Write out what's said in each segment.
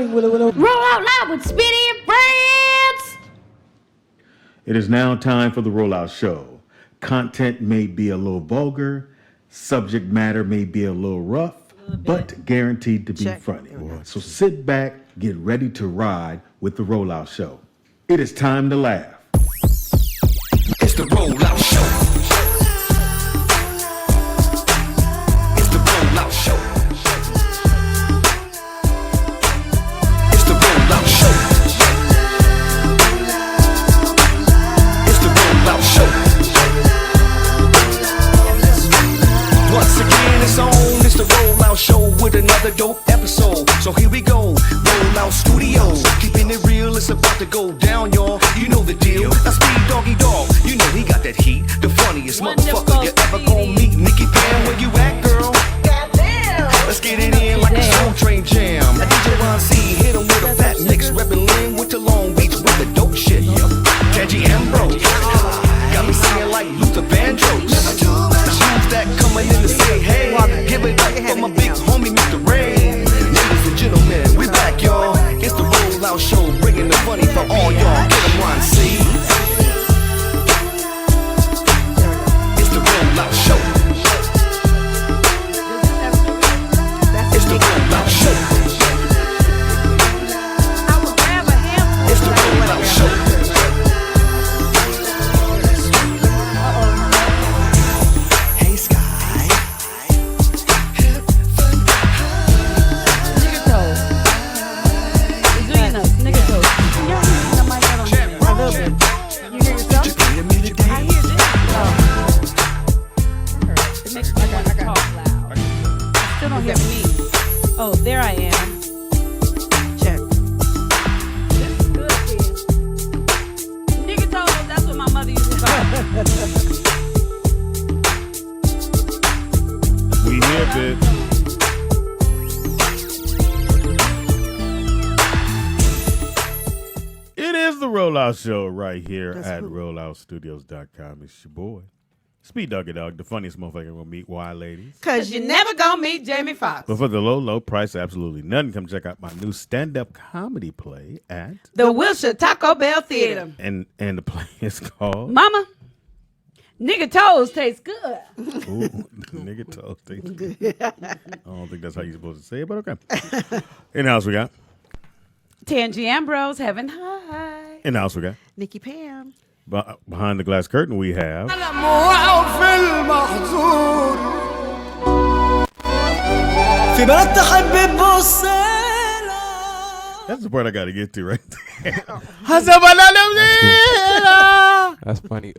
Roll out loud with Speedy and Friends. It is now time for the Rollout Show. Content may be a little vulgar, subject matter may be a little rough, but guaranteed to be funny. So sit back, get ready to ride with the Rollout Show. It is time to laugh. It's the Rollout Show. It's the Rollout Show. It's the Rollout Show. It's the Rollout Show. Once again, it's on. It's the Rollout Show with another dope episode. So here we go. Rollout Studios. Keeping it real, it's about to go down, y'all. You know the deal. Now Speed Doggy Dog. You know he got that heat. The funniest motherfucker you ever gon' meet. Nikki Pam, where you at, girl? Goddamn. Let's get it in like a soul train jam. I DJ Ron C, hit him with a fat mix. Reppin' Lynn with the Long Beach with the dope shit. Tangy Ambrose. Got me singing like Luther Vandross. Now who's that coming in to say, hey, give it up for my big homie, Mr. Ray. Ladies and gentlemen, we back, y'all. It's the Rollout Show, bringing the funny for all y'all. Get 'em Ron C. It's the Rollout Show. It's the Rollout Show. It's the Rollout Show. Hey Sky. Oh, there I am. Check. This is good, kid. Nigga toes, that's what my mother used to call it. We here, bitch. It is the Rollout Show right here at rolloutstudios.com. It's your boy, Speed Doggy Dog, the funniest motherfucker we'll meet. Why, ladies? Because you never gonna meet Jamie Foxx. But for the low, low price, absolutely nothing, come check out my new stand-up comedy play at The Wilshire Taco Bell Theater. and the play is called Mama, nigga toes taste good. Ooh, nigga toast. I don't think that's how you're supposed to say it, but okay. In the house we got. Tangy Ambrose, heaven high. In the house we got. Nikki Pam. Behind the glass curtain we have. That's the part I got to get to right there. That's funny.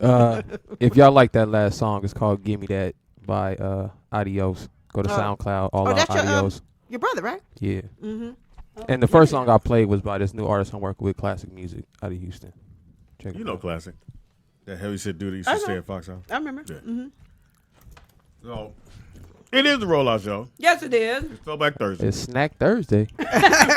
If y'all like that last song, it's called "Give Me That" by Adios. Go to SoundCloud. All out that's Adios. Your brother, right? Yeah. Mm-hmm. And the first song I played was by this new artist I'm working with, Classic Music, out of Houston. Check it You know out. Classic. That heavy shit dude that used to stay at Foxx House. I remember. Yeah. Mm-hmm. So, it is the Rollout Show. Yes, it is. It's Throwback Thursday. It's Snack Thursday.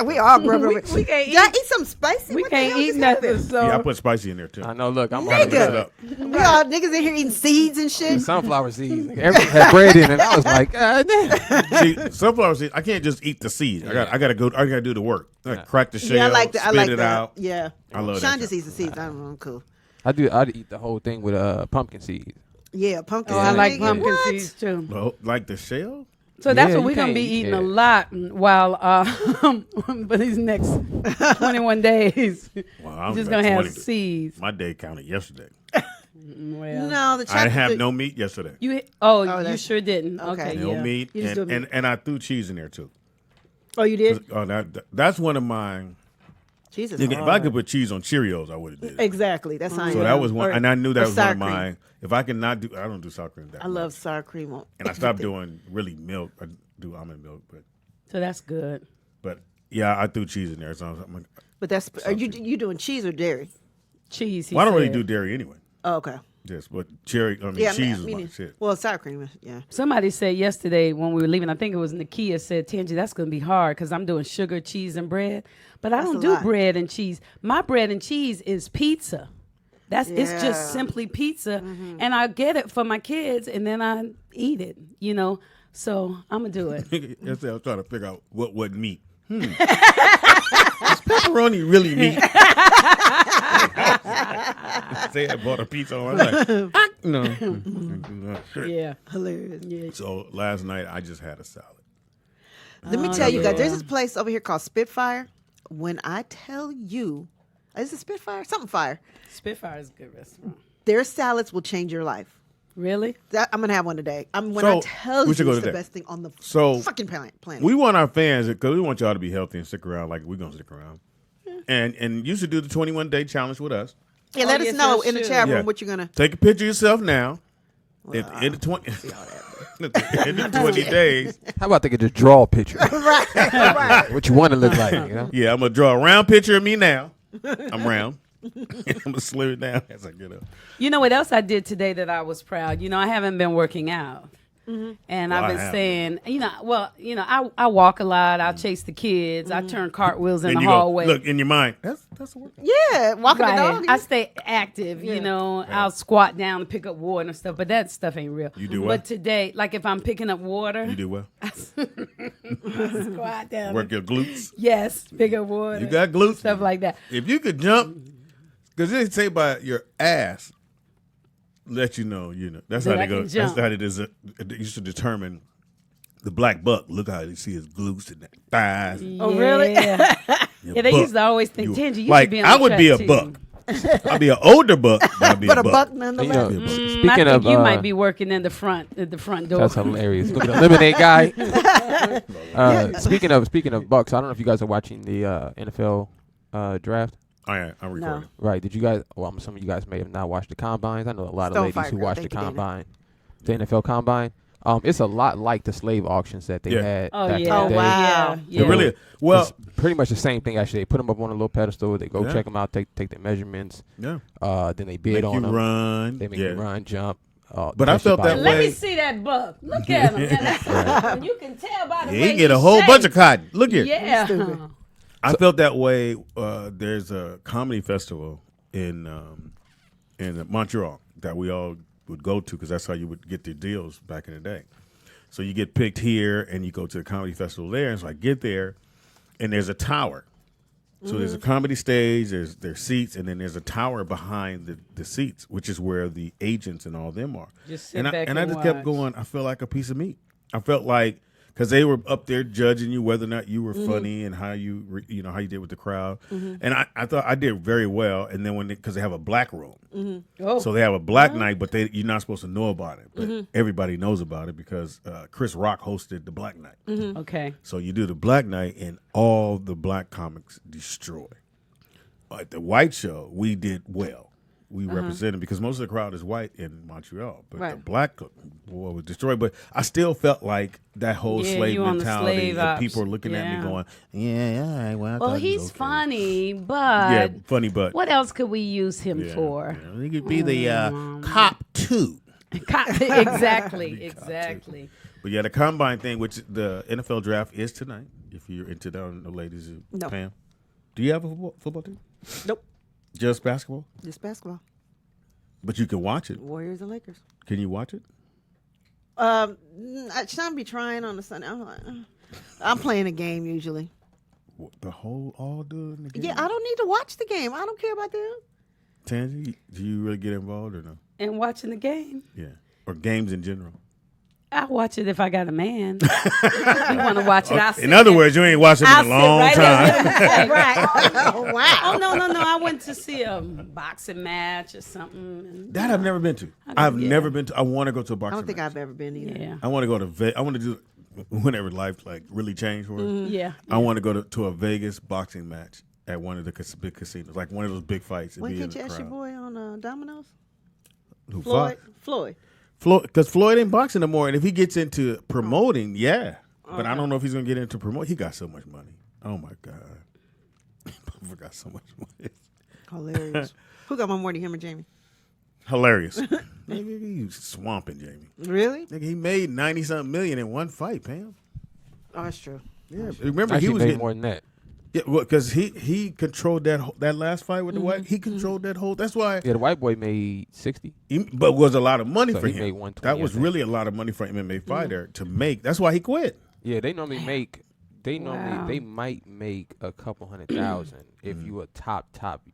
We all grew up with We can't Y'all eat. eat some spicy? We What the can't hell eat just nothing. happened? So Yeah, I put spicy in there too. I know. Look, I'm Nigga. about to mix it up. We all niggas in here eating seeds and shit. Sunflower seeds. Everything had bread in it. I was like, damn. See, sunflower seeds. I can't just eat the seeds. I gotta do the work. I gotta crack the shell. Yeah, I like that. Spit I like it that. out. Yeah. I love Sean that just shit. eats the seeds. I don't know. I'm cool. I'd eat the whole thing with pumpkin seeds. Yeah, pumpkin. Oh, I like nigga. pumpkin What? seeds too. Oh, like the shell? So that's Yeah, what you we're gonna be can't- eating yeah. a lot while for these next 21 days. Well, I We're only just got gonna have 20. seeds. My day counted yesterday. Well, No, the I chocolate. have no meat yesterday. you you that's- sure didn't. okay. Okay, No yeah. meat, You just do meat. and I threw cheese in there too. Oh, you did? Oh, that's one of mine. Jesus. If I could put cheese on Cheerios, I would have did it. Exactly. That's how I So am. that was one, Or- and I knew that or was one sour of cream. mine. If I can not do, I don't do sour cream that I love much. sour cream on. And I stopped everything. doing really milk. I do almond milk, So that's good. but yeah, I threw cheese in there. So I'm like, But that's are you doing cheese or dairy? Cheese. well, I don't really said. do dairy anyway. Oh, okay. Yes, but cheese is my shit. Well, sour cream. Yeah. Somebody said yesterday when we were leaving, I think it was Nakia said, Tangi, that's going to be hard because I'm doing sugar, cheese, and bread. But I That's don't a do lot. bread and cheese. My bread and cheese is pizza. It's Yeah. Mm-hmm. just simply pizza. And I get it for my kids and then I eat it, So I'm going to do it. Yesterday I was trying to figure out what meat. pepperoni really meat? Say I bought a pizza. I'm like, no. Yeah. Hilarious. Yeah. So last night I just had a salad. Let me tell you guys, there's yeah. this place over here called Spitfire. When I tell you, is it Spitfire? Something fire. Spitfire is a good restaurant. Their salads will change your life. Really? I'm gonna have one today. When So, I tell we you, should go it's the today. best thing on the So, fucking planet. We want our fans, because we want y'all to be healthy and stick around like we're going to stick around. And you should do the 21-day challenge with us. Yeah, let us yes, know y'all in the should. chat room Yeah. what you're gonna. Take a picture of yourself now. At the end of 20, at the end of 20 days. How about they could just draw a picture? Right. What you want to look like, you know? Yeah, I'm going to draw a round picture of me now. I'm round. I'm going to slim it down as I get up. You know what else I did today that I was proud? You know, I haven't been working out. And Well, I've I been have. saying, I walk a lot. I chase the kids. I turn cartwheels in And the you hallway. go, look, in your mind, that's a workout. Yeah, walking the Right. dog. I stay active, you know. I'll squat down and pick up water and stuff, but that stuff ain't real. You do what? But today, like if I'm picking up water, You do well. squat down. Work your glutes. Yes, pick up water. You got glutes. stuff like that. If you could jump, because they say by your ass, let you know. That's That how I they go. can jump. That's how it is. You should determine the black buck. Look how you see his glutes and thighs. Oh, really? Your Yeah, they buck. used to always think, Tangy, you like should be on I the would be a track, buck. too. I'd be an older buck, but I'd be but a a buck buck. You nonetheless. know, Yeah, but- speaking I think of, you might be working in the front door. that's hilarious. Look at the lemonade guy. Speaking of Bucks, I don't know if you guys are watching the NFL draft. I'm recording. Right? Did you guys? Well, I'm assuming you guys may have not watched the combines. I know a lot of Stonefire ladies who girl. watch the Thank you, Dana. combine, the NFL combine. It's a lot like the slave auctions that they Yeah. had Oh, back yeah. in the day. wow. Yeah. It really. Well, It's pretty much the same thing. Actually, they put them up on a little pedestal. They go Yeah. check them out, take their measurements. yeah. Then they bid Make on you them. run. They make yeah. you run, jump. But I push your felt that body. Let way. me see that buck. Look at him. And you can tell by the Yeah, way he get a whole bunch of cotton. Look here. Yeah. I felt that way. There's a comedy festival in Montreal that we all would go to because that's how you would get the deals back in the day. So you get picked here and you go to the comedy festival there. And so I get there and there's a tower. So there's a comedy stage, there's seats, and then there's a tower behind the seats, which is where the agents and all them are. Just sit and back I and just kept watch. going, I felt like a piece of meat. I felt like, because they were up there judging you whether or not you were funny and how you how you did with the crowd. And I thought I did very well. And then because they have a black room. Oh. So they have a black night, but you're not supposed to know about it. But everybody knows about it because Chris Rock hosted the black night. Okay. So you do the black night and all the black comics destroy. At the white show, we did well. We represented because most of the crowd is white in Montreal, but the Right. black boy was destroyed. But I still felt like that whole Yeah, slave you on the mentality. slave And ops. people are looking at Yeah. me going, "Yeah, all right, well, I Well, thought he was he's okay." funny, but Yeah, funny, but what else could we use him yeah, for? yeah. He could be the cop too. Exactly. But yeah, the combine thing, which the NFL draft is tonight. If you're into that, the ladies, No. Pam, do you have a football team? Nope. Just basketball, Just basketball. but you can watch it. Warriors and Lakers. Can you watch it? I shouldn't be trying on the Sunday. I'm playing a game usually. The whole all during the game? Yeah, I don't need to watch the game. I don't care about them. Tansy, do you really get involved or no? And watching the game, Yeah, or games in general. I watch it if I got a man. You want to watch it? I'll sit In other there. words, you ain't watching I'll in a long sit right time. there. Right. Oh, wow. Oh no! I went to see a boxing match or something. and- That I've never been to. yeah. Never been to. I want to go to a I boxing don't think match. I've ever been either. Yeah, I want to go to. I want to do whenever life like really changed for us. yeah. I want to go to a Vegas boxing match at one of the big casinos, like one of those big fights. and When be in can't you the ask your crowd. boy on Dominoes? Who, Floyd. Foxx? Floyd. Because Floyd ain't boxing no more, and if he gets into promoting, yeah. But I don't know if he's gonna get into promote. He got so much money. Oh my god, I forgot so much money. Hilarious. Who got more money, him or Jamie? Hilarious. Nigga, he's swamping Jamie. Really? Nigga, he made 90-something million in one fight, Pam. Oh, that's true. Yeah, remember Actually, he was made getting more than that. yeah, because he controlled that last fight with the white. He controlled that whole. That's why. Yeah, the white boy made 60. But was a lot of money So for he him. made 120, That was I think. really a lot of money for an MMA fighter to make. That's why he quit. Yeah, they normally make They normally they might make a couple 100,000 if you a top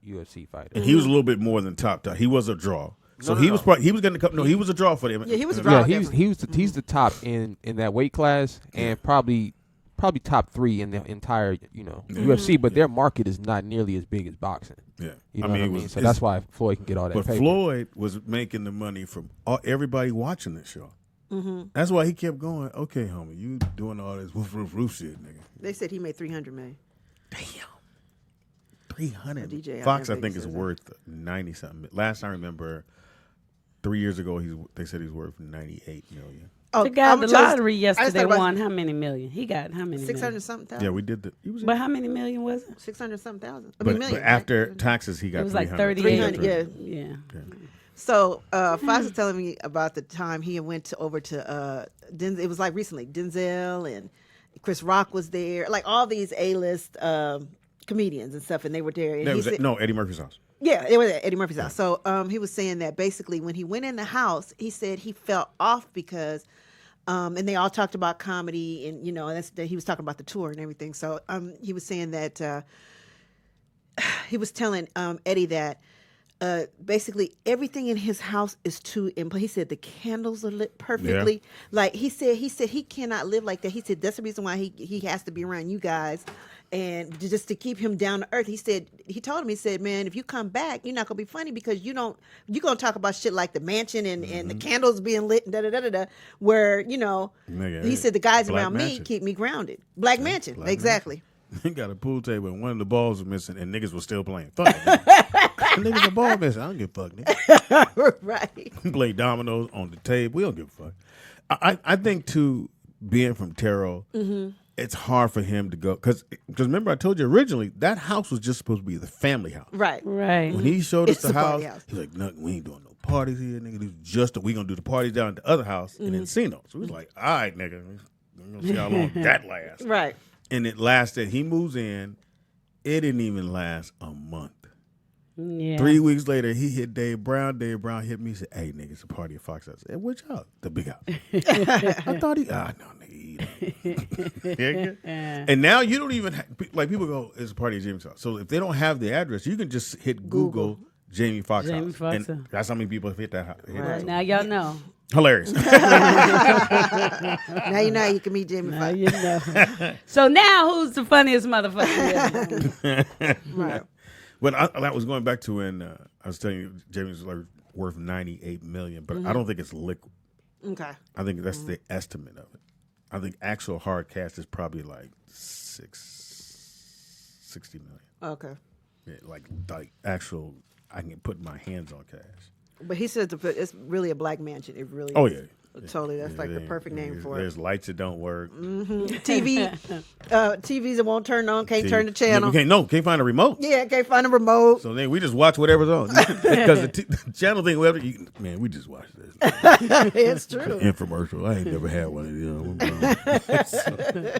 UFC fighter. And he was a little bit more than top. He was a draw. So he was getting a couple. No, he was a draw for them. Yeah, he was a draw. Yeah, he's the top in that weight class and probably top 3 in the entire UFC. But their market is not nearly as big as boxing. Yeah, you know what I mean. So that's why Floyd can get all that. But paper. Floyd was making the money from everybody watching this show. Mm-hmm. That's why he kept going. Okay, homie, you doing all this roof shit, nigga. They said he made $300 million. Damn. 300. DJ Fox, I think, is worth 90 something. Last I remember, 3 years ago, they said he's worth 98 million. The guy the lottery yesterday won how many million? He got how many? 600 something thousand. Yeah, we did but how many million was it? 600 something thousand. But million. after taxes, he got it was like 300. Yeah. So Fox was telling me about the time he went over to Denzel. It was like recently. Denzel and Chris Rock was there. Like all these A-list comedians and stuff, and they were there. And Eddie Murphy's house. Yeah, it was at Eddie Murphy's house. So he was saying that basically when he went in the house, he said he felt off because, and they all talked about comedy and, and he was talking about the tour and everything. So he was saying that he was telling Eddie that basically everything in his house is too he said the candles are lit perfectly. Yeah. Like he said he cannot live like that. He said that's the reason why he has to be around you guys. And just to keep him down to earth, he told him, man, if you come back, you're not going to be funny because you're going to talk about shit like the mansion and the candles being lit and da-da-da-da-da, where, he said the guys around me keep me grounded. Black Mansion, exactly. He got a pool table and one of the balls was missing and niggas were still playing. Fuck it, niggas a ball missing. I don't give a fuck, nigga. Right. Play dominoes on the table. We don't give a fuck. I think, too, being from Terrell, it's hard for him to go because remember I told you originally that house was just supposed to be the family house. Right. When he showed us the house, he was like, "No, we ain't doing no parties here, nigga. We gonna do the parties down at the other house in Encino." So we was like, "All right, nigga, we're gonna see how long that lasts." Right. And it lasted. He moves in. It didn't even last a month. Yeah. 3 weeks later, he hit Dave Brown. Dave Brown hit me. He said, "Hey, nigga, it's a party at Foxx." I said, "Which house?" "The big house." I thought no, nigga. And now you don't even like people go, "It's a party at Jamie's house." So if they don't have the address, you can just hit Google Jamie Foxx house. And that's how many people have hit that house. Right. Now y'all know. Hilarious. Now you know you can meet Jamie Foxx. You know. So now who's the funniest motherfucker? Right. But that was going back to when I was telling you Jamie's like worth $98 million, but I don't think it's liquid. Okay. I think that's the estimate of it. I think actual hard cash is probably like $60 million. Okay. Yeah, like actual, I can put my hands on cash. But he said it's really a black mansion. It really. Oh is. yeah. Totally, that's like the perfect name for it. There's lights that don't work. TVs that won't turn on, can't turn the channel. Can't find a remote. Yeah, can't find a remote. So then we just watch whatever's on because the channel thing, whatever. We just watch this. It's true. Infomercial. I ain't never had one of them.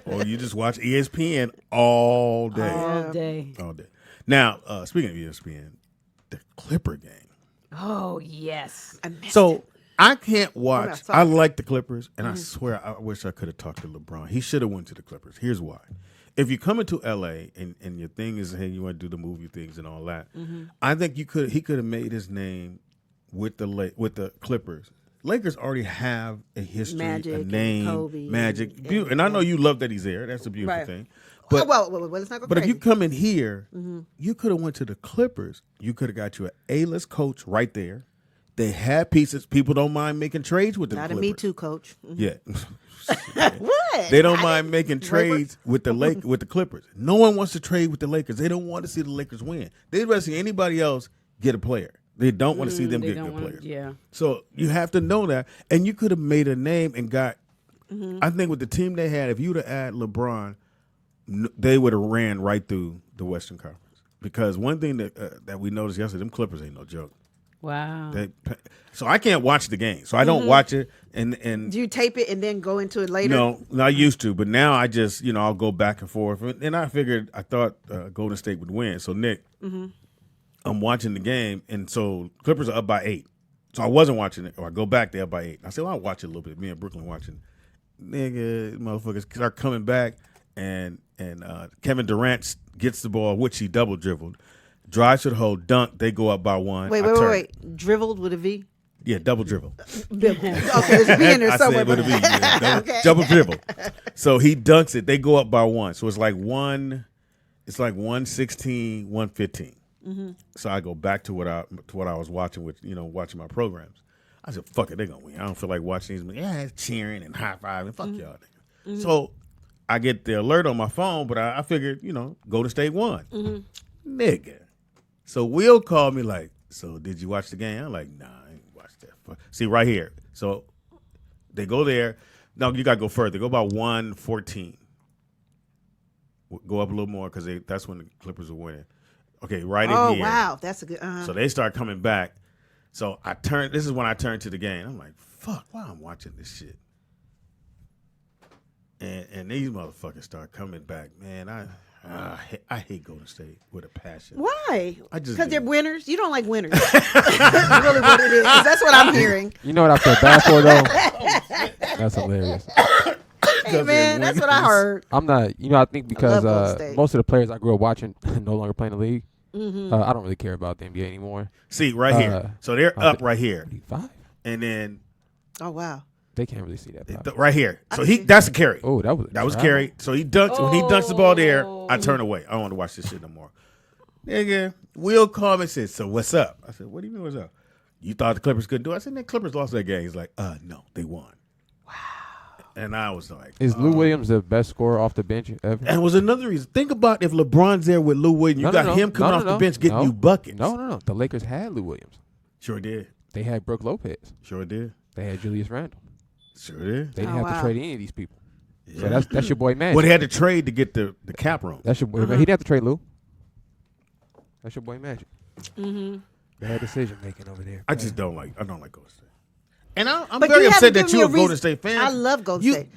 Or you just watch ESPN all day. All day. Now, speaking of ESPN, the Clipper game. Oh yes. So I can't watch. I like the Clippers, and I swear I wish I could have talked to LeBron. He should have went to the Clippers. Here's why. If you come into LA and your thing is, hey, you want to do the movie things and all that, I think he could have made his name with the Clippers. Lakers already have a history, Magic, a name, Kobe, Magic, and I know you love that he's there. That's a beautiful thing. But, well, let's not go but crazy. if you come in here, you could have went to the Clippers. You could have got you an A-list coach right there. They had pieces. People don't mind making trades with the Clippers. Not a Me Too coach. Yeah. What? They don't mind making trades with the Clippers. No one wants to trade with the Lakers. They don't want to see the Lakers win. They'd rather see anybody else get a player. They don't want to see them get good players. Yeah. So you have to know that. And you could have made a name and got, I think with the team they had, if you would have added LeBron, they would have ran right through the Western Conference. Because one thing that we noticed yesterday, them Clippers ain't no joke. Wow. So I can't watch the game. So I don't watch it. And do you tape it and then go into it later? No, I used to, but now I just I'll go back and forth. And I thought Golden State would win. So Nick, I'm watching the game, and so Clippers are up by 8. So I wasn't watching it. Or I go back, they're up by 8. I said, well, I'll watch it a little bit. Me and Brooklyn watching. Nigga, motherfuckers start coming back, and Kevin Durant gets the ball, which he double dribbled, drives to the hole, dunk. They go up by one. Wait. Dribbled with a V? Yeah, double dribble. Okay, there's a V in there I somewhere. said with a V. Yeah, double dribble. So he dunks it. They go up by one. So it's like 116, 115. Mm-hmm. So I go back to what I was watching watching my programs. I said, fuck it, they're gonna win. I don't feel like watching these. Yeah, cheering and high fiving. Fuck y'all. Mm-hmm. So I get the alert on my phone, but I figured, Golden State won. Mm-hmm. Nigga. So Will called me like, so did you watch the game? I'm like, nah, I ain't watched that. See, right here. So they go there. No, you got to go further. Go about 114. Go up a little more because that's when the Clippers are winning. Okay, right in here. Oh, wow. That's a good. So they start coming back. So this is when I turned to the game. I'm like, fuck, why I'm watching this shit? And these motherfuckers start coming back. Man, I hate Golden State with a passion. Why? Because they're winners? You don't like winners. That's really what it is. That's what I'm hearing. You know what I feel bad for, though? That's hilarious. Hey, man, that's what I heard. I'm not, I think because Golden most of the players I grew up watching no longer play in the league. Mm-hmm. I don't really care about the NBA anymore. See, right here. So they're up right here. 5? And then. Oh, wow. They can't really see that. Right here. So that's a carry. Oh, that was carry. So he dunks. When he dunks the ball there, I turn away. I don't want to watch this shit no more. Nigga, Will called me and said, so what's up? I said, what do you mean what's up? You thought the Clippers couldn't do it? I said, the Clippers lost that game. He's like, no, they won. Wow. And I was like, is Lou Williams the best scorer off the bench ever? And it was another reason. Think about if LeBron's there with Lou Williams. You got him coming off the bench getting you buckets. No. The Lakers had Lou Williams. Sure did. They had Brooke Lopez. Sure did. They had Julius Randle. Sure did. They didn't have to trade any of these people. Yeah. So that's your boy Magic. Well, they had to trade to get the cap room. That's your boy. He didn't have to trade Lou. That's your boy Magic. Mm-hmm. Bad decision making over there. I don't like Golden State. And I'm very upset that you're a Golden State fan. I love Golden State.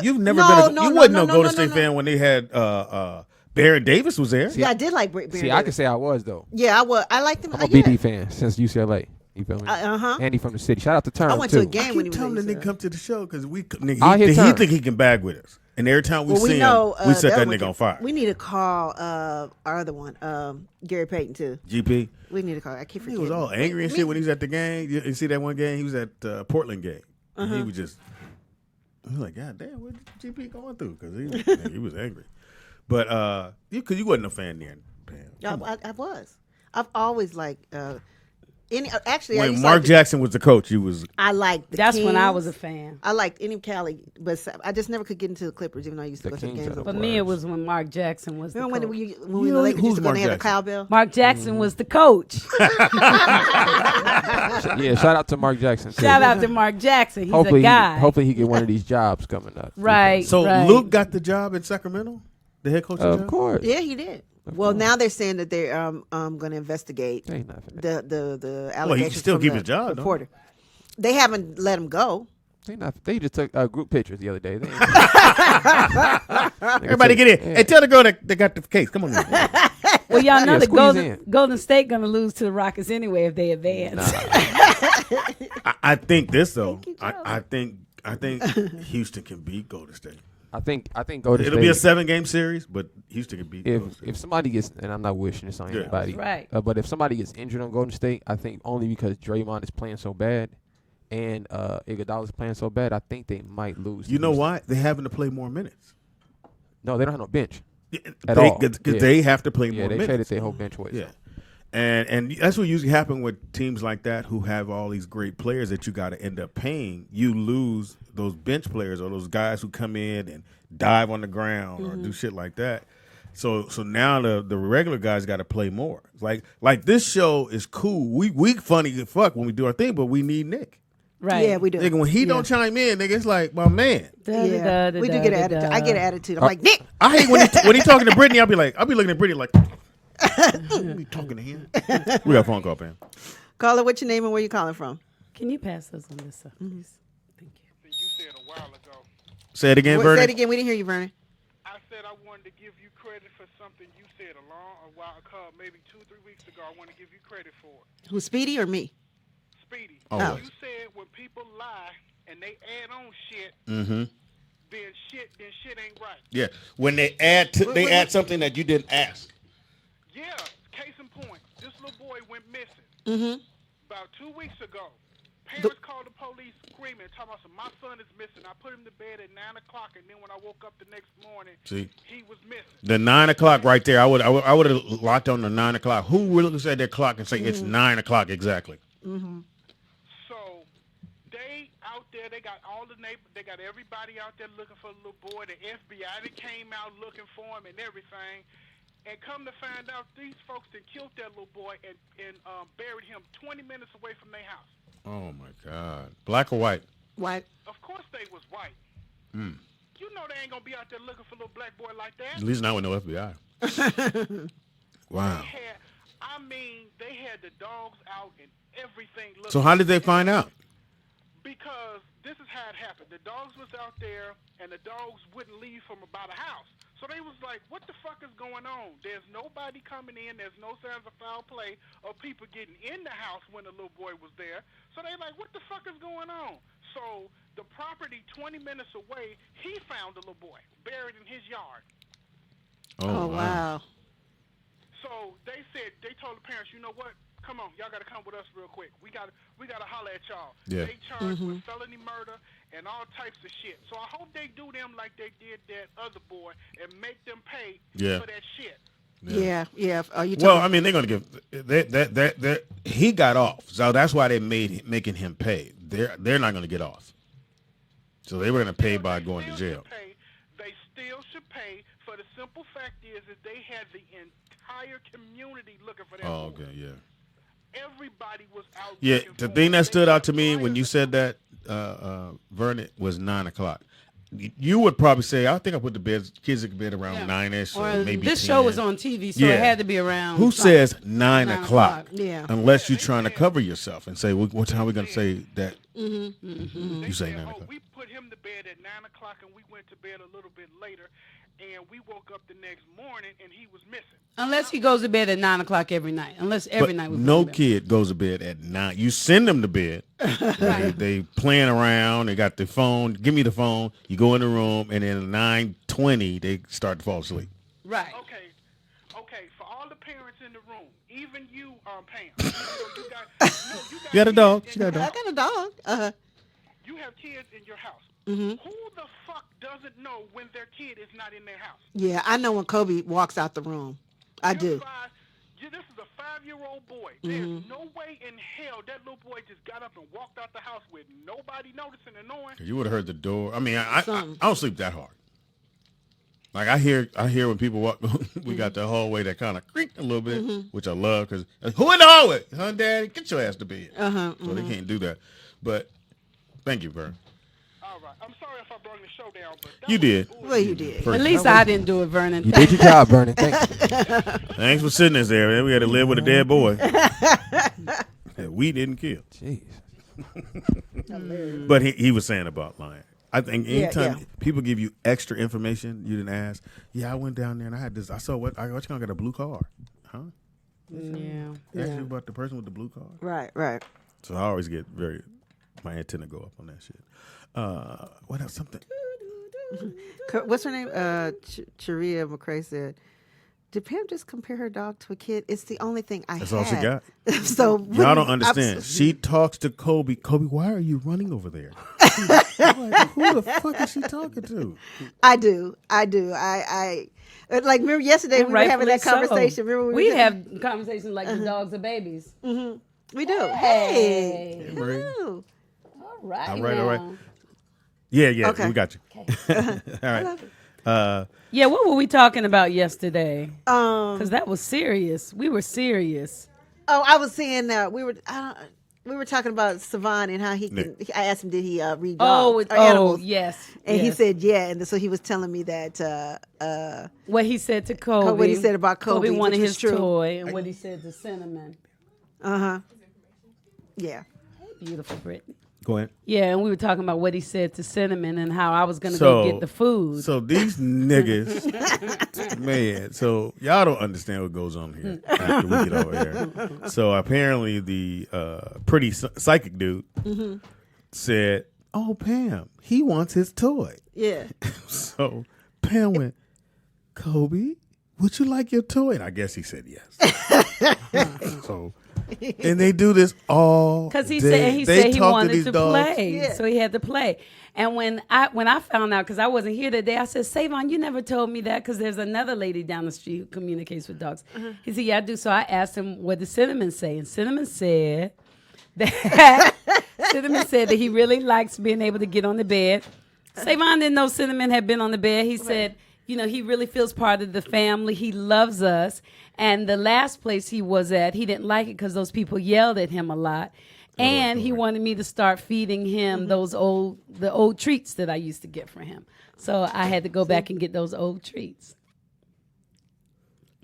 You've never been. You wasn't no Golden State fan when they had Baron Davis was there. See, I did like Baron Davis. I can say I was though. Yeah, I was. I liked him. I'm a BD fan since UCLA. You feel me? Andy from the city. Shout out to Turn. I went to a game when he was telling the there. nigga come to the show because he think he can bag with us. And every time we see him, we set that nigga on fire. We need to call our other one, Gary Payton too. GP. We need to call. I keep forgetting. He was all angry and shit when he was at the game. You see that one game? He was at Portland game. And he was just, I was like, God damn, what GP going through? Because he was angry. But because you wasn't a fan then. I was. I've always liked. Actually, when Mark Jackson was the coach, I liked the That's Kings. when I was a fan. I liked any Cali, but I just never could get into the Clippers, even though I used to go to the games. For me, it was when Mark Jackson was Remember the when coach. the Lakers used to go and they had the cowbell? Mark Jackson was the coach. Yeah, shout out to Mark Jackson. Shout out to Mark Jackson. He's hopefully a guy. Hopefully he get one of these jobs coming up. Right. So right. Luke got the job in Sacramento? The head coach Of course. Yeah, he did. Well, now they're saying that they're going to investigate They ain't nothing. the allegations. Well, he can still from keep the his job, though. reporter. They haven't let him go. They just took group pictures the other day. Everybody get in. Yeah. Hey, tell the girl that got the case. Come on in. Well, y'all know Yeah, the squeeze in. Golden State going to lose to the Rockets anyway if they advance. I think this though. I think Houston can beat Golden State. I think Golden It'll State. be a 7-game series, but Houston can beat Golden State. If somebody gets, and I'm not wishing this on anybody, Right. But if somebody gets injured on Golden State, I think only because Draymond is playing so bad and Iguodala is playing so bad, I think they might lose. You know why? They're having to play more minutes. No, they don't have no bench at all. Because Yeah. they have to play more Yeah, they minutes. traded their whole bench away. Yeah. And that's what usually happens with teams like that who have all these great players that you got to end up paying. You lose those bench players or those guys who come in and dive on the ground or do shit like that. So now the regular guys got to play more. Like this show is cool. We funny as fuck when we do our thing, but we need Nick. Right. Yeah, we do. Nigga, when he don't chime in, nigga, it's like, my man. Yeah, we do get an attitude. I get an attitude. I'm like, Nick. I hate when he talking to Brittany. I'll be looking at Brittany like, we talking to him. We got a phone call, man. Caller, what's your name and where you calling from? Can you pass us on this stuff, please? Thank you. You said a while ago. Say it again, Say Vernon. it again. We didn't hear you, Vernon. I said I wanted to give you credit for something you said a while ago, maybe 2-3 weeks ago. I want to give you credit for it. Who's Speedy or me? Speedy. Oh. You said when people lie and they add on shit, then shit ain't right. Yeah, when they add something that you didn't ask. Yeah, case in point, this little boy went missing about 2 weeks ago. Parents called the police screaming, talking about my son is missing. I put him to bed at 9 o'clock, and then when I woke up the next morning, he was missing. The 9 o'clock right there, I would have locked on the 9 o'clock. Who will look at their clock and say it's 9 o'clock exactly? So they out there, they got all the neighbors, they got everybody out there looking for the little boy. The FBI that came out looking for him and everything. And come to find out, these folks that killed that little boy and buried him 20 minutes away from their house. Oh my God! Black or white? White. Of course they was white. You know they ain't gonna be out there looking for a little black boy like that. At least not with no FBI. Wow. They had the dogs out and everything. So how did they find out? Because this is how it happened. The dogs was out there, and the dogs wouldn't leave from about a house. So they was like, what the fuck is going on? There's nobody coming in. There's no signs of foul play or people getting in the house when the little boy was there. So they like, what the fuck is going on? So the property 20 minutes away, he found the little boy buried in his yard. Oh, wow. So they told the parents, you know what? Come on, y'all got to come with us real quick. We got to holler at y'all. Yeah. They charged with felony murder and all types of shit. So I hope they do them like they did that other boy and make them pay for that shit. Yeah. Are you Well, I mean, they're gonna give that he got off, so that's why they making him pay. They're not gonna get off, so they were gonna pay by going to jail. They still should pay. For the simple fact is that they had the entire community looking for that. Oh, boy. okay, yeah. Everybody was out. Yeah, looking the for thing him. that stood out to me when you said that, Vernon, was 9 o'clock. You would probably say, I think I put the kids to bed around 9-ish, or maybe this 10. show was on TV, so it had to be around. Who says 9 o'clock? Yeah. Unless you're trying to cover yourself and say, what time are we going to say that? You say 9 o'clock. We put him to bed at 9 o'clock, and we went to bed a little bit later, and we woke up the next morning, and he was missing. Unless he goes to bed at 9 o'clock every night. Unless every night we put no him to bed. kid goes to bed at 9. You send them to bed. They playing around. They got the phone. Give me the phone. You go in the room, and then at 9:20 they start to fall asleep. Right. Okay. For all the parents in the room, even you, Pam. You got a dog. kids She got a in your dog. I got a dog. house. You have kids in your house. Who the fuck doesn't know when their kid is not in their house? Yeah, I know when Kobe walks out the room. I do. This is a 5-year-old boy. There's no way in hell that little boy just got up and walked out the house with nobody noticing and knowing. You would have heard the door. I mean, I don't sleep that hard. Like I hear when people walk. We got the hallway that kind of creaked a little bit, which I love because who in the hallway? Huh, Daddy? Get your ass to bed. So they can't do that. But thank you, Vern. All right. I'm sorry if I brought the show down, but You did. Well, you did. At least I didn't do it, Vernon. You did your job, Vernon. Thank you. Thanks for sitting us there, man. We had to live with a dead boy that we didn't kill. Jeez. But he was saying about lying. I think anytime yeah. people give you extra information you didn't ask. Yeah, I went down there and I had this. I saw what you gonna get a blue car, huh? Yeah. Ask you about the person with the blue car. Right. So I always get my antenna go up on that shit. What else? Something. What's her name? Sharia McCrae said, did Pam just compare her dog to a kid? It's the only thing I That's had. all she got. So Y'all don't understand. She talks to Kobe. Kobe, why are you running over there? I'm like, who the fuck is she talking to? I do. I like remember yesterday we were having that conversation. Remember we have conversations like the dogs are babies. We do. Hey. Hey, Marie. Ooh. All right. All right. Yeah. Okay. We got you. All right. Yeah, what were we talking about yesterday? Um, Because that was serious. We were serious. Oh, I was saying we were talking about Savon and how he can. I asked him, did he read dogs or animals? Yes. And he yes. said, yeah. And so he was telling me that What he said to Kobe. what he said about Kobe, wanted which was his true. toy, and what he said to Cinnamon. Yeah. Beautiful, Brittany. Go ahead. Yeah, and we were talking about what he said to Cinnamon and how I was going to go get the food. So these niggas, man, so y'all don't understand what goes on here after we get over here. So apparently the pretty psychic dude said, oh, Pam, he wants his toy. Yeah. So Pam went, Kobe, would you like your toy? And I guess he said yes. So, and they do this all Because he day. said he talk wanted these to dogs. play, Yeah. so he had to play. And when I found out, because I wasn't here that day, I said, Savon, you never told me that, because there's another lady down the street who communicates with dogs. He said, yeah, I do. So I asked him, what did Cinnamon say? And Cinnamon said that he really likes being able to get on the bed. Savon didn't know Cinnamon had been on the bed. He said, he really feels part of the family. He loves us. And the last place he was at, he didn't like it because those people yelled at him a lot. And he wanted me to start feeding him the old treats that I used to get for him. So I had to go back and get those old treats.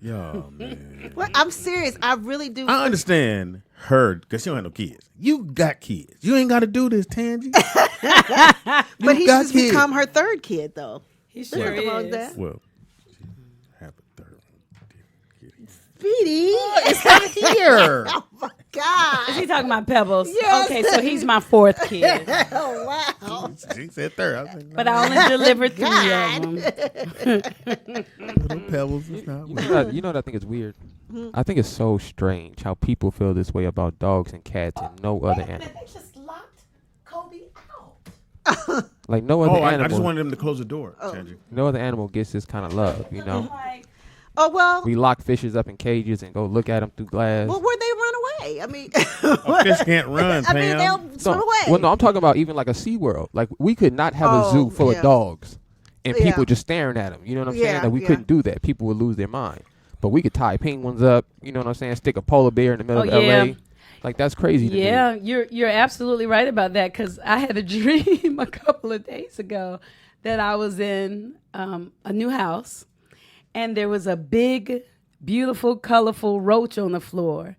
Yo, man. Well, I'm serious. I really do. I understand her because she don't have no kids. You got kids. You ain't got to do this, Tangy. But he's got just kids. become her third kid, though. He There's sure nothing wrong with is. that. Well, have a third kid. Speedy. It's not here. Oh, my God. Is he talking about Pebbles? Yes. Okay, so he's my fourth kid. Oh, wow. She said third. I was like, no, But I only delivered 3 of them. little pebbles. It's not You know what I think is weird? I think it's so strange how people feel this way about dogs and cats and no other animal. They just locked Kobe out. Like no other Oh, I animal. just wanted them to close the door, Tangy. No other animal gets this kind of love, you know. Like, Oh, well. We lock fishes up in cages and go look at them through glass. Well, where'd they run away? I mean, A fish can't run, I mean, Pam. they'll swim away. Well, no, I'm talking about even like a SeaWorld. Like we could not have a zoo full yeah. of dogs and Yeah. people just staring at them. You know what I'm saying? Yeah, Like we yeah. couldn't do that. People would lose their mind. But we could tie penguins up. You know what I'm saying? Stick a polar bear in the middle of yeah. LA. Like that's crazy. To me. yeah, you're absolutely right about that, because I had a dream a couple of days ago that I was in a new house, and there was a big, beautiful, colorful roach on the floor,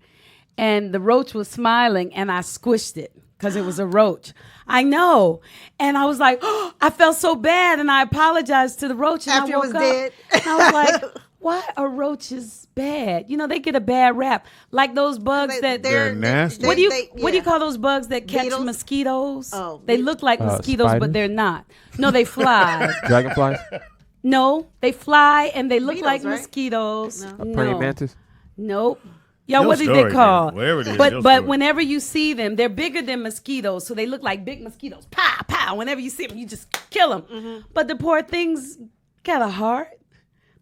and the roach was smiling, and I squished it because it was a roach. I know, and I was like, oh, I felt so bad, and I apologized to the roach, and After I it woke was up, dead. and I was like, why are roaches bad? You know, they get a bad rap, like those bugs that They're nasty. what do you call those bugs that catch Beetles? mosquitoes? Oh, they look like mosquitoes, but spiders? they're not. No, they fly. Dragonflies, No, they fly and they look Beetles, like right? mosquitoes. No. praying mantis. Nope. Yo, Your what did story, they call? man. Whatever it is, but your but story. whenever you see them, they're bigger than mosquitoes, so they look like big mosquitoes. Pow, pow. Whenever you see them, you just kill them. Mm-hmm. But the poor things got a heart.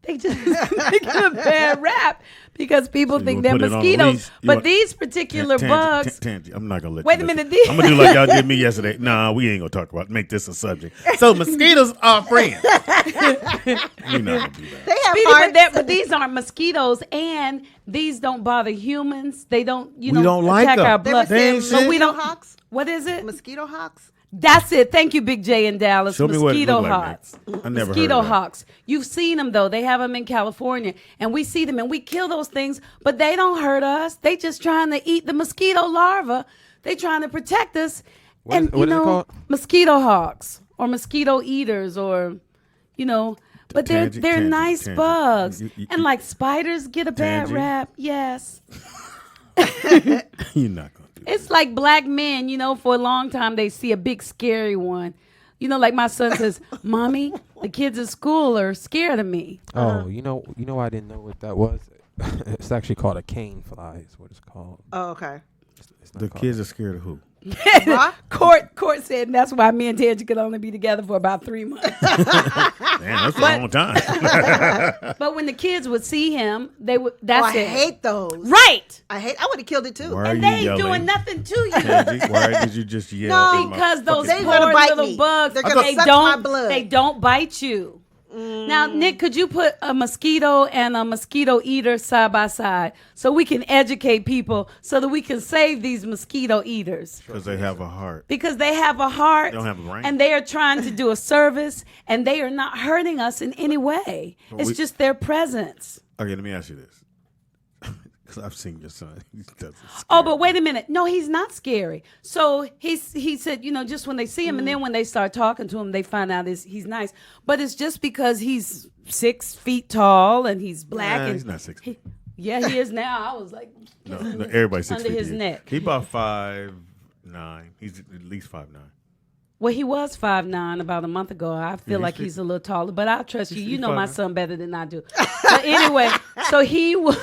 They just they get a bad rap because people So you think wanna they're put it on a mosquitoes. leash? You But want- these particular bugs, Tangy, I'm not gonna let. Wait you a minute, listen. I'm gonna do like y'all did me yesterday. Nah, we ain't gonna talk about. Make this a subject. So mosquitoes are friends. You're not gonna do that. they have Speedy, hearts. but these aren't mosquitoes, and these don't bother humans. They don't, We don't like attack them. our They blood. were saying They ain't But shit. we don't. mosquito hawks. What is it? Mosquito hawks. That's it. Thank you, Big J in Dallas. Show me what it Mosquito look like, hawks. man. I never Mosquito heard of that. hawks. You've seen them though. They have them in California, and we see them, and we kill those things, but they don't hurt us. They just trying to eat the mosquito larva. They trying to protect us. What is- and what is it called? Mosquito hawks or mosquito eaters, or but they're Tangy, nice Tangy. bugs. You- And like spiders get a bad Tangy. rap. Yes. You're not gonna do that. It's like black men, for a long time they see a big scary one. Like my son says, Mommy, the kids at school are scared of me. Oh, you know, I didn't know what that was. It's actually called a cane fly. Is what it's called. Oh, okay. It's not The called kids are scared of who? Court said, and that's why me and Tangy could only be together for about 3 months. Man, that's a long time. But when the kids would see him, they would. That's I it. hate those. Right. I would have killed it too. Why are And you they ain't yelling? doing nothing to you. Tangy, why did you just yell? No, in my Because those fucking- They gonna poor bite little me. bugs, They're gonna they suck don't. my blood. They don't bite you. Now, Nick, could you put a mosquito and a mosquito eater side by side so we can educate people so that we can save these mosquito eaters? Because they have a heart. Because they have a heart, They don't have a brain. and they are trying to do a service, and they are not hurting us in any way. It's just their presence. Okay, let me ask you this. Because I've seen your son. He doesn't Oh, scare but me. wait a minute. No, he's not scary. So he said, just when they see him, and then when they start talking to him, they find out he's nice. But it's just because he's 6 feet tall and he's black. Nah, and he's not 6 feet. Yeah, he is now. I was like, No, everybody's 6 under feet. his to you. neck. He about 5'9". He's at least 5'9". Well, he was 5'9" about a month ago. I feel like he's a little taller, but I'll trust you. You know my son better than I do. But anyway, so he was.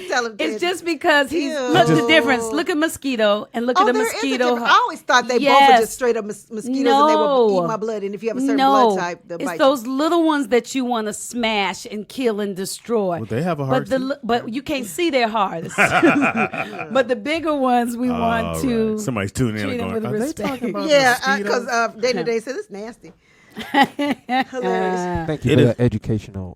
Tell him, It's just because he's Ew. look the difference. Look at mosquito and look at the there is a mosquito. difference. I always thought they both were just straight up mosquitoes and they would eat my blood. And if you have a certain blood type, they'll it's bite those little ones that you want to smash and kill and destroy. Well, they have a heart. But you can't see their hearts. But the bigger ones we want to. Right. Somebody's tuning in treat and them going, with are they respect. talking about Yeah, mosquitoes? because day-to-day said it's nasty. Hilarious. Thank you for that educational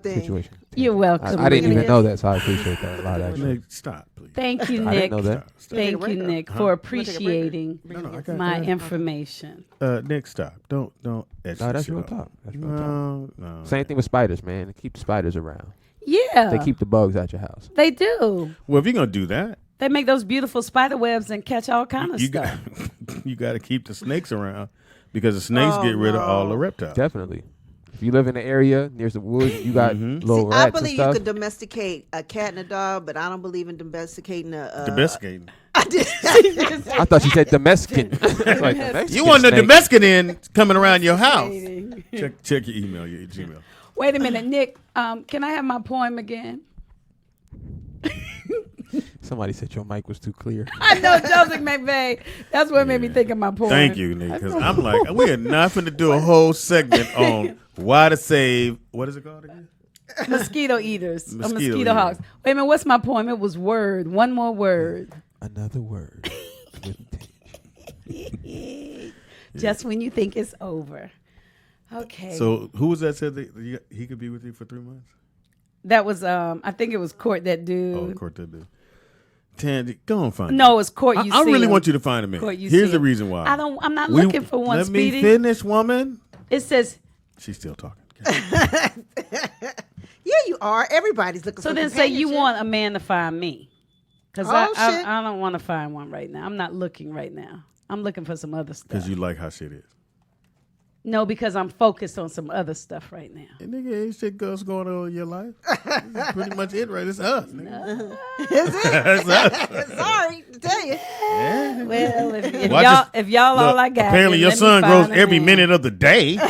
Thing. situation. You're welcome. I didn't even Yes. know that, so I appreciate that a lot, actually. Nick, stop, please. Thank you, I Nick. didn't know that. Thank you, Nick, for appreciating I got my information. Nick, stop. Don't. No, that's real talk. That's real talk. No. Same thing with spiders, man. They keep the spiders around. Yeah, They keep the bugs out your house. They do. Well, if you're gonna do that, They make those beautiful spider webs and catch all kind of you stuff. got you got to keep the snakes around because the snakes get rid of all the reptiles. Definitely. If you live in an area near the woods, you got little I rats and believe you stuff. could domesticate a cat and a dog, but I don't believe in domesticating a. Domesticating. I thought you said domestic. Like, Mexican You want the snake. domesticating coming around your house? Check your email, your Gmail. Wait a minute, Nick. Can I have my poem again? Somebody said your mic was too clear. I know, Joseph McVeigh. That's what made me think of my poem. Thank you, Nick. Because I'm like, we are not going to do a whole segment on why to save. What is it called again? Mosquito eaters. Mosquito Mosquito eaters. hawks. Wait a minute, what's my poem? It was word. One more word. Another word. Just when you think it's over. Okay. So who was that said that he could be with you for 3 months? That was I think it was Court that dude. Oh, Court that dude. Tandy, go on find No, it's Court him. you I see really him. want you to find him. Court you Here's see the him. reason why. I'm not looking for one, Let Speedy. me finish, woman. It says She's still talking. Yeah, you are. Everybody's looking so for then say you companionship. want a man to find me. Because Oh, shit. I don't want to find one right now. I'm not looking right now. I'm looking for some other stuff. Because you like how shit is. No, because I'm focused on some other stuff right now. Hey, nigga, ain't shit else going on in your life. That's pretty much it, right? It's us, nigga. Is it? Sorry to tell you. Well, if Well, y'all all I got. Apparently, then your let me son find grows a every man. minute of the day. When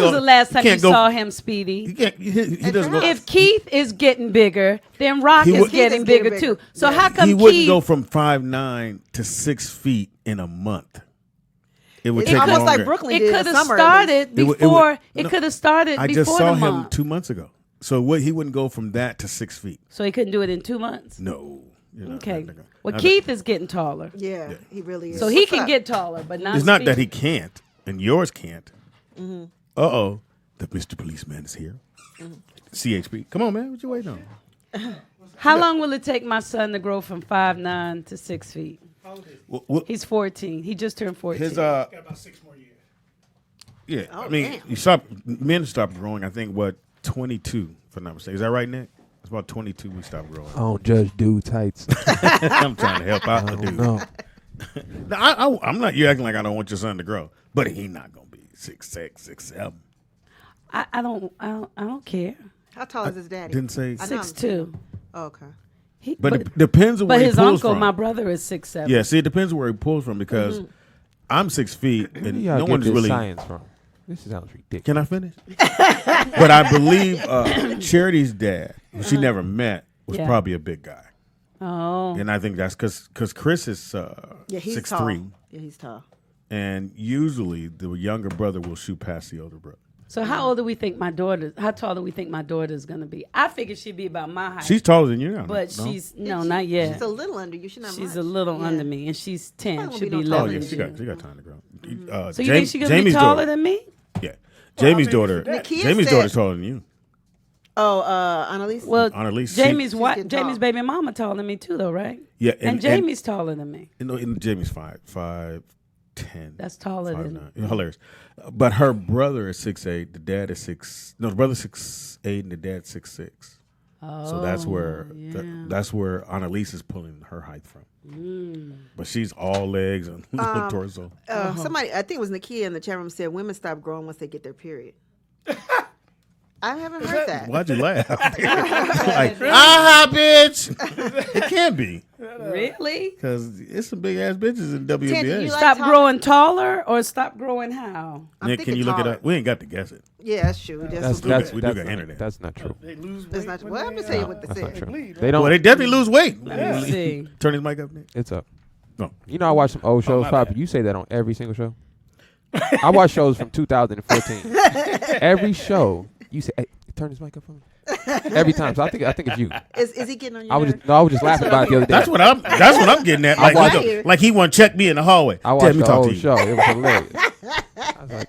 was the last time you saw him, Speedy? He can't. He doesn't go. If Keith is getting bigger, then Rock He is would- getting Keith is bigger getting too. So how come he wouldn't Keith? go from 5'9" to 6 feet in a month. It would It's take almost longer. like Brooklyn it did could in have summer. at least. started It would- before. It no, could have started I before just saw the him month. 2 months ago. So what? He wouldn't go from that to 6 feet. So he couldn't do it in 2 months. No. You're not- Okay. not gonna- Well, not Keith is getting taller, Yeah, he really is. so he What's can up? get taller, but not. It's not that Speedy. he can't, and yours can't. Uh-oh. The Mr. Policeman is here. CHP. Come on, man. What you waiting on? How long will it take my son to grow from 5'9" to 6 feet? He's 14. He just turned 14. His Got about 6 more years. yeah. Oh, I mean, damn. men stop growing. I think 22, if I'm not mistaken. Is that right, Nick? It's about 22 we stop growing. I don't judge dudes' heights. I'm trying to help out the I dude. don't know. No, I'm not. You acting like I don't want your son to grow, but he not gonna be 6'6", 6'7". I don't care. How tall is his daddy? Didn't say. I know. 6'2". Oh, okay. But it depends on but where his he pulls uncle, from. my brother, is 6'7". Yeah, see, it depends where he pulls from because I'm 6 feet and Where y'all no get one's this really. science from? This sounds ridiculous. Can I finish? But I believe Charity's dad, who she never met, was Yeah. probably a big guy, Oh, and I think that's because Chris is Yeah, he's 6'3", tall. Yeah, he's tall. and usually the younger brother will shoot past the older brother. so how old do we think my daughter? How tall do we think my daughter's gonna be? I figured she'd be about my height. She's taller than you now, but no? she's not yet. She's a little under you. She's not She's much. a little Yeah. under me, and she's 10. Probably She'll won't be be no 11. Oh yeah, in she June. got time to grow. So you think she's gonna be taller than me? Yeah, Jamie's daughter. Nakia Jamie's said- daughter's taller than you. Oh, Annalise? Well, Annalise, Jamie's She's what? getting Jamie's tall. baby mama taller than me too, though, right? Yeah, And Jamie's taller than me. and Jamie's 5'10". That's taller than. 5'9". Hilarious. But her brother is 6'8". The dad is 6. No, the brother's 6'8" and the dad's 6'6". So that's where that's where Annalise is pulling her height from. But she's all legs and little torso. Somebody, I think it was Nakia in the chat room, said women stop growing once they get their period. I haven't heard that. Why'd you laugh? Like, aha, bitch! It can't be. Really? Because it's some big ass bitches in Tandy, WNBA. you like Stop taller? growing taller or stop growing how? I'm Nick, can thinking you look it taller. up? We ain't got to guess it. Yeah, that's true. That's do that's got- we do got not- internet. That's not true. They lose weight. That's not. when Well, I'm they, gonna tell you what That's they not said. true. bleed, They don't. Well, they definitely lose weight. Let me see. Turn his mic up, Nick. It's up. No. You know, I watch some old shows. my Probably bad. you say that on every single show. I watch shows from 2014. Every show, you say, "Hey, turn this mic up for me." Every time. So I think it's you. Is he getting on your I was nerves? just I was just laughing about it the other day. That's what I'm getting at. Like, watched- like he want to check me in the hallway. I Tell watched me the talk whole to you. show. It was hilarious.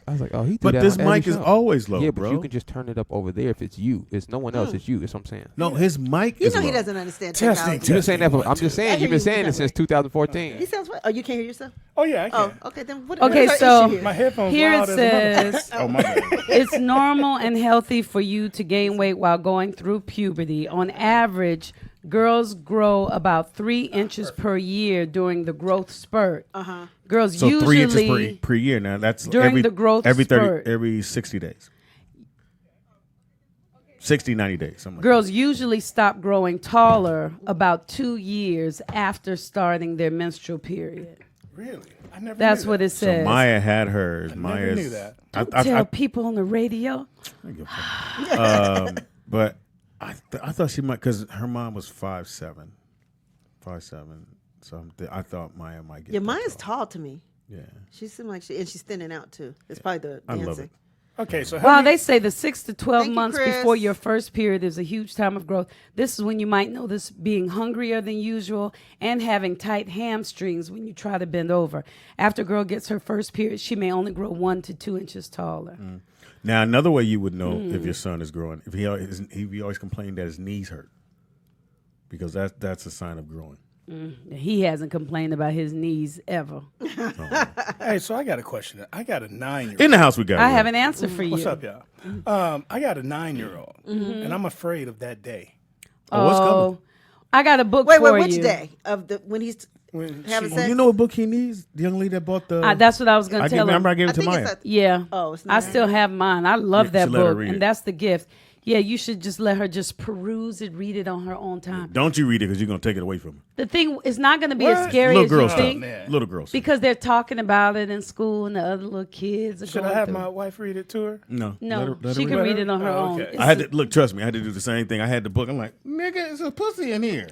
I was like, oh, he did But that this on every mic is show. always low, Yeah, but bro. you can just turn it up over there if it's you. It's no one else. It's you. That's what I'm saying. No, his mic You is know low. he doesn't understand Testing, technology. You've been saying that. I'm just saying. I hear You've been you saying it that since way. 2014. He sounds. Oh, you can't hear yourself. Oh yeah, I can. Oh, okay. Then what? Okay, what is our so issue My here? headphones here loud it as a mother- says Oh my bad. it's normal and healthy for you to gain weight while going through puberty. On average, girls grow about 3 inches per year during the growth spurt. Girls So 3 inches usually per year. Now that's During every the growth every 30 spurt. every 60 days. 60, 90 days. Something like girls usually stop growing taller about 2 years after starting their menstrual period. Really? I never. That's knew what that. it that. So says. Maya had hers. never Maya's. knew that. Don't tell people on the radio. But I thought she might, because her mom was 5'7". So I thought Maya might get. Yeah, that Maya's tall. tall to me. Yeah, She seems like she's thinning out too. It's probably the I dancing. love it. Okay, so Well, how many, they say the 6 to 12 Thank you, months Chris. before your first period is a huge time of growth. This is when you might notice being hungrier than usual and having tight hamstrings when you try to bend over. After a girl gets her first period, she may only grow 1 to 2 inches taller. Now another way you would know if Mm. your son is growing, if he always complained that his knees hurt, because that's a sign of growing. He hasn't complained about his knees ever. hey, so I got a question. I got a 9-year-old. In the house we got. I one. have an answer for you. What's up, y'all? I got a 9-year-old, and I'm afraid of that day. Oh, what's coming? I got a book Wait, for which you. day of the when he's When having she- sex? You know what book he needs? The young lady that bought the. That's what I was going to tell him. Remember I gave I it to think Maya. it's that. Yeah. Oh, it's I not. still have mine. I love Yeah, that you should let her book, read and it. that's the gift. Yeah, you should just let her just peruse it, read it on her own time. Don't you read it because you're gonna take it away from her. The thing is not going to be as What? scary Little as girl you stuff. think, man. Little girl stuff. because they're talking about it in school, and the other little kids are Should going I have through. my wife read it to her? No. No, let her she can read read it on her Oh, own. okay. I had to look. Trust me, I had to do the same thing. I had the book. I'm like, nigga, it's a pussy in here.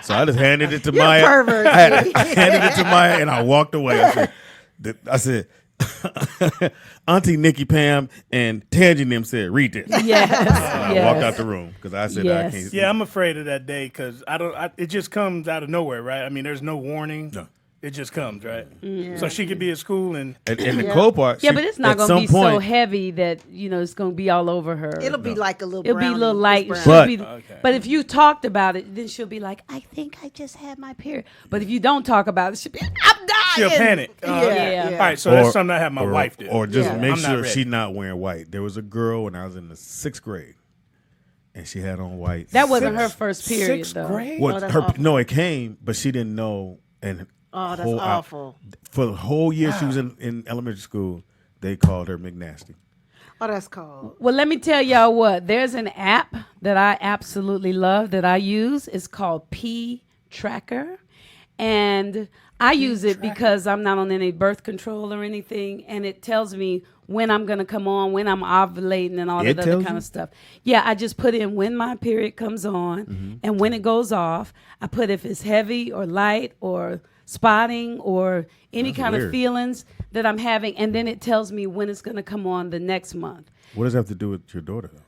So I just handed it to You're a Maya. pervert, I handed it to Maya, and I walked away. I said, Auntie Nikki Pam and Tangy and them said, read this. Yes, And I yes. walked out the room because I said, Yes. I can't. Yeah, I'm afraid of that day because it just comes out of nowhere, right? I mean, there's no warning. No. It just comes, right? So she could be at school and And the cool part. Yeah, she- but it's not at going some to be so point- heavy that it's going to be all over her. It'll be like a little. It'll be a brownie. little light. It's She'll brown. be, Okay. But if you talked about it, then she'll be like, I think I just had my period. But if you don't talk about it, she'll be, I'm dying. she'll panic. Yeah. All right, so that's something I have my wife do. Or just Yeah. make I'm not sure ready. she's not wearing white. There was a girl when I was in the 6th grade, and she had on white. That wasn't her first period, Sixth though. grade? What Oh, that's her? awful. No, it came, but she didn't know. And Oh, that's whole- awful. For the whole year she was in elementary school, they called her McNasty. Oh, that's cold. Well, let me tell y'all what. There's an app that I absolutely love that I use. It's called P Tracker. And I use it because I'm not on any birth control or anything. And it tells me when I'm going to come on, when I'm ovulating and all It that other tells kind you? of stuff. Yeah, I just put in when my period comes on and when it goes off. I put if it's heavy or light or spotting or any That's kind of weird. feelings that I'm having. And then it tells me when it's going to come on the next month. What does that have to do with your daughter, though?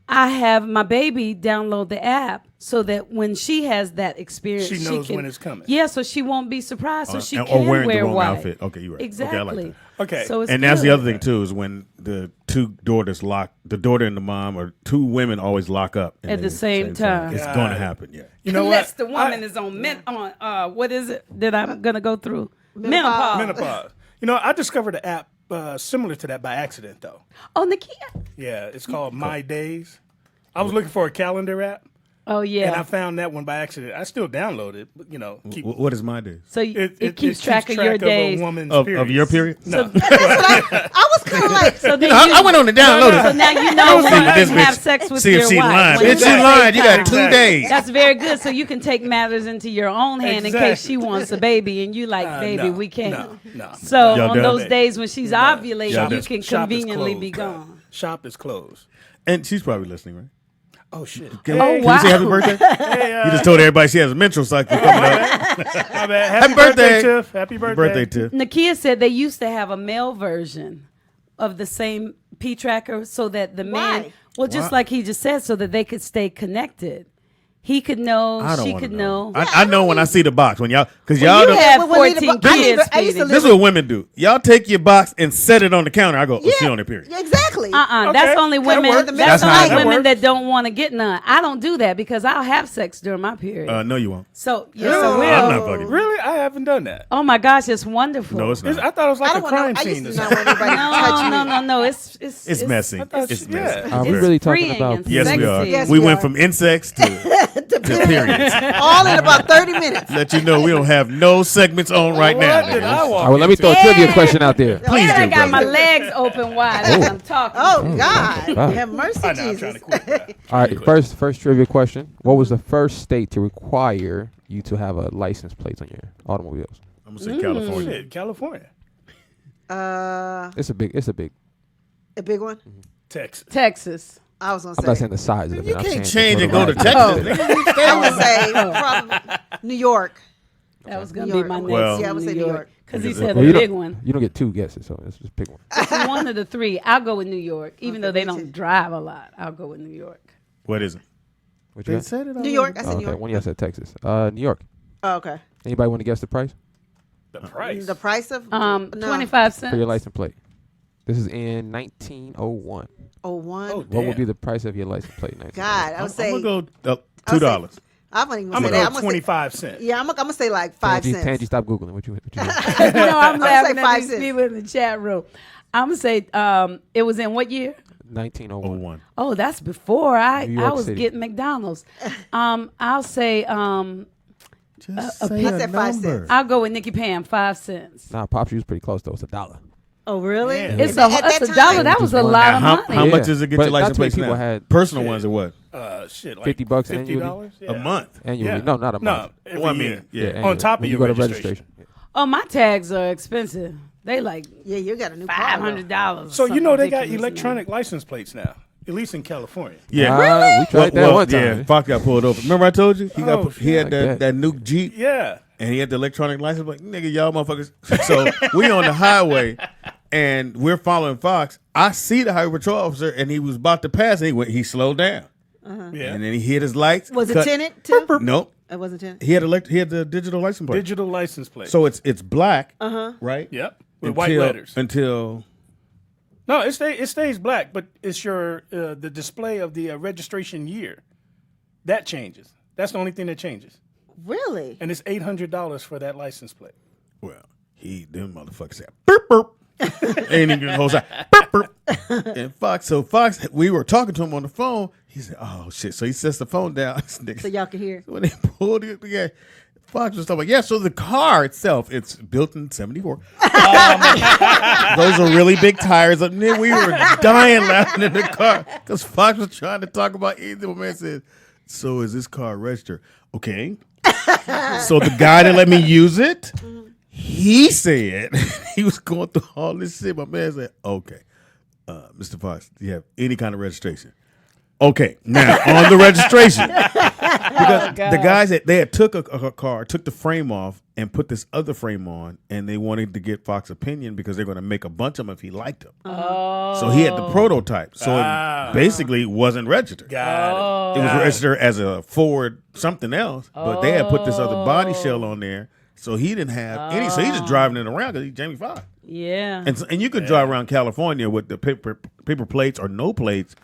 I have my baby download the app so that when she has that experience, She knows can, when it's coming. Yeah, so she won't be surprised. So she or can wearing the wear wrong white. outfit. Okay, you're right. Okay, I like Exactly. that. Okay. So it's And that's the good. other thing too is when the two daughters lock, the daughter and the mom, or two women always lock up At the same time. It's going to happen. Yeah. You know Unless what? the woman is on what is it that I'm gonna go through? Menopause. Menopause. You know, I discovered an app similar to that by accident, though. Oh, Nakia. Yeah, it's called My Days. I was looking for a calendar app, Oh yeah. And I found that one by accident. I still download it, but What is my day? So it keeps track of your a days. woman's Of periods. your period? No. I was kind of like, So then I went on to download So it. now you know See when what you this have bitch- sex with See your if she wife. lying. When Bitch, you you lying. You got Exactly. 2 days. That's very good. So you can take matters into your own hand in case Exactly. she wants a baby, and you like, baby, no, we can't. No. So Y'all on done? those days when she's ovulating, Y'all you done? can Shop is conveniently closed, be bro. gone. Shop is closed. And she's probably listening, right? Oh shit. Can, Oh, can wow. we say happy birthday? Hey, You just told everybody she has a menstrual cycle coming up. my bad. Happy birthday. Tiff. Happy birthday. Birthday, Tiff. Nakia said they used to have a male version of the same P tracker so that the man, Why? well, just Why? like he just said, so that they could stay connected. He could know, I don't she want could to know. know. I know when I see the box when y'all, because Well, y'all you don't. had Well, we need 14 to- I need kids. to- I used to Speedy. This is what women do. Y'all take your box and set it on the counter. I go, oh, she on her period. Yeah, exactly. That's Okay. only That women. works. That's That's how only that women works. that don't want to get none. I don't do that because I'll have sex during my period. No, you won't. So yeah, I'm so not we'll. fucking. Really? I haven't done that. Oh my gosh, it's wonderful. No, it's not. I thought it was I like a don't want crime no, I scene. used or to not something. want anybody to touch me. No. It's messy. It's yeah. messy. Are we It's really talking freeing about? and Yes, we are. sexy. Yes, we we went are. from insects to periods. All in about 30 minutes. Let you know we don't have no segments on right now. What did I niggas. walk All right, let me throw a trivia question out there. Please I do, got my brother. legs open wide as I'm talking. Oh, God. wow. Have mercy, I know, I'm Jesus. trying to quit. that. All right, first trivia question. What was the first state to require you to have a license plate on your automobiles? I'm gonna say California. Shit, California, It's a big. A big one? Texas. Texas. I was going I'm to not say. saying the size of it. You I'm can't saying change and go to Texas. Oh. nigga. Stay I on would the- say probably New York. That was New gonna be York. my next. Well- Yeah, I would say New York. Because he Because said it- a you big don't- one. You don't get two guesses, so let's just pick one. It's one of the three. I'll go with New York, even though they me don't too. drive a lot. I'll go with New York. What is it? What you They got? said it New already. York. I Oh, said New okay, York. one you said Texas. New York. Oh, okay. Anybody want to guess the price The price. The price of? 25 cents. for your license plate? This is in 1901. Oh, one. Oh, What damn. would be the price of your license plate? in 1901? God, I would say. I'm gonna go I would say- $2. I'm not even I'm gonna gonna say that. go I'm gonna say, 25 cents. yeah, I'm gonna say like 5 cents. Tangy, stop googling. What you No, I'm laughing say at 5 these cents. people in the chat room. I'm gonna say it was in what year? 1901. 01. Oh, that's before I New York was City. getting McDonald's. I'll say Just a say I a said 5 number. cents. I'll go with Nikki Pam 5 cents. Nah, Pops, you was pretty close though. It's $1. Oh, really? Yeah. It's At a that it's a time. dollar. That was a Just lot Now, of how money. how Yeah. much does it get But your license that's what plate people now? had- Personal ones or what? Shit, like $50 $50. Yeah. A month. Annually. Yeah. No, not a month. No, every Well, I mean, year. yeah. annually. On top of When your you go to registration. Yeah. Oh, my tags are expensive. They like Yeah, you got a new car. though. $500. So you know they got ridiculous electronic license plates now, at least in California. Yeah. We tried that one time. Yeah, Fox got pulled over. Remember I told you? He had like that that. new Jeep Yeah. and he had the electronic license. Like, nigga, y'all motherfuckers. So we on the highway and we're following Fox. I see the highway patrol officer and he was about to pass and he slowed down. Yeah. And then he hit his lights. Was it cut- tinted too? Nope. It wasn't tinted. He had the digital license plate. Digital license plate. So it's black, right? Yep. With white Until- letters. Until No, it stays black, but it's your the display of the registration year. That changes. That's the only thing that changes. Really? And it's $800 for that license plate. well, them motherfuckers said burp burp. And he goes out, burp burp. And Fox, we were talking to him on the phone. He said, "Oh shit!" So he sets the phone down. So y'all can hear. When they pulled it together, Fox was talking about, yeah, so the car itself, it's built in 74. Those are really big tires. And then we were dying laughing in the car because Fox was trying to talk about anything. My man said, so is this car registered? Okay. So the guy that let me use it, he said, he was going through all this shit. My man said, okay, Mr. Fox, do you have any kind of registration? Okay, now on the registration, because the guys they had took a car, took the frame off, and put this other frame on, and they wanted to get Fox's opinion because they're going to make a bunch of them if he liked them. So he had the prototype, so it basically wasn't registered. Got It was registered as a Ford something else, but they had put this other body shell on there, so he didn't have any. So he's just driving it around because he's Jamie Foxx. Yeah. And you could drive around California with the paper plates or no plates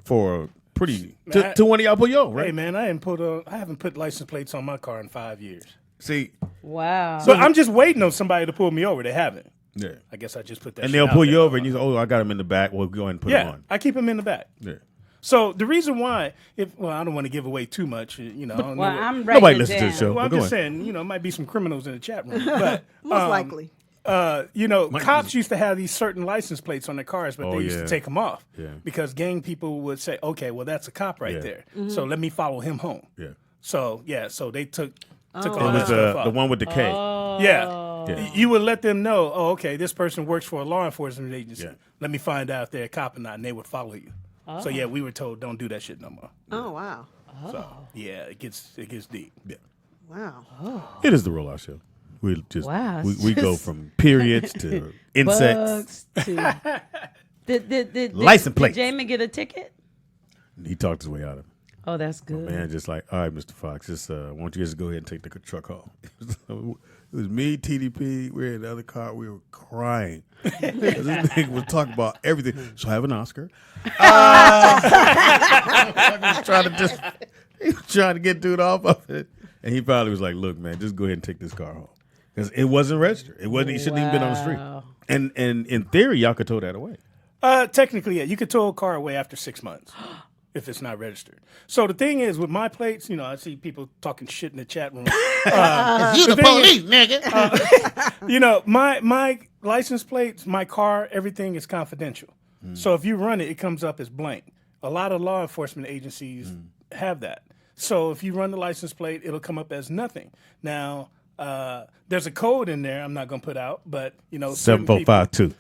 for pretty. To one of y'all pull you over, right? Hey man, I haven't put license plates on my car in 5 years. See, Wow. But I'm just waiting on somebody to pull me over. They haven't. yeah. I guess I just put that. And shit they'll out pull there. you over, and you say, "Oh, I got him in the back. We'll go ahead and put him Yeah, on." I keep them in the back. Yeah. So the reason why, I don't want to give away too much. I don't know. Well, I'm Nobody writing it listens to the down. show. Well, I'm Go just ahead. saying, it might be some criminals in the chat room. But Most likely. cops used to have these certain license plates on their cars, but Oh, they used yeah. to take them off Yeah. because gang people would say, okay, well, that's a cop right Yeah. there. Mm-hmm. So let me follow him home. Yeah. So they took all It that was stuff off. the one with the K. Yeah. Yeah. You would let them know, okay, this person works for a law enforcement agency. Yeah. Let me find out if they're a cop or not, and they would follow you. So, we were told, don't do that shit no more. Oh wow. So, it gets deep. Yeah. Wow. It is the Rollout Show. We just Wow, it's we go just- from periods to insects. Bugs to did License plates. Did Jamie get a ticket? He talked his way out of it. Oh, that's good. Man, just like, all right, Mr. Fox, just why don't you guys go ahead and take the truck home? It was me, TDP. We were in the other car. We were crying. This nigga was talking about everything. So I have an Oscar. He was trying to get dude off of it, and he probably was like, "Look, man, just go ahead and take this car home because it wasn't registered. It wasn't. He shouldn't even been on the street. Wow. And in theory, y'all could tow that away. Technically, yeah, you could tow a car away after 6 months if it's not registered. So the thing is, with my plates, I see people talking shit in the chat room. You the police, nigga. My license plates, my car, everything is confidential. So if you run it, it comes up as blank. A lot of law enforcement agencies have that. So if you run the license plate, it'll come up as nothing. Now, there's a code in there I'm not going to put out, but, 7452.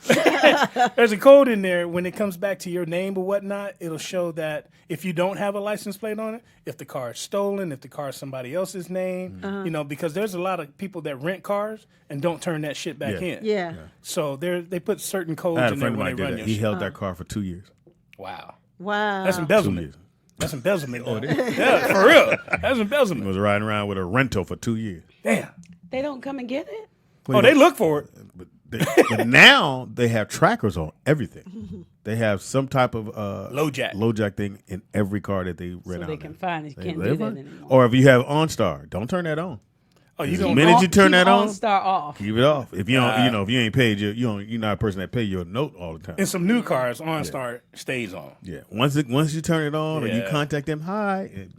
there's a code in there. When it comes back to your name or whatnot, it'll show that if you don't have a license plate on it, if the car is stolen, if the car is somebody else's name, because there's a lot of people that rent cars and don't turn that shit back Yeah. in. Yeah. So they put certain codes I had a in there friend of when mine they did run that. your He shit. held that car for 2 years. Wow. Wow. That's 2 embezzlement. years. That's embezzlement. Yeah, for real. That's He embezzlement. was riding around with a rental for 2 years. Damn. They don't come and get it? They look for it. But now they have trackers on everything. They have some type of Low jack thing in every car that they rent So out. they can now. find it. You can't They do that run- anymore. Or if you have OnStar, don't turn that on. Oh, The don't minute you turn Keep that on, OnStar off. keep it off. If you don't, if you ain't paid, you're not a person that pay your note all the time. In some new cars, OnStar stays on. Yeah, once you turn it on or you Yeah. contact them,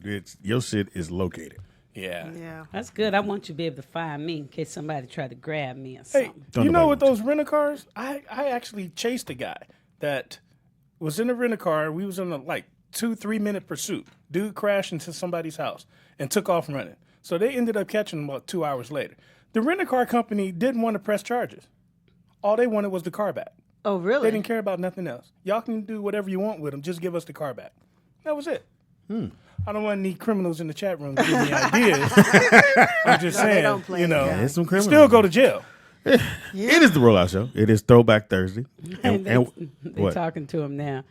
it's your shit is located. Yeah. Yeah. That's good. I want you to be able to find me in case somebody tried to grab me or Hey, something. Don't you know, nobody with want those rental cars, I actually chased a guy that was in a rental car. We was in a 2-3 minute pursuit. Dude crashed into somebody's house and took off running. So they ended up catching him about 2 hours later. The rental car company didn't want to press charges. All they wanted was the car back. Oh, really? They didn't care about nothing else. Y'all can do whatever you want with them. Just give us the car back. That was it. I don't want any criminals in the chat room to give me ideas. I'm just No, they saying, don't play that. There's some criminals. still go to jail. It is the Rollout Show. It is Throwback Thursday. And they what? talking to him now.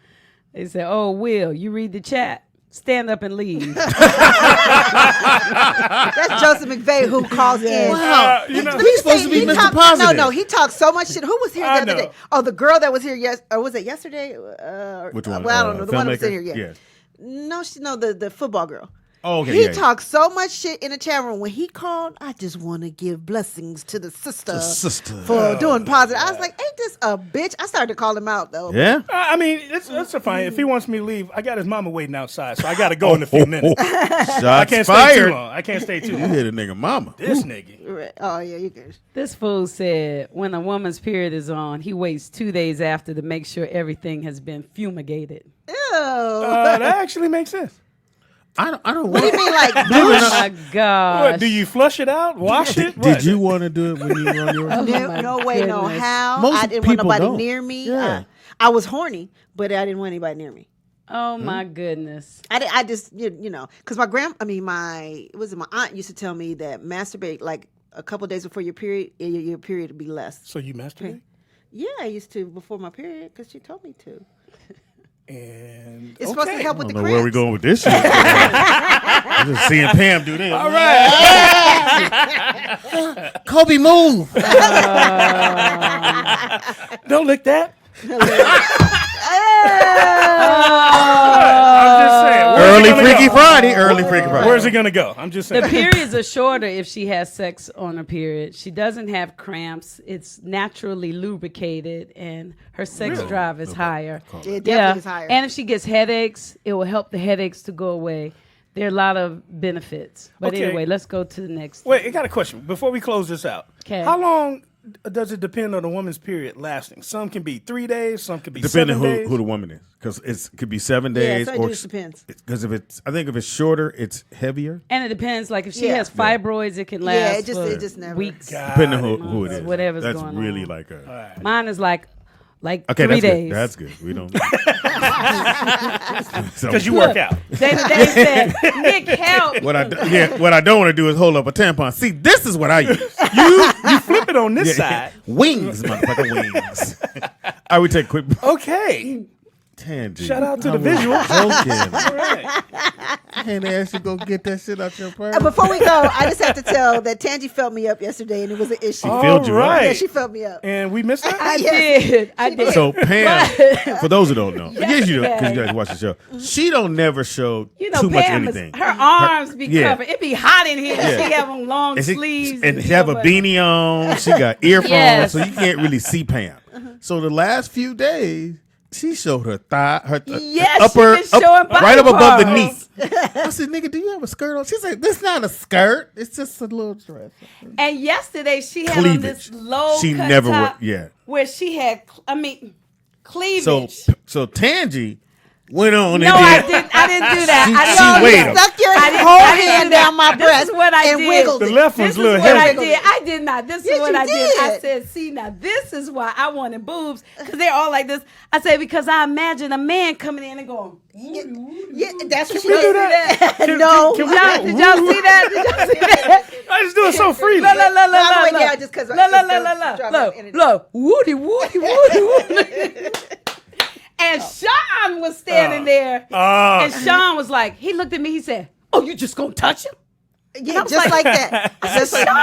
They said, "Oh, Will, you read the chat. Stand up and leave." That's Joseph McVeigh who calls in. Wow, you know, he's supposed to be Mr. talked, Positive. No, he talked so much shit. Who was here the I other know. day? Oh, the girl that was here was it yesterday? Which one? Well, I don't know. The one that was filmmaker? in here. Yeah. Yeah. No, the football girl. Oh, okay. He yeah. talked so much shit in the chat room. When he called, I just want to give blessings to the sister, for doing positive. I was like, ain't this a bitch? I started to call him out, though. Yeah. I mean, that's fine. If he wants me to leave, I got his mama waiting outside, so I got to go in a few minutes. Shots I can't stay fired. too long. I can't stay too You long. hit a nigga mama. This nigga. Right. Oh, yeah, you good. This fool said, when a woman's period is on, he waits 2 days after to make sure everything has been fumigated. Ew. That actually makes sense. I don't What do you want. mean, like, Oh my gosh. What, do you flush it out? Wash it? Did What? you want to do it when you run yours? no way, no goodness. how. Most I didn't want people nobody don't. near me. Yeah. I was horny, but I didn't want anybody near me. Oh my goodness. I just because my my aunt used to tell me that masturbate like a couple days before your period would be less. So you masturbate? Yeah, I used to before my period because she told me to. And It's supposed to help I with don't the know cramps. where we going with this shit. I'm just seeing Pam do this. all right. Kobe, move. Don't lick that. Oh. I'm just saying. Early gonna Freaky go? Friday. Early Freaky Friday. Where's it gonna go? I'm just The saying. periods are shorter if she has sex on her period. She doesn't have cramps. It's naturally lubricated, and her sex drive is higher. It definitely is higher. And if she gets headaches, it will help the headaches to go away. There are a lot of benefits. But Okay. anyway, let's go to the next. Wait, I got a question before we close this out. 'Kay. How long does it depend on a woman's period lasting? Some can be 3 days, some can be Depending 7 days. who the woman is, because it could be 7 Yeah, days, so it or just depends. because I think if it's shorter, it's heavier. And it depends. Like if she Yeah. has fibroids, it can last Yeah, it for just never. weeks. Depending on who it is. Whatever's That's going really on. like a. Mine is like Okay, 3 that's days. good. That's good. We don't. Because you work out. They said, Nick, help. What I don't want to do is hold up a tampon. See, this is what I use. You flip it on this side. Wings, motherfucker, wings. All right, we take a quick Okay. tangent. Shout out to the I was visual. Joking. All right. Can't ask you go get that shit out your purse. Before we go, I just have to tell that Tangy felt me up yesterday, and it was an issue. filled you up. All right. Yeah, she felt me up. And we missed that? I Yes. did. So Pam, for those who don't know, yes, you do because you guys watch the show. She don't never show You know, too much Pam anything. her arms be yeah. covered. It be hot in here. Yeah. She have on long and sleeves. she have a beanie on. She got earphones, Yes. so you can't really see Pam. So the last few days, she showed her thigh, Yes, she upper, been showing body right up above the knee. parts. I said, "Nigga, do you have a skirt on?" She said, "This not a skirt. It's just a little dress." And yesterday she had on this Cleavage. low She cut never top would. Yeah. where she had, cleavage. So Tangy went on no, and I did. didn't do that. She- I she didn't do waited. that. Stuck your I didn't- whole I didn't hand do that. down my This breast is what I and did. wiggled The it. left This one's is a little what I heavy. did. I did not. This Yes, is what you I did. I did. said, see, now this is why I wanted boobs. Because they're all like this. I said, because I imagine a man coming in and going, Yeah, that's what she we do did. that? No. Can we Y'all, did y'all see that? Did y'all see that? I just do it so freely. Look, look, look, By the way, look, yeah, look. just 'cause Look, it's look, gonna look, drop look, on look, the internet. look. Woody. And Sean was standing there. And Sean was like, he looked at me, he said, oh, you just gonna touch him? Yeah, just like that. Just like Sean.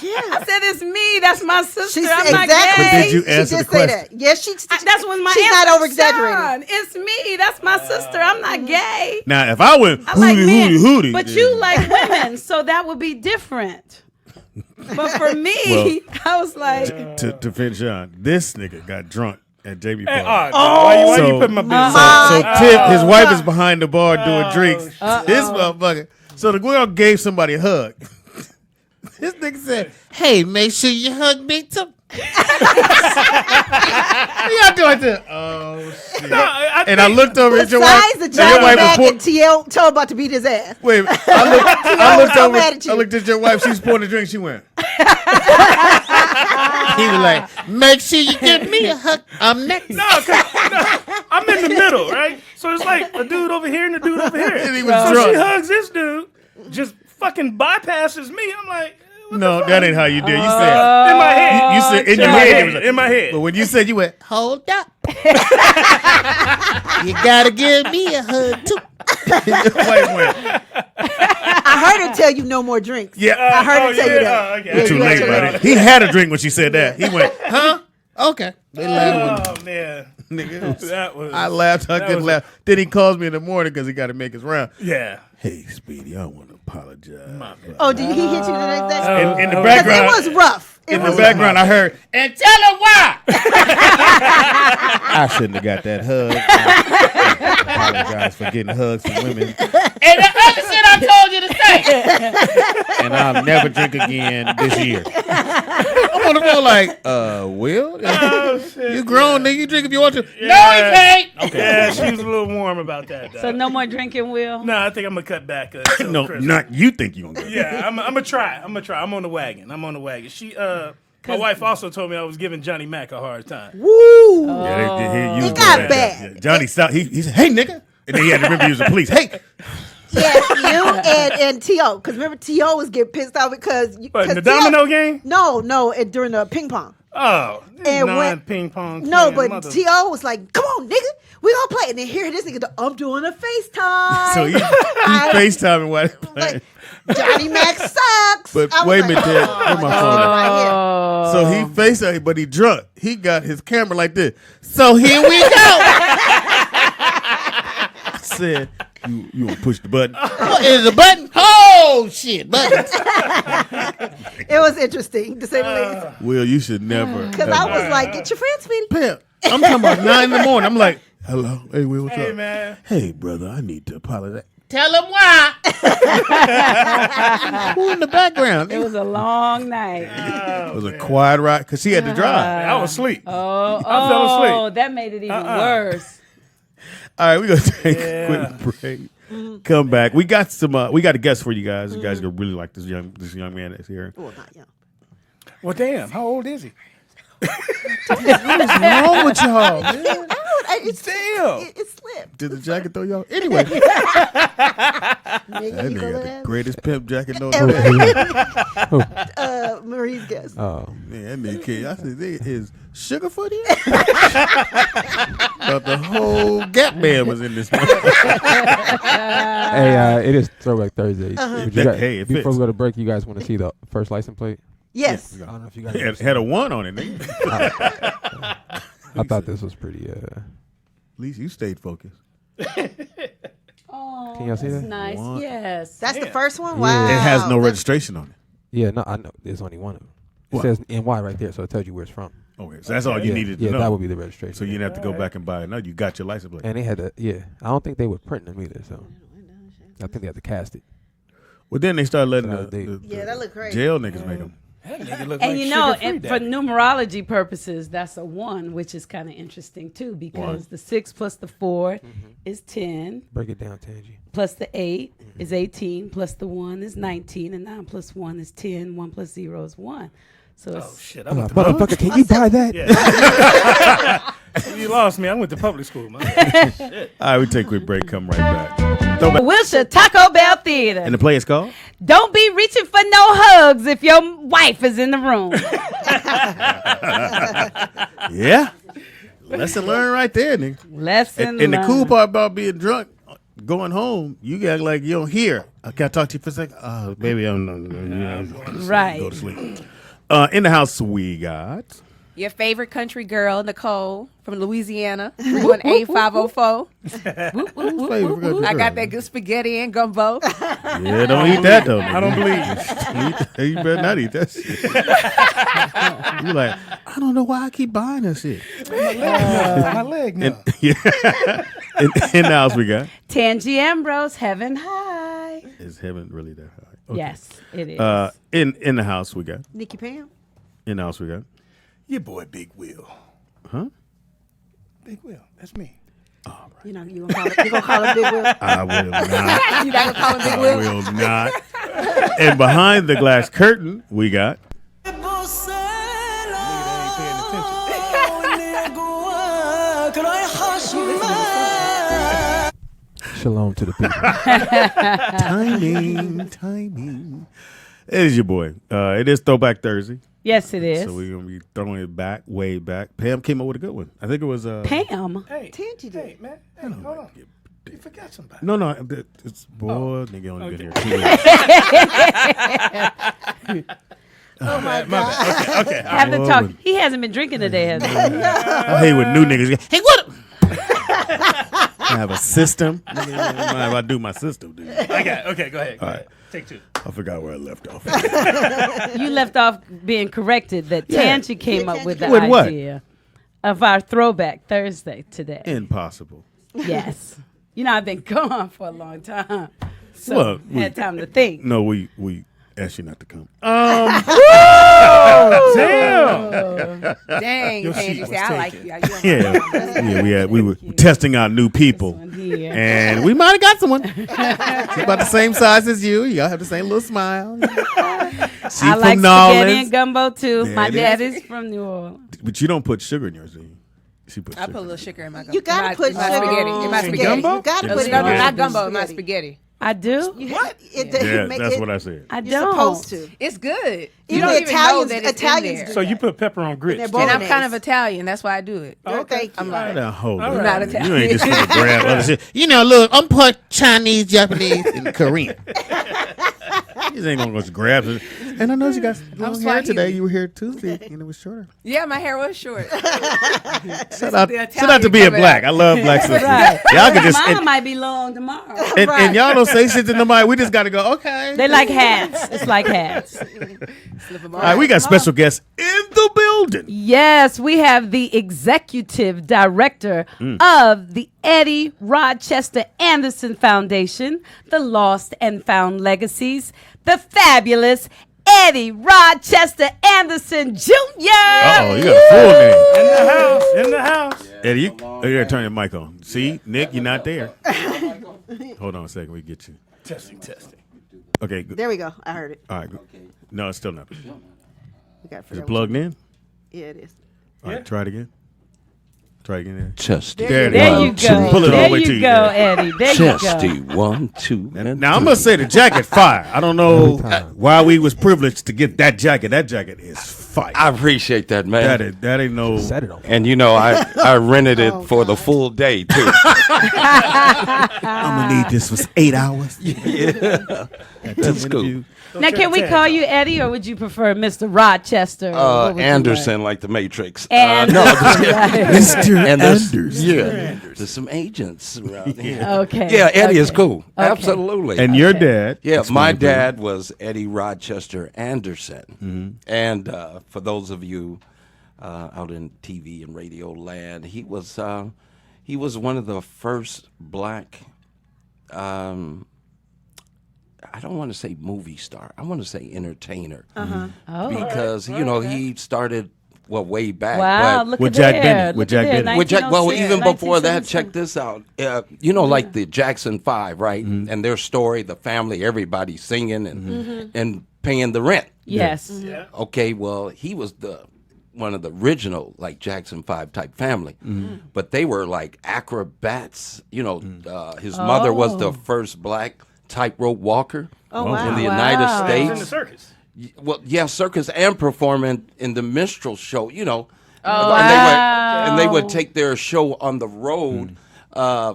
Yeah. I said, it's me. That's my sister. She I'm said, not exactly. gay. But did you She answer the did say question? that. Yes, she. That's what my She's answer. not over-exaggerating. Sean, it's me. That's my sister. I'm not gay. Now, if I went I like men. hootie, But you like women, so that would be different. But for me, I was like, to finish on, this nigga got drunk at JB Hey, Party. why you So- put my business So Tip, his wife is behind the bar doing drinks. This motherfucker. So the girl gave somebody a hug. This nigga said, "Hey, make sure you hug me too." Y'all doing this? Oh shit! And I looked over at your wife. Besides the and your Johnny wife Mac was and T.O. told about to beat his ass. Wait, I looked so over. mad at you. I looked at your wife. She was pouring a drink. She went. He was like, "Make sure you give me a hug. I'm next." No, I'm in the middle, right? So it's like a dude over here and a dude over here. And he was so drunk. she hugs this dude, just fucking bypasses me. I'm like, what No, the fuck? that ain't how you did. You said. In my head. You said in your In my head. head. It was like, In my head. But when you said, you went, hold up. You gotta give me a hug too. Your wife went, I heard her tell you no more drinks. yeah. I heard her tell you that. Okay. Yeah, You're too you late, heard her. buddy. He had a drink when she said that. He went, huh? Okay. They laughed. Oh, man. Nigga, it was- That was. I laughed. I that couldn't was- laugh. Then he calls me in the morning because he got to make his round. Yeah. Hey, Speedy, I want to apologize. Oh, did he hit you the next day? In the Because background, it was rough. It in the was background, I heard, and tell her why. I shouldn't have got that hug. I apologize for getting hugs from women. And the other shit I told you to say. And I'll never drink again this year. I'm on the phone like, Will? You grown, nigga. You drink if you want to. No, he can't. Okay. Yeah, she was a little warm about that. so no more drinking, Will? No, I think I'm gonna cut back. No, not you think you gonna go. Yeah, I'm gonna try. I'm on the wagon. She, my wife also told me I was giving Johnny Mac a hard time. Woo! Yeah, they hear you. It got bad. Yeah. Johnny stopped. He said, "Hey, nigga," and then he had to remember he was the police. Hey, Yeah, you and T.O. Because remember, T.O. was getting pissed off because... But in the domino game? No, during the ping pong. Oh, And when- non-ping pong. No, playing but mother- T.O. was like, come on, nigga, we gonna play. And then here this nigga, I'm doing a FaceTime. so he I- FaceTiming while they playing. like, Johnny Mac sucks. But I was wait a like, minute, Dad. oh, Where my this phone nigga at? right So he FaceTime, but he drunk. He got his camera like this. So here we go. said, you gonna push the button. Oh, is the button? Oh shit, buttons. It was interesting to say the least. Will, you should never. Because I was like, get your friend, sweetie. Pimp, I'm talking about 9 in the morning. I'm like, hello, hey Will, what's Hey, up? man. Hey brother, I need to apologize. Tell him why. Who in the background? It was a long night. It was a quiet ride because she had to drive. I was asleep. Oh, I fell asleep. that made it even worse. All right, we're gonna take a quick break. Come back. We got some. We got a guest for you guys. You guys are gonna really like this young man that's here. Well, not young. Well, damn. How old is he? What's wrong with y'all, man? Damn. It slipped. Did the jacket throw y'all? Anyway, Nigga, that you nigga go got the ahead. greatest pimp jacket known. Marie's guess. Oh, Man, that nigga kid. I said, is Sugarfoot here? Thought the whole Gap Man was in this. hey, it is Throwback Thursday. But you guys- Hey, it before fits. we go to break, you guys want to see the first license plate? Yes. I don't know if you guys. Had a 1 on it, nigga. I thought this was pretty. At least you stayed focused. Oh, Can y'all see that's that? nice. One. Yes. That's the Yeah. first one? Yeah. Wow. It has no registration on it. Yeah, no, I know. There's only one of them. It What? says NY right there, so it tells you where it's from. Okay, so that's all you yeah, needed to yeah, know. that would be the registration. So you didn't have to go back and buy another. You got your license plate. And they had to, yeah. I don't think they were printing them either, so I think they had to cast it. Well, then they started letting So the Yeah, that looked crazy. jail niggas make them. That nigga look And like you know, sugar-free and for daddy. numerology purposes, that's a 1, which is kind of interesting too, because the 6 plus the 4 is 10, Break it down, Tangy. plus the 8 is 18, plus the 1 is 19, and 9 plus 1 is 10. 1 plus 0 is 1. So Oh it's shit! Motherfucker, can you buy that? You lost me. I went to public school, man. All right, we take a quick break. Come right back. Throwback. Wilshire Taco Bell Theater. And the play is called? Don't be reaching for no hugs if your wife is in the room. Yeah. Lesson learned right there, nigga. Lesson And the cool learned. part about being drunk, going home, you got like you don't hear. Can I talk to you for a second? Oh, baby, I'm Right. Go to sleep. In the house we got. Your favorite country girl, Nicole from Louisiana, 318-504. I got that good spaghetti and gumbo. Yeah, don't eat that though. I don't believe you. You better not eat that shit. You like, I don't know why I keep buying that shit. My leg now. Yeah. in the house we got. Tangy Ambrose, Heaven High. Is heaven really that high? Okay. Yes, it is. In the house we got. Nikki Pam. In the house we got. Your boy Big Will. Huh? Big Will. That's me. You know, you gonna call him Big Will? I will not. You not gonna call him Big I Will? will not. And behind the glass curtain, we got. Shalom to the people. Timing. It is your boy. It is Throwback Thursday. Yes, it is. So we're going to be throwing it back, way back. Pam came up with a good one. I think it was. Pam. Hey, Tangy did. hey, man. Hey, hold on. You forgot somebody. No, it's boy. Nigga only been here 2 weeks. Oh my God. Okay. Have the Oh, talk. but- He hasn't been drinking today, has he? I hate when new niggas. Hey, what? I have a system. Nigga, if I do my system, dude. Okay, go ahead. All right. Take 2. I forgot where I left off. You left off being corrected that Yeah. Tangy came up with the With what? idea of our Throwback Thursday today. Impossible. Yes. You know, I've been gone for a long time. So Well, had time to think. No, we asked you not to come. Damn. Dang, Your Tangy, seat say was I like taken. you. You don't Yeah, we were testing out new people, One here. and we might have got someone. She's about the same size as you. Y'all have the same little smile. She I from like New spaghetti Orleans, and gumbo too. There My it dad is. is from New Orleans. but you don't put sugar in yours, do you? She puts I sugar. put a little sugar in my gumbo. You gotta put in my sugar spaghetti. In my in spaghetti. gumbo? You gotta Yeah. put it No, in no, your not gumbo. In my spaghetti. spaghetti. I do. What? Yeah, that's what I said. I You're don't. supposed to. It's good. You Even don't the even know Italians- that it's Italians in do there. So you put pepper on grits. they're too. And I'm bolognese. kind of Italian. That's why I do it. Oh, thank you. Now, hold All on. right. Not You Italian. ain't just gonna grab other shit. You know, look, I'm part Chinese, Japanese, and Korean. You just ain't gonna just grab it. And I know you got long hair today. Swahili. You were here Tuesday, and it was shorter. Yeah, my hair was short. Shout out to being black. I love black sisters. Right. Y'all can just Mine might be long tomorrow. and y'all don't say shit to nobody. We just got to go. Okay. They like hats. It's like hats. All right, we got special guests in the building. Yes, we have the executive director of the Eddie Rochester Anderson Foundation, the Lost and Found Legacies, the fabulous Eddie Rochester Anderson Jr. Oh, you got a full name. In the house. Eddie, you gotta turn your mic on. See, Nick, you're not there. Hold on a second, we get you. Testing. Okay, good. There we go. I heard it. All right. Good. No, it's still not. We got Is it plugged in? Yeah, it is. All right, try it again. Try it again. Eddie. Chesty. There it There is. you go. Pull it all the There way to you you. go, Yeah. Eddie. There Chesty. you go. 1, 2, and Now I'm gonna say the jacket fire. I don't know why we was privileged to get that jacket. That jacket is fire. I appreciate that, man. That ain't no. Set it on. And I rented it for the full day too. I'm gonna need this for 8 hours. That's cool. Now, can we call you Eddie, or would you prefer Mr. Rochester? or what would you Anderson, like the Matrix. like? No, just kidding. Mr. And there's, Anderson. yeah, there's some agents around here. Okay. Yeah, Eddie is okay. cool. Absolutely. And your dad. Yeah, explain my it, please. dad was Eddie Rochester Anderson, and for those of you out in TV and radio land, he was one of the first black. I don't want to say movie star. I want to say entertainer, because he started way back. Wow, but look With at Jack there. Benny, with Look Jack at there, Benny. Which, well, 1906, even before that, 1977. check this out. Like the Jackson 5, right? And their story, the family, everybody singing and paying the rent. Yes. Okay, well, he was one of the original like Jackson 5 type family, but they were like acrobats. His mother was the first black tightrope walker in the United Wow. States. In the circus. Well, yeah, circus and performing in the minstrel show, and they would take their show on the road, I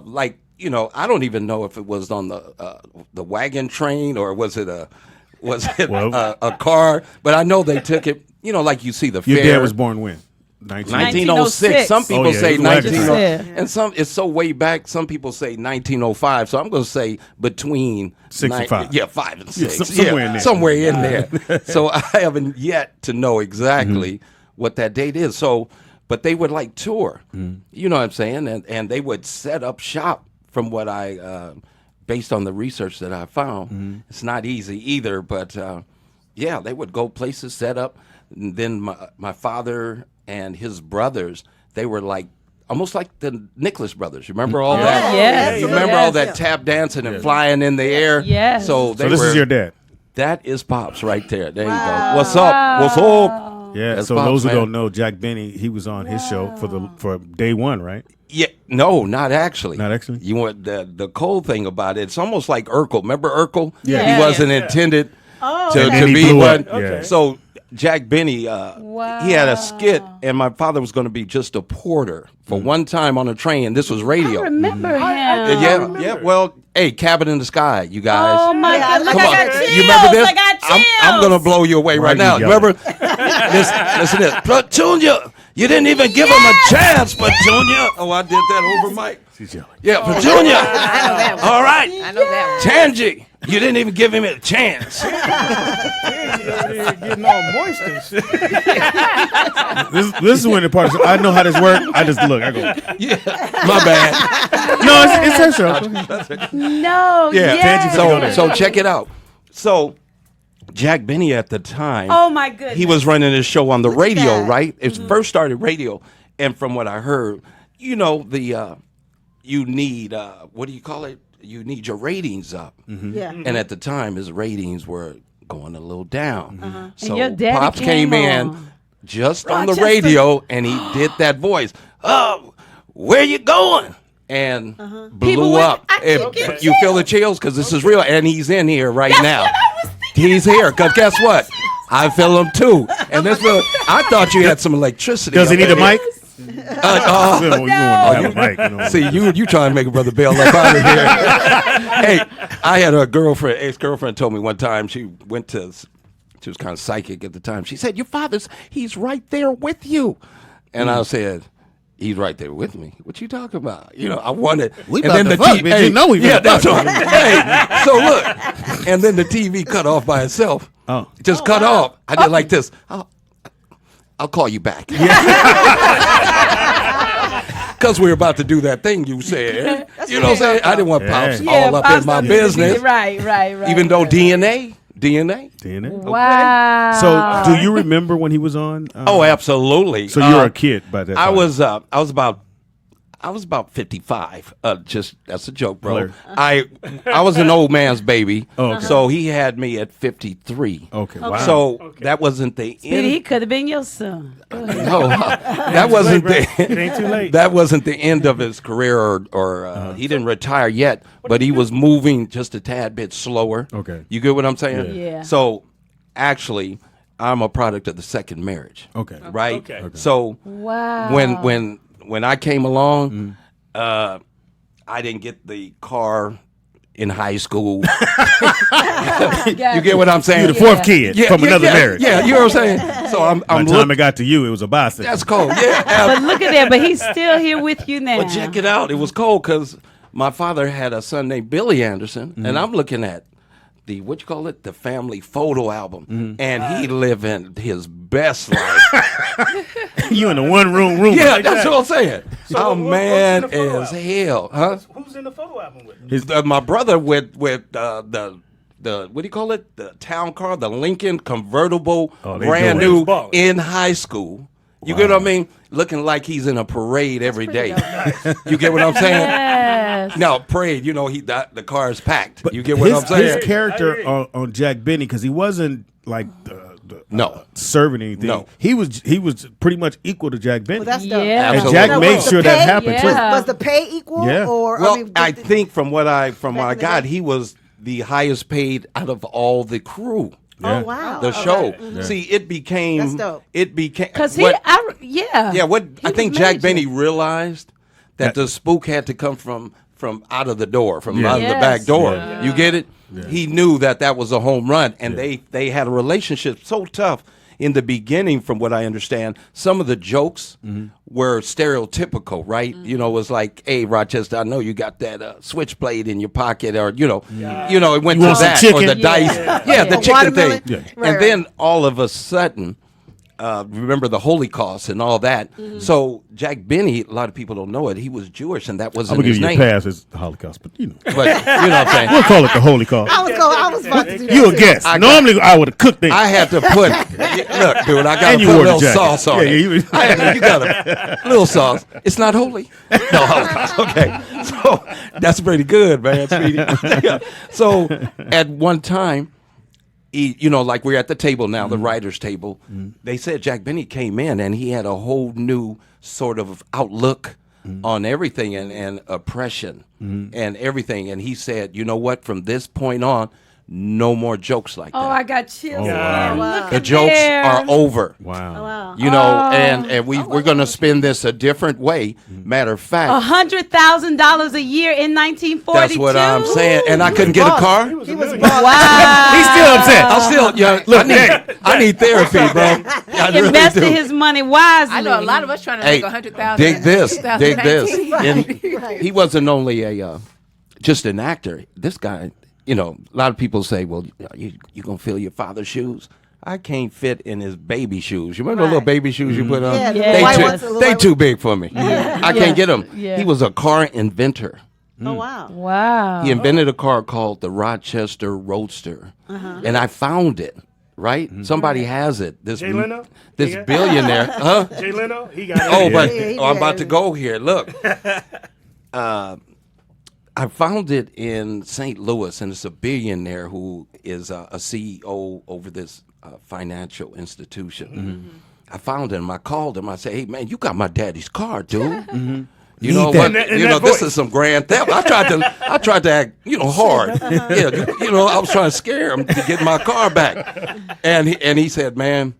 don't even know if it was on the wagon train or was it a car, but I know they took it, like you see the Your fair. dad was born when? 1906. Some people Oh, yeah, say it was wagon 1906, train. and it's so way back. Some people say 1905. So I'm going to say between 6 and 5. 5 and 6, somewhere in there. somewhere in there. So I haven't yet to know exactly what that date is. So, but they would like tour. You know what I'm saying? And they would set up shop. From what I, based on the research that I found, it's not easy either. But they would go places, set up. And then my father and his brothers, they were like almost like the Nicholas brothers. You remember all that? Yes. You remember all that tap dancing and flying in the air? Yes. So So this is your dad. That is Pops right there. There you go. What's up? What's up? Yeah. That's so Pops, those who man. don't know, Jack Benny, he was on his show for day one, right? Yeah, no, not actually. Not actually? You want the cool thing about it? It's almost like Urkel. Remember Urkel? Yeah. He wasn't intended to And he be blew one. up. Okay. So Jack Benny, he had a skit, and my father was going to be just a porter for one time on a train. This was radio. I remember him. Yeah. Well, hey, Cabin in the Sky, you guys. Oh my God! Look, Come I on. got chills. You remember this? I got chills. I'm going to blow you away right Why now. you You remember? listen to this. Petunia, you didn't even give him a chance, Petunia. Oh, I did that over Mike. She's yelling. Yeah, Petunia. I know that one. All right. I know that one. Tangy, you didn't even give him a chance. Getting all moist and shit. This is when the part. I know how this works. I just look. I go. My bad. No, it's her show. No. Yeah. Yes. Go there. So check it out. So Jack Benny at the time. Oh my goodness. He was running his show on the radio, that. right? It first started radio, and from what I heard, you need what do you call it? You need your ratings up, Yeah. and at the time, his ratings were going a little down. So And your daddy Pops came came in on. just on the Rochester. radio, and he did that voice. Oh, where you going? And People blew went- up. I keep And getting you feel the chills because this is real, and he's in here right now. what I was thinking. He's here because guess what? I feel him too. And this will. I thought you had some electricity. Does he up need a in here. mic? You don't have a mic. You know. See, you trying to make a brother bail up out of here. Hey, I had a girlfriend, ex-girlfriend told me one time she went to She was kind of psychic at the time. She said, "Your he's right there with you." And I said, "He's right there with me. What you talking about?" I wanted. We and about to fuck, bitch. You know we yeah, finna that's fuck. right. Hey, so look, and then the TV cut off by itself. Oh. Just cut off. I did like this. I'll call you back. Because we were about to do that thing you said. You know what I'm saying? I didn't want Pops all up in my business. Right. Even though DNA. Wow. So, do you remember when he was on? Oh, absolutely. So you're a kid by that time. I was about 55. That's a joke, bro. Hilarious. I was an old man's baby. Oh, okay. So he had me at 53. Okay. Wow. So that wasn't the end. He could have been your son. No, that wasn't It the ain't too late. that wasn't the end of his career, or he didn't retire yet, but he was moving just a tad bit slower. Okay. You get what I'm saying? Yeah. So actually, I'm a product of the second marriage. Okay. Right. Okay. So Wow. when I came along, I didn't get the car in high school. You get what I'm saying? You're the fourth kid from another marriage. Yeah, you know what I'm saying? So I'm By the time it got to you, it was a bicycle. that's cold. Yeah. But look at that. But he's still here with you now. But check it out. It was cold because my father had a son named Billy Anderson, and I'm looking at the the family photo album, and he living his best life. You in the one room. Yeah, that's what I'm saying. So I'm what's mad in the photo as album? hell, huh? Who's in the photo album with him? My brother with the what do you call it? The town car, the Lincoln convertible, they brand doing new ballin'. in high school. You get what I mean? Looking like he's in a parade every day. You get what I'm saying? Yes. No, parade. The car is packed. You get what I'm saying? His character on Jack Benny, because he wasn't like No. serving anything. No. He was pretty much equal to Jack Benny. Well, that's dope. Yeah. and Absolutely. Jack Now, made was the sure that pay- happened Yeah. too. Was the pay equal? Yeah. Or Well, I did- think from what I in the got, day? he was the highest paid out of all the crew. Yeah. Oh wow. The Okay. show. Mhm. See, it became. That's dope. It became Because what- yeah. what I He think was Jack major. Benny realized that the spook had to come from out of the door, from Yeah. out of the Yes. back door. Yeah. You get it? He knew that was a home run, and they had a relationship so tough in the beginning. From what I understand, some of the jokes were stereotypical, right? Mm-hmm. It was like, "Hey, Rochester, I know you got that switchblade in your pocket," or it went You to want some that, or chicken? the dice, the A chicken thing, watermelon? Yeah. and then all of a sudden. Remember the Holocaust and all that. So Jack Benny, a lot of people don't know it. He was Jewish, and that I'm wasn't gonna give his you name. a pass. It's the Holocaust, but But you know what I'm saying. we'll call it the Holy Cause. I was about to do that. You a too. guest. Normally, I would have cooked things. I had to put look, dude. I got to And you put a wore the little jacket. sauce on Yeah, it. you You got a little sauce. It's not holy. No Holocaust. Okay, so that's pretty good, man. Speedy. Yeah. So at one time. Like we're at the table now, the writer's table. They said Jack Benny came in and he had a whole new sort of outlook on everything and oppression and everything. And he said, you know what, from this point on, no more jokes like that. Oh, I got chills. Oh, man. wow. Look The at jokes there. are over. Wow. Wow. And we're going to spend this a different way. Matter of fact, $100,000 a year in 1942. that's what I'm saying. And I couldn't get a car. He was Wow. He's still upset. I'm still, I need therapy, bro. I really Invested do. his money wisely. I know a lot of us trying to Hey, make 100,000. dig this. in And he wasn't only just an actor. This guy, a lot of people say, well, you going to fill your father's shoes? I can't fit in his baby shoes. You remember the little baby shoes you put on? Yeah, the Yeah. white ones, the little They white too big for me. I can't get them. Yeah. He was a car inventor. Oh wow. Wow. He invented a car called the Rochester Roadster. And I found it, right? Somebody has it. This Jay Leno? This He got- billionaire. Huh? Jay Leno, he got Oh, it. but Yeah, he I'm did. about to go here. Look. I found it in St. Louis, and it's a billionaire who is a CEO over this financial institution. I found him. I called him. I said, "Hey, man, you got my daddy's car, dude. You know what? that- in You know that this voice. is some grand theft." I tried to act, hard. Yeah, I was trying to scare him to get my car back. And he said, "Man."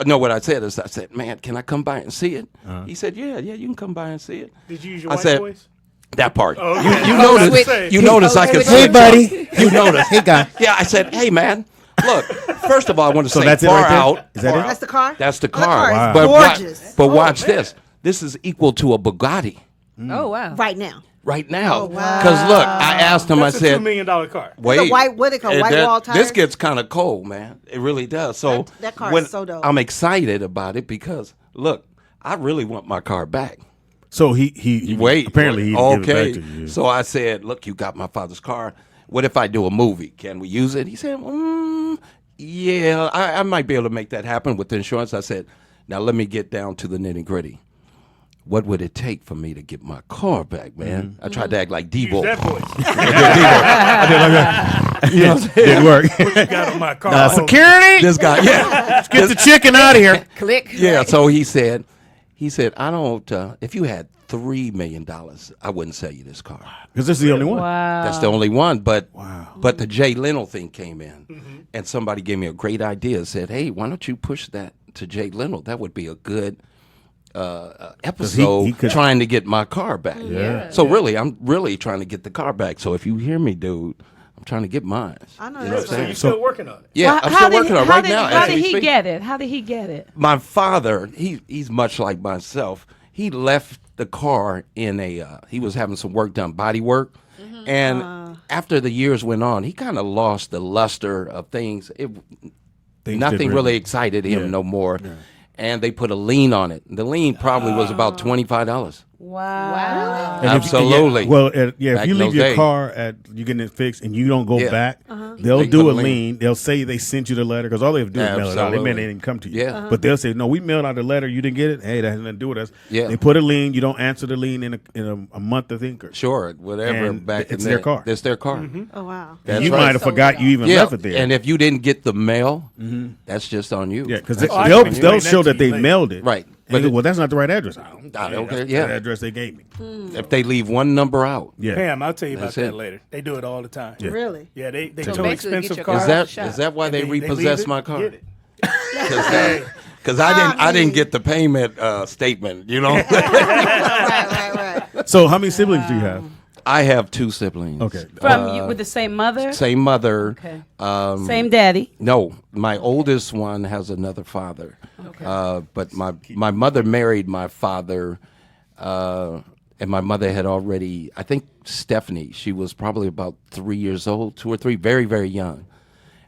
No, what I said, "Man, can I come by and see it?" He said, "Yeah, you can come by and see it." Did you use your I white said, voice? That part. okay. You Oh, notice. switch. You notice I could. Hey, switch buddy. up. You notice. Hey, guy. Yeah, I said, "Hey, man, Look, first of all, I want to So say that's it far right there? out. Is that it? That's the car? That's the Oh, that car. car is But gorgeous. But watch this. This is equal to a Bugatti Oh wow. Right now. right now. Oh, wow. Because look, I asked him. That's I a said, $2 million car. "Wait, It's a white- what they call and white wall tires? This gets kind of cold, man. It really does. So That car is when so dope. I'm excited about it because look, I really want my car back. So he Wait. apparently he didn't give it back to you. So I said, look, you got my father's car. What if I do a movie? Can we use it? He said, yeah, I might be able to make that happen with the insurance. I said, now let me get down to the nitty gritty. What would it take for me to get my car back, man? I tried to act like Use Debo. that voice. I did like that. You know what I'm saying? Didn't work. What you got on my car? Security. This guy, yeah. Let's get the chicken out of here. Click. Yeah, so he said, I don't, if you had $3 million, I wouldn't sell you this car. Because this is the only one. Wow. That's the only one. But the Jay Leno thing came in, and somebody gave me a great idea. Said, hey, why don't you push that to Jay Leno? That would be a good episode could- trying to get my car back. Yeah. So really, I'm really trying to get the car back. So if you hear me, dude, I'm trying to get mine. I know You that's what I'm So saying? you're still working on it. Yeah, Well, I'm still working on it right now. How as did we he speak. get it? How did he get it? My father, he's much like myself. He left the car in a. He was having some work done, body work, and after the years went on, he kind of lost the luster of things. Nothing really excited him no more, and they put a lien on it. The lien probably was about $25. Wow. And Absolutely. Well, Back if you in leave those your days. car at you getting it fixed and you don't go Yeah. back, Uh-huh. they'll They do put a a lien. lien. They'll say they sent you the letter because all they have to do is mail it out. They may Absolutely. they didn't come to you. Yeah. But they'll say, no, we mailed out the letter. You didn't get it. Hey, that has nothing to do with us. Yeah. They put a lien. You don't answer the lien in a month, I think. Or, Sure, whatever. And Back it's in their the- car. It's their car. Oh wow. That's you right. might have forgot you even Yeah, left it there. and if you didn't get the mail, that's just on you. yeah, because That's I they'll, can they'll explain show that that to you they later. mailed it. Right. But But it- well, that's not the right address. Okay, That's yeah. the address they gave me. If they leave one number out, Yeah. Pam, I'll tell you about That's that it. later. They do it all the time. Yeah. Really? Yeah, they So tow basically, expensive get your cars. car is that why they leave repossessed it, my car? get it. Because I didn't get the payment statement. You know, right. So how many siblings do you have? I have two siblings. Okay. From you with the same mother? Same mother. Okay. Um, Same daddy. No, my oldest one has another father. Okay. But my mother married my father, and my mother had already, I think Stephanie, she was probably about 3 years old, 2 or 3, very, very young.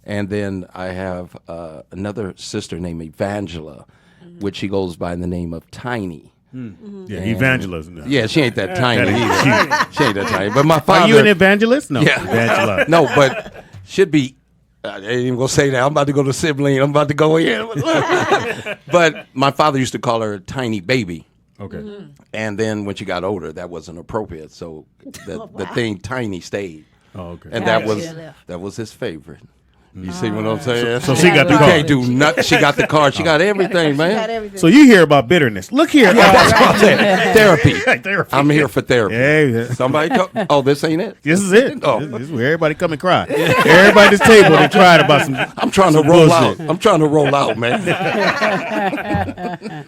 And then I have another sister named Evangela, which she goes by the name of Tiny. Yeah, evangelist. No. Yeah, she ain't that tiny That ain't either. She ain't that tiny. But my father. Are you an evangelist? No. Yeah. Evangelist. No, but should be. I ain't even gonna say that. I'm about to go to sibling. I'm about to go in. But my father used to call her Tiny Baby. Okay. And then when she got older, that wasn't appropriate. So the thing Tiny stayed. Oh, okay. And Gotcha. that was his favorite. You see what I'm saying? So she got the You car. can't do nothing. She got the car. She got everything, man. Got everything. So you hear about bitterness. Look here. That's what I'm saying. Therapy. Therapy. I'm here for therapy. Yeah. Somebody come. Oh, this ain't it. This is it. Oh. This is where everybody come and cry. Everybody at this table, they cried about some. I'm trying to some roll bullshit. out. I'm trying to roll out, man.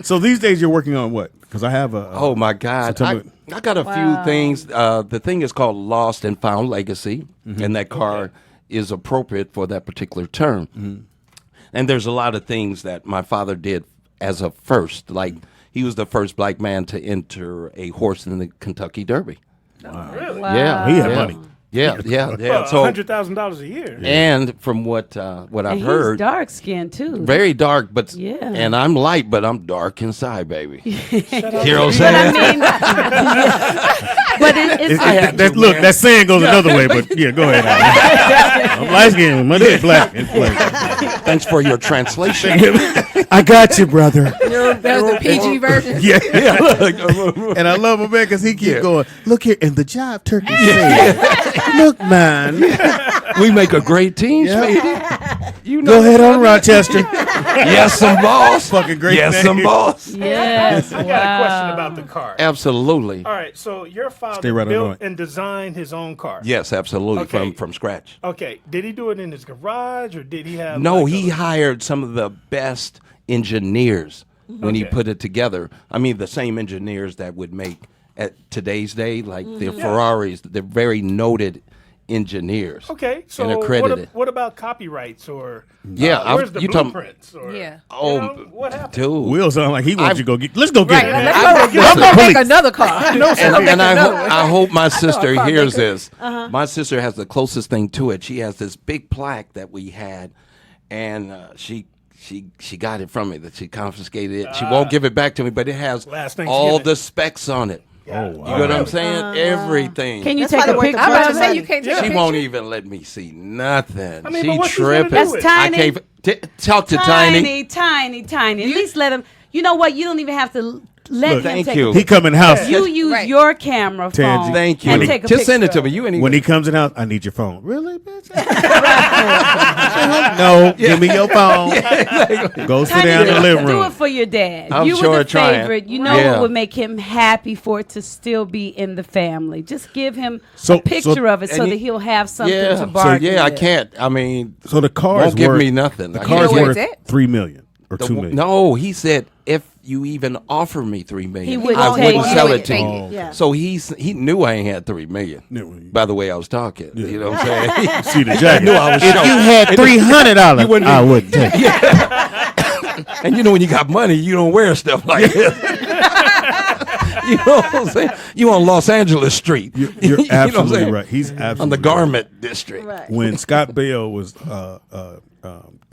So these days you're working on what? Because I have a. Oh my God! So tell me- I got a few things. The thing is called Lost and Found Legacy, and that car is appropriate for that particular term. And there's a lot of things that my father did as a first. Like he was the first black man to enter a horse in the Kentucky Derby. Really? Yeah, he had yeah. money. Yeah. Well, So, $100,000 a year. and from what I've And heard, he's dark skinned too. very dark, but Yeah. and I'm light, but I'm dark inside, baby. You know what I'm But I saying? mean, but it's Look, that saying goes another way, but yeah, go ahead. Alan. I'm light skinned, but it's black. It's black. Thanks for your translation. I got you, brother. That was the PG version. Yeah. And I love him, man, because he keeps going, look here, and the jive turkey said, look, man. We make a great team, Yeah. Speedy. You know Go ahead on, Rochester. Yes, some boss. Fucking great Yes, name. some boss. yes. I got a question about the car. Absolutely. All right, so your Stay father right on built point. and designed his own car. Yes, absolutely. Okay. From scratch. Okay, did he do it in his garage or did he have? No, like he a- hired some of the best engineers when he Okay. put it together. I mean, the same engineers that would make at today's day, like the Ferraris. They're very noted engineers. Okay, so and accredited. what about copyrights or Yeah, where's the you talking- blueprints? Or, Yeah. what happened? Dude. Will sound like he wants you to go get. Let's go get it. Man. Let's go make another car. and I hope my sister hears this. My sister has the closest thing to it. She has this big plaque that we had, and she got it from me. That she confiscated it. She won't give it back to me, but it has all the specs on it. Oh, wow. You know what I'm saying? Everything. Can you That's take a probably picture? worth I'm the about to bunch of say you money. can't take a She picture. won't even let me see nothing. I mean, She but what's she gonna tripping. do with it? That's tiny. I can't talk to Tiny. Tiny. At least let him. You know what? You don't even have to let Look, him thank take you. a He come in the house. You use Right. your camera phone. Tangy. Thank you. And take a Just send it picture to me. You ain't When even. he comes in the house, I need your phone. Really, bitch? No, give me your phone. Go sit down in the living do it room. for your dad. I'm You sure were the trying. favorite. You know Yeah. what would make him happy for it to still be in the family. Just give him So- a picture of it so and that he'll have something Yeah. to So bargain I with. can't. I mean, So the car is won't give worth me nothing. The I car can't. is where worth it's at? $3 million or $2 million. No, he said if you even offer me $3 million, He wouldn't I take wouldn't it. sell He it to wouldn't you. take it. Yeah. So he knew I ain't had $3 million. No. By the way I was talking, you know what I'm saying? See the jacket. knew I was If short. you had $300, I wouldn't take it. And you know when you got money, you don't wear stuff like this. You know what I'm saying? You on Los Angeles Street. You're You know what I'm absolutely saying? right. He's absolutely On the right. garment district. Right. When Scott Baio was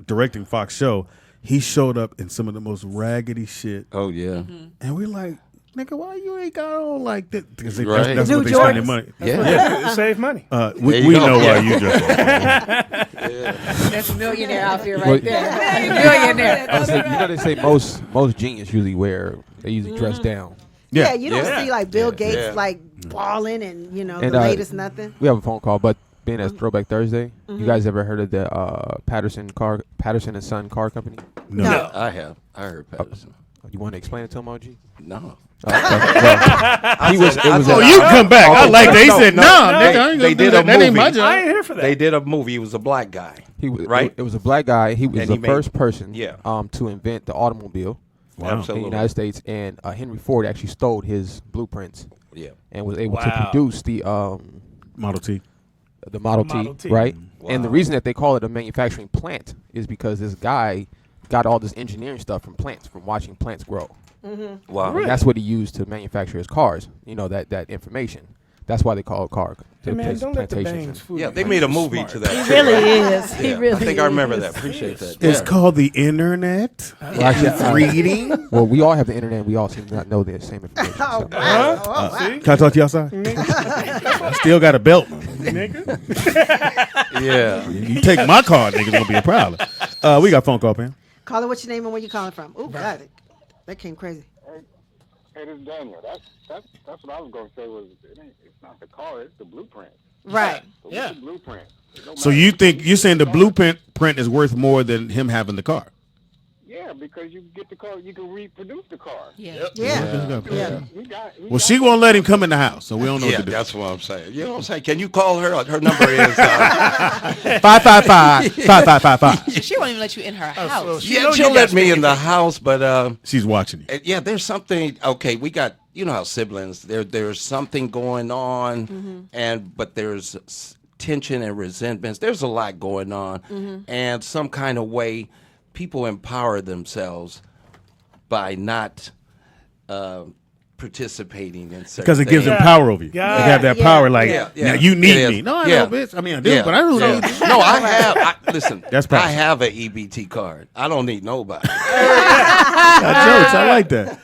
directing Fox show, he showed up in some of the most raggedy shit, Oh yeah. and we're like, "Nigga, why you ain't got on like that?" Because Right. that's New what they spend their Jordans. money. Yeah. Save money. There We you go. know Yeah. why you just. That's a millionaire out there Well, right there. Millionaire. I was saying, you know they say most genius usually dress down. Yeah, you don't Yeah. see like Bill Gates Yeah. like balling and And, the latest nothing. We have a phone call, but being as Throwback Thursday, you guys ever heard of the Patterson and Son car company? No. I have. I heard Patterson. You want to explain it to him, OG? No. He was. It was. Oh, you come back. I like that. He said, "No, nigga, I ain't They gonna do did that. a That ain't my movie. job." I ain't here for that. They did a movie. He was a black guy. He was right? It was a black guy. He was And the he made- first person. Yeah. To invent the automobile in the Absolutely. United States, and Henry Ford actually stole his blueprints Yeah. and was able to Wow. produce the Model T. Model Model T, T. right? Wow. And the reason that they call it a manufacturing plant is because this guy got all this engineering stuff from plants, from watching plants grow. Wow. And that's what he used to manufacture his cars. You know, that information. That's why they call it car. Hey, man, don't let the plantations. bangs fool Yeah, you. they Man, made a you're movie smart. to that. He too, really right? is. He Yeah. really I think I remember is. that. Appreciate that. It's Yeah. called the internet. Well, actually, Reading. well, we all have the internet. We all seem to not know the same information. Oh so. wow! Oh, wow. See? Can I talk to you outside? I still got a belt. Nigga. Yeah. You take my card, nigga, it's gonna be a problem. We got phone call, man. Caller, what's your name and where you calling from? Oh God, that came crazy. Hey, this is Daniel. That's what I was gonna say was it's not the car, it's the blueprint. Right. So Yeah. what's the blueprint? It don't So matter. you're saying the blueprint is worth more than him having the car? Yeah, because you get the car, you can reproduce the car. Yeah. Yeah. Well, she won't let him come in the house, so we don't know Yeah, what to do. that's what I'm saying. You know what I'm saying? Can you call her? Her number is 555-5555. She won't even let you in her house. so she yeah. know She'll you let got me in the house, but She's watching you. yeah, there's something. Okay, we got how siblings. There's something going on, but there's tension and resentments. There's a lot going on, and some kind of way people empower themselves by not participating in certain Because it gives them things. power over you. Yeah. They have that Yeah. power, like, Yeah, now yeah. you It need is. me. No, I Yeah. know, bitch. I mean, I do, but I don't Yeah. need you. No, I have. Listen, That's I practice. have an EBT card. I don't need nobody. Got jokes. I like that.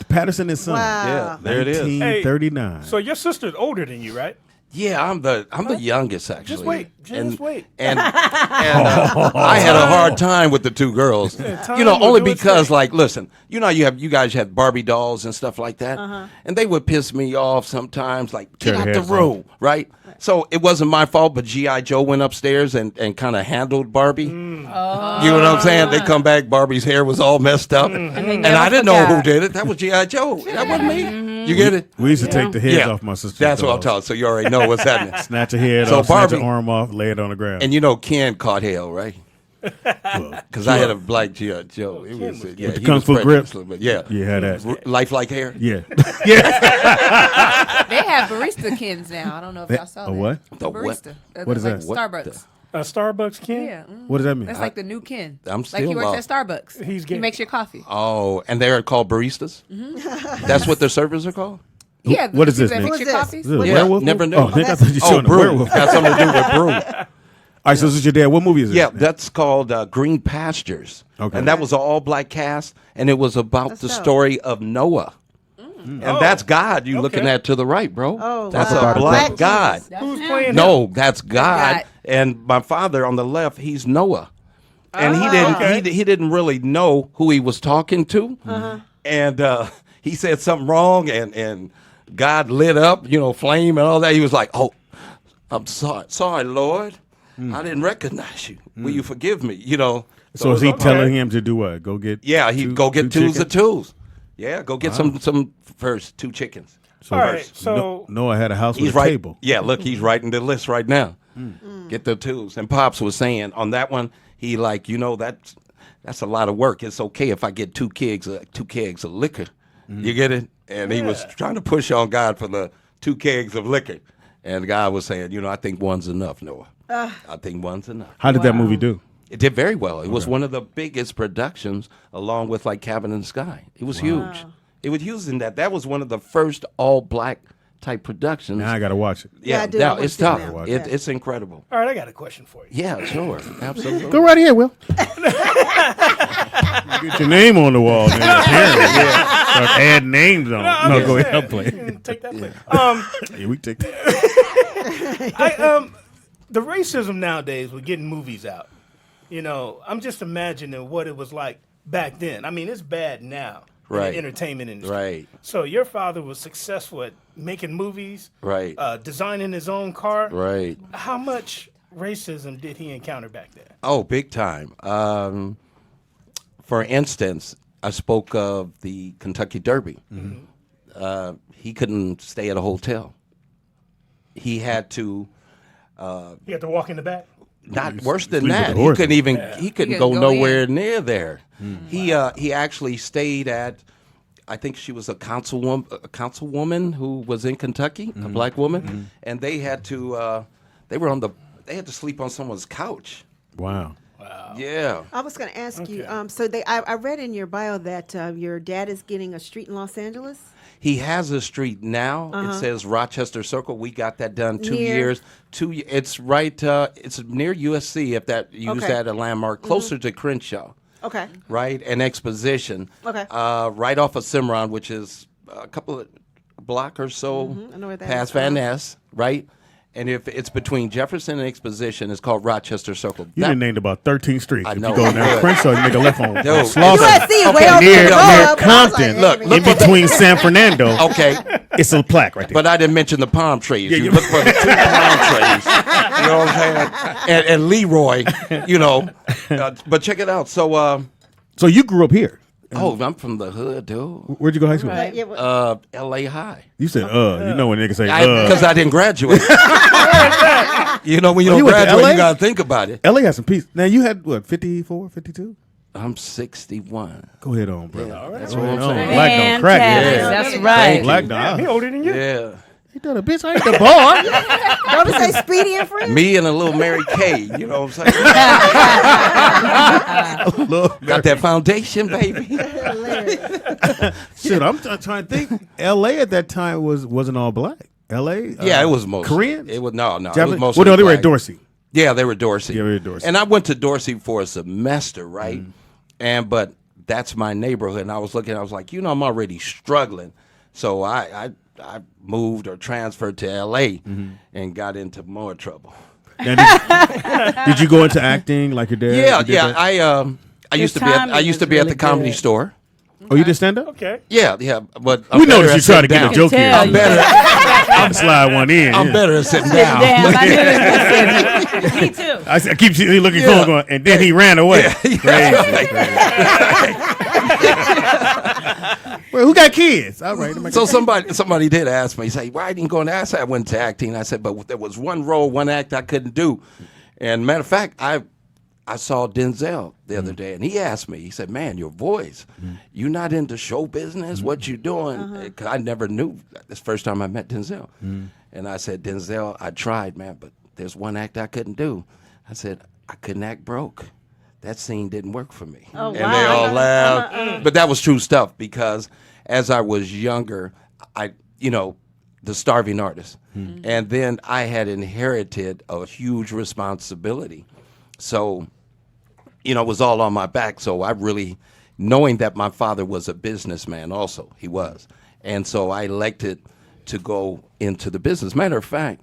Patterson and Son. Wow. Yeah, there it is. 1939. So your sister's older than you, right? Yeah, I'm the youngest actually. Just wait. Just wait. And I had a hard time with the two girls. time You know, will only do its because thing. like, listen, you know, you guys had Barbie dolls and stuff like that, and they would piss me off sometimes. Like, Tear get the out the heads room, right? So it wasn't my fault, but G.I. Joe went upstairs and kind of handled Barbie. You know what I'm saying? They come back, Barbie's hair was all messed up, and I didn't know who did it. That was G.I. Joe. That wasn't me. You get it? We used to take the heads off my sister's That's what I'm dolls. talking. So you already know what's happening. Snatch a head So off, snatch Barbie- an arm off, lay it on the ground. And you know Ken caught hell, right? Because I had a black G.I. Joe. It was, With the he Kung was Fu grip? prejudiced, but yeah. You had that. Lifelike hair? Yeah. They have barista kins now. I don't know if y'all saw A that. what? The what? Barista. What is like that? Starbucks. A Starbucks Ken? Yeah. What does that mean? That's like the new Ken. I'm Like still he works lost. at Starbucks. He's He gay. makes your coffee. Oh, and they're called baristas? That's what their servers are called? Yeah. What is the this, people Nick? that fix your What is coffees. Is it a Yeah, werewolf? never knew. Oh, Nick, I thought you Oh, showing a brew. werewolf. Got something to do with brew. All right, so this is your dad. What movie is it? Yeah, that's called Green Pastures. Okay. And that was an all-black cast, and it was about That's the dope. story of Noah. And that's God you looking at to the right, bro. Oh, That's wow. a black Black God. Jesus. Who's playing No, that's God. God. And my father on the left, he's Noah. And okay. he didn't really know who he was talking to. And he said something wrong, and God lit up, flame and all that. He was like, "Oh, I'm sorry, Lord. I didn't recognize you. Will you forgive me?" So is he telling him to do what? Go get Yeah, he'd go get twos of twos. Yeah, go get some first 2 chickens. So All right, so Noah had a house with He's a right. table. Yeah, look, he's writing the list right now. Get the twos. And Pops was saying on that one, he that's a lot of work. It's okay if I get 2 kegs of liquor. You get it? And he was trying to push on God for the 2 kegs of liquor. And God was saying, I think one's enough, Noah. I think one's enough. How did that movie do? It did very well. It was one of the biggest productions, along with like Cabin in the Sky. It was huge. It was huge in that. That was one of the first all-black type productions. Now I got to watch it. Yeah, I do. now I it's watched tough. it now. It's incredible. all right, I got a question for you. Yeah, sure, absolutely. Go right ahead, Will. Get your name on the wall. Then, apparently. Start adding names on. No, go ahead. I'll play. Take that play. Yeah, we take that. The racism nowadays with getting movies out. I'm just imagining what it was like back then. I mean, it's bad now in Right. the entertainment industry. Right. So your father was successful at making movies, Right. Designing his own car. Right. How much racism did he encounter back then? Oh, big time. For instance, I spoke of the Kentucky Derby. He couldn't stay at a hotel. He had to. He had to walk in the back. Not worse than sleep with that. the He horses. couldn't even. He couldn't go go nowhere in. near there. He actually stayed at. I think she was a councilwoman who was in Kentucky, a black woman, and they had to. They had to sleep on someone's couch. Wow. Yeah. I was going to ask you. So I read in your bio that your dad is getting a street in Los Angeles. He has a street now. It says Rochester Circle. We got that done 2 Near? years. It's right. It's near USC. If that use Okay. that a landmark, closer to Crenshaw. Okay. Right, and Exposition. Okay. Right off of Cimarron, which is a couple of block or so I know where that past is. Van Ness. Right. And if it's between Jefferson and Exposition, it's called Rochester Circle. You done named about 13 streets. I if know, you go I down would. Crenshaw, you make a left on Dude. Slauson. USC is way over Near, the road. near I was Compton, like, in between San Fernando, Okay. it's a plaque right there. But I didn't mention the palm trees. Yeah, you you- look for the 2 palm trees. You know what I'm saying? And Leroy, But check it out. So, So you grew up here. I'm from the hood, dude. Where'd you go to high school? Yeah, well, L.A. High. You said, you know when niggas say, Because I didn't graduate. When you don't you went to graduate, LA? you got to think about it. LA has some peace. Now you had, what, 54, 52? I'm 61. Go ahead on, brother. That's what I'm saying. Black don't crack. Fantastic. Yeah. That's right. Black Yeah, he don't. older than you. Yeah. He done a bitch. I ain't the boy. don't it say Speedy and Friends? Me and a little Mary Kay, you know what I'm saying? Look, Got that foundation, baby. shit, I'm trying to think. LA at that time wasn't all black. LA? Yeah, it was mostly. Korean? It was, no. It was Japanese? mostly Well, no, they were at black. Dorsey. Yeah, they were Dorsey. Yeah, they were Dorsey. And I went to Dorsey for a semester, right? But that's my neighborhood. And I was looking, I was like, I'm already struggling. So I moved or transferred to L.A. and got into more trouble. Now, did you go into acting like your dad? Yeah, You did yeah. that? I used to be at really the comedy good. store. Oh, you did stand up? Okay. Yeah. But We I'm better noticed at you trying to sitting get a down. joke here. tell I'm you. better. I'm slide one in. I'm yeah. better at sitting down. Damn, I knew this. Me too. I keep looking forward, going, and then he ran away. Crazy. Well, who got kids? All right. So somebody did ask me, say, why didn't you go into acting? I went to acting. I said, but there was one role, one act I couldn't do. And matter of fact, I saw Denzel the other day, and he asked me. He said, "Man, your voice. You not into show business? What you doing?" 'Cause I never knew. This first time I met Denzel, and I said, "Denzel, I tried, man, but there's one act I couldn't do." I said, "I couldn't act broke. That scene didn't work for me." Oh, and wow. they all laughed. But that was true stuff because as I was younger, the starving artist, and then I had inherited a huge responsibility. So, it was all on my back. So I really, knowing that my father was a businessman also, he was. And so I elected to go into the business. Matter of fact,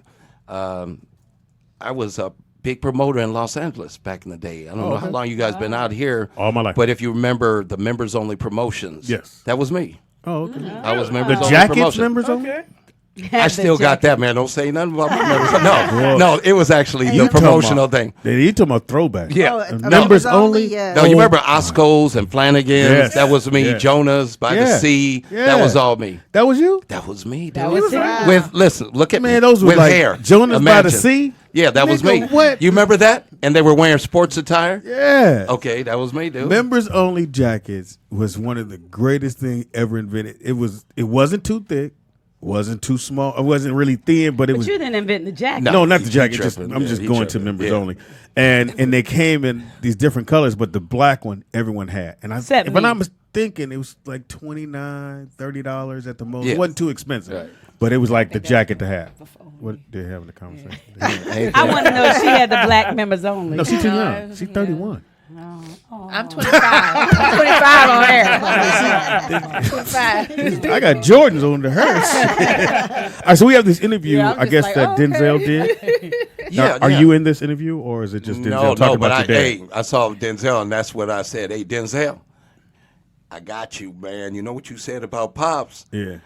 I was a big promoter in Los Angeles back in the day. I don't know how long you guys been out here. All my life. But if you remember the members only promotions. Yes. That was me. Oh, okay. I was members The only Jackets promotion. members only? Okay. I still got that, man. Don't say nothing about my members. No, it was actually the talking promotional about- thing. You talking about Throwback? Yeah. Members only? Yeah. No, you remember Osco's and Flanagan's? Yes. That was me. Yes. Jonas by the Sea. Yeah. That was all me. That was you? That was me, dude. That was him. Listen, look at me. Man, those were with like hair. Jonas by the Imagine. Sea? Yeah, that was Nigga, me. what? You remember that? And they were wearing sports attire? Yeah. Okay, that was me, dude. Members only jackets was one of the greatest things ever invented. It wasn't too thick, wasn't too small, it wasn't really thin, but it But was you didn't invent the jacket. no, not the he jacket. Just, tripping. I'm Yeah, just he going to tripping. members Yeah. only, and they came in these different colors, but the black one everyone had, and if Except I'm not me. mistaken, it was like $29, $30 at the most. Yeah. It wasn't too expensive, Right. but it was like the jacket to have. What they have in the conversation? I want to know if she had the black members only. No, she's too young. She's 31. I'm 25. I'm 25 on air. 25. I got Jordans on the hearse. All right, so we have this interview. Yeah, I'm I just guess like, that okay. Denzel did. Yeah, Are yeah. you in this interview, or is it just Denzel No, talking but about your dad? I saw Denzel, and that's what I said. Hey, Denzel, I got you, man. You know what you said about Pops? Yeah.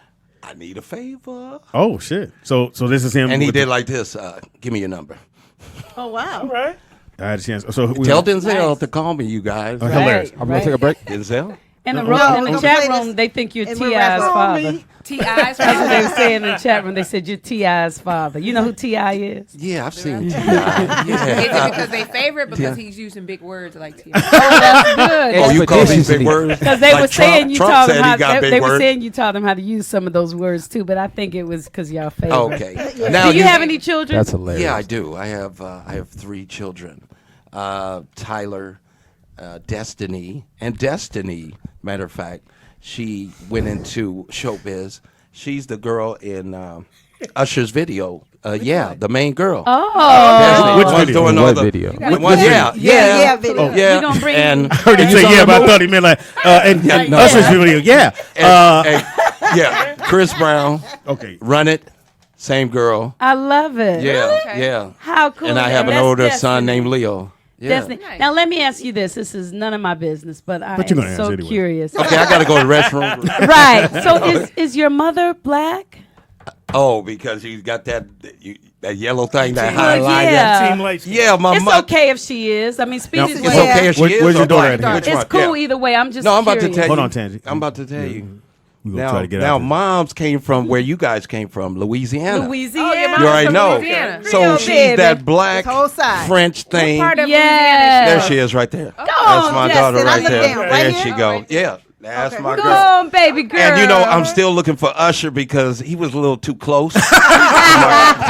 I need a favor. Oh shit. So this is him. And he with did like this. Give me your number. Oh wow. All right. I had a chance. So Tell Denzel to call me, you guys. hilarious. I'm going to take a break. Denzel? In the, No, room, no, in we're the gonna chat play room, this they think you're in T.I.'s my father. T.I.'s That's what they were saying in the chat room. They said you're T.I.'s father. You know who T.I. is? Yeah, I've seen T.I. Is Yeah. it because they favorite? Because he's using big words like T.I. Oh, that's good. Oh, you call these big Expeditiously. words? Because they Like were saying you Trump taught them said how. he got big They were words. saying you taught them how to use some of those words too. But I think it was because y'all favorite. Okay. Now Do you have any children? That's hilarious. Yeah, I do. I have 3 children. Tyler, Destiny, and Destiny. Matter of fact, she went into showbiz. She's the girl in Usher's video. The main girl. Oh, Which One's video? doing all What the video? the one- yeah, video. yeah. You gonna bring- And I heard him say yeah, but I thought he meant like and no. Usher's video. Yeah. and Chris Brown, Okay. Run It, same girl. I love it. Yeah, Okay. yeah. How cool. And I have an That's older Destiny. son named Leo. Yeah. Destiny. Nice. Now let me ask you this. This is none of my business, but I But you're am gonna so answer anyway. curious. Okay, I got to go to the restroom. Right. So is your mother black? Oh, because you got that yellow thing, that Well, highlight. yeah. Team Lights. Yeah, my It's mother. okay if she is. I mean, Speedy's It's way. okay if she Where's is. your or daughter black. at? Which It's one? cool Yeah. either way. I'm just No, I'm about to curious. tell you. Hold on, Tangi. I'm about to tell you. We're gonna Now, try to get now out. moms came from where you guys came from, Louisiana. Louisiana. Oh, your mom's You already from know. Louisiana. So Creole, she's baby. that black This whole side. French thing. Part of Yeah. There she is, right there. That's my Justin, daughter I right look there. down, right There here? she go. Yeah, that's Okay. my Go girl. on, baby girl. And you know, I'm still looking for Usher because he was a little too close to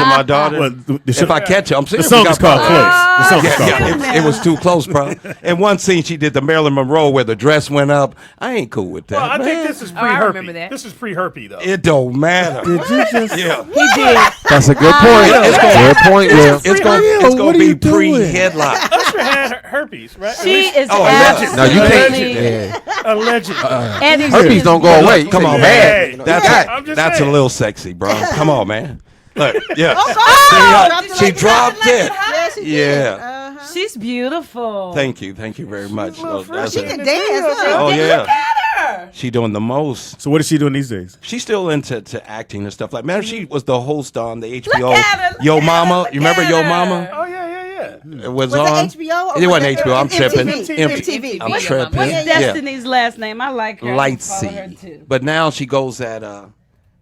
my daughter. Well, If I catch him, I'm the serious. song we is got called problems. Close. The song is called Yeah, Close. it was too close, bro. And one scene she did the Marilyn Monroe where the dress went up. I ain't cool with that. Well, I man. think this is Oh, I pre-herpy. remember that. This is pre-herpy, though. It don't matter. Did you just? Yeah. He did. That's a good point. It's gonna- Good point, Will. It's going Will, to what are be you doing? pre-headlock. Usher had herpes, right? She is Oh, yeah. No, you can't. absolutely. Yeah. Allegedly. And Herpes don't go away. Come on, Hey, man. That's I'm just that's a saying. little sexy, bro. Come on, man. Look, yeah. Oh, She dropped it. Yeah, she did. Yeah. She's beautiful. Thank you very much. Oh, that's She it. can dance. Huh? Oh yeah. She doing the most. So what is she doing these days? She's still into acting and stuff like. Man, she was the host on the HBO at her, Yo look at Mama. her, look You remember at Yo her. Mama? Oh, yeah. It was Was on. it HBO? Or It wasn't was it HBO. I'm tripping. MTV. I'm What's- tripping. What's Yeah. Destiny's last name? I like her. I follow her Lightsey. too. But now she goes at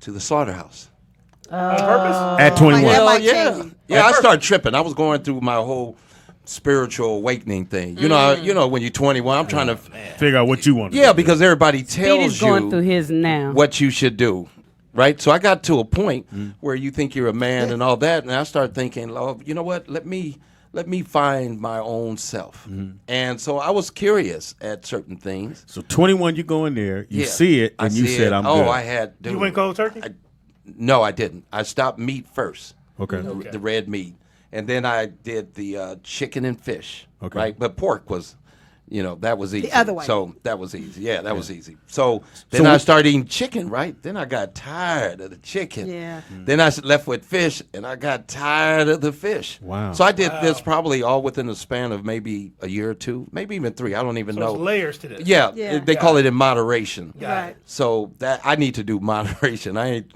to the slaughterhouse. On purpose? At 21. That might yeah, change yeah. I started tripping. I was going through my whole spiritual awakening thing. You know, when you're 21, I'm trying to Figure out what you want to yeah, do. because everybody tells Speedy's going you through his now. what you should do. Right, so I got to a point where you think you're a man and all that, and I started thinking, "Oh, you know what? Let me find my own self." And so I was curious at certain things. So 21, you go in there, you Yeah, see it, I and you see said, it. "I'm good." I had. Dude, You went cold turkey? no, I didn't. I stopped meat first. Okay. The red meat, and then I did the chicken and fish. Okay. Right, but pork was. That was easy. other way. So that was easy. Yeah, that was easy. So then I started eating chicken, right? Then I got tired of the chicken. Yeah. Then I left with fish, and I got tired of the fish. Wow. So I did this probably all within the span of maybe a year or two, maybe even 3. I don't even So know. there's layers to this. Yeah, Yeah. they call it in moderation. Right. So that I need to do moderation. I ain't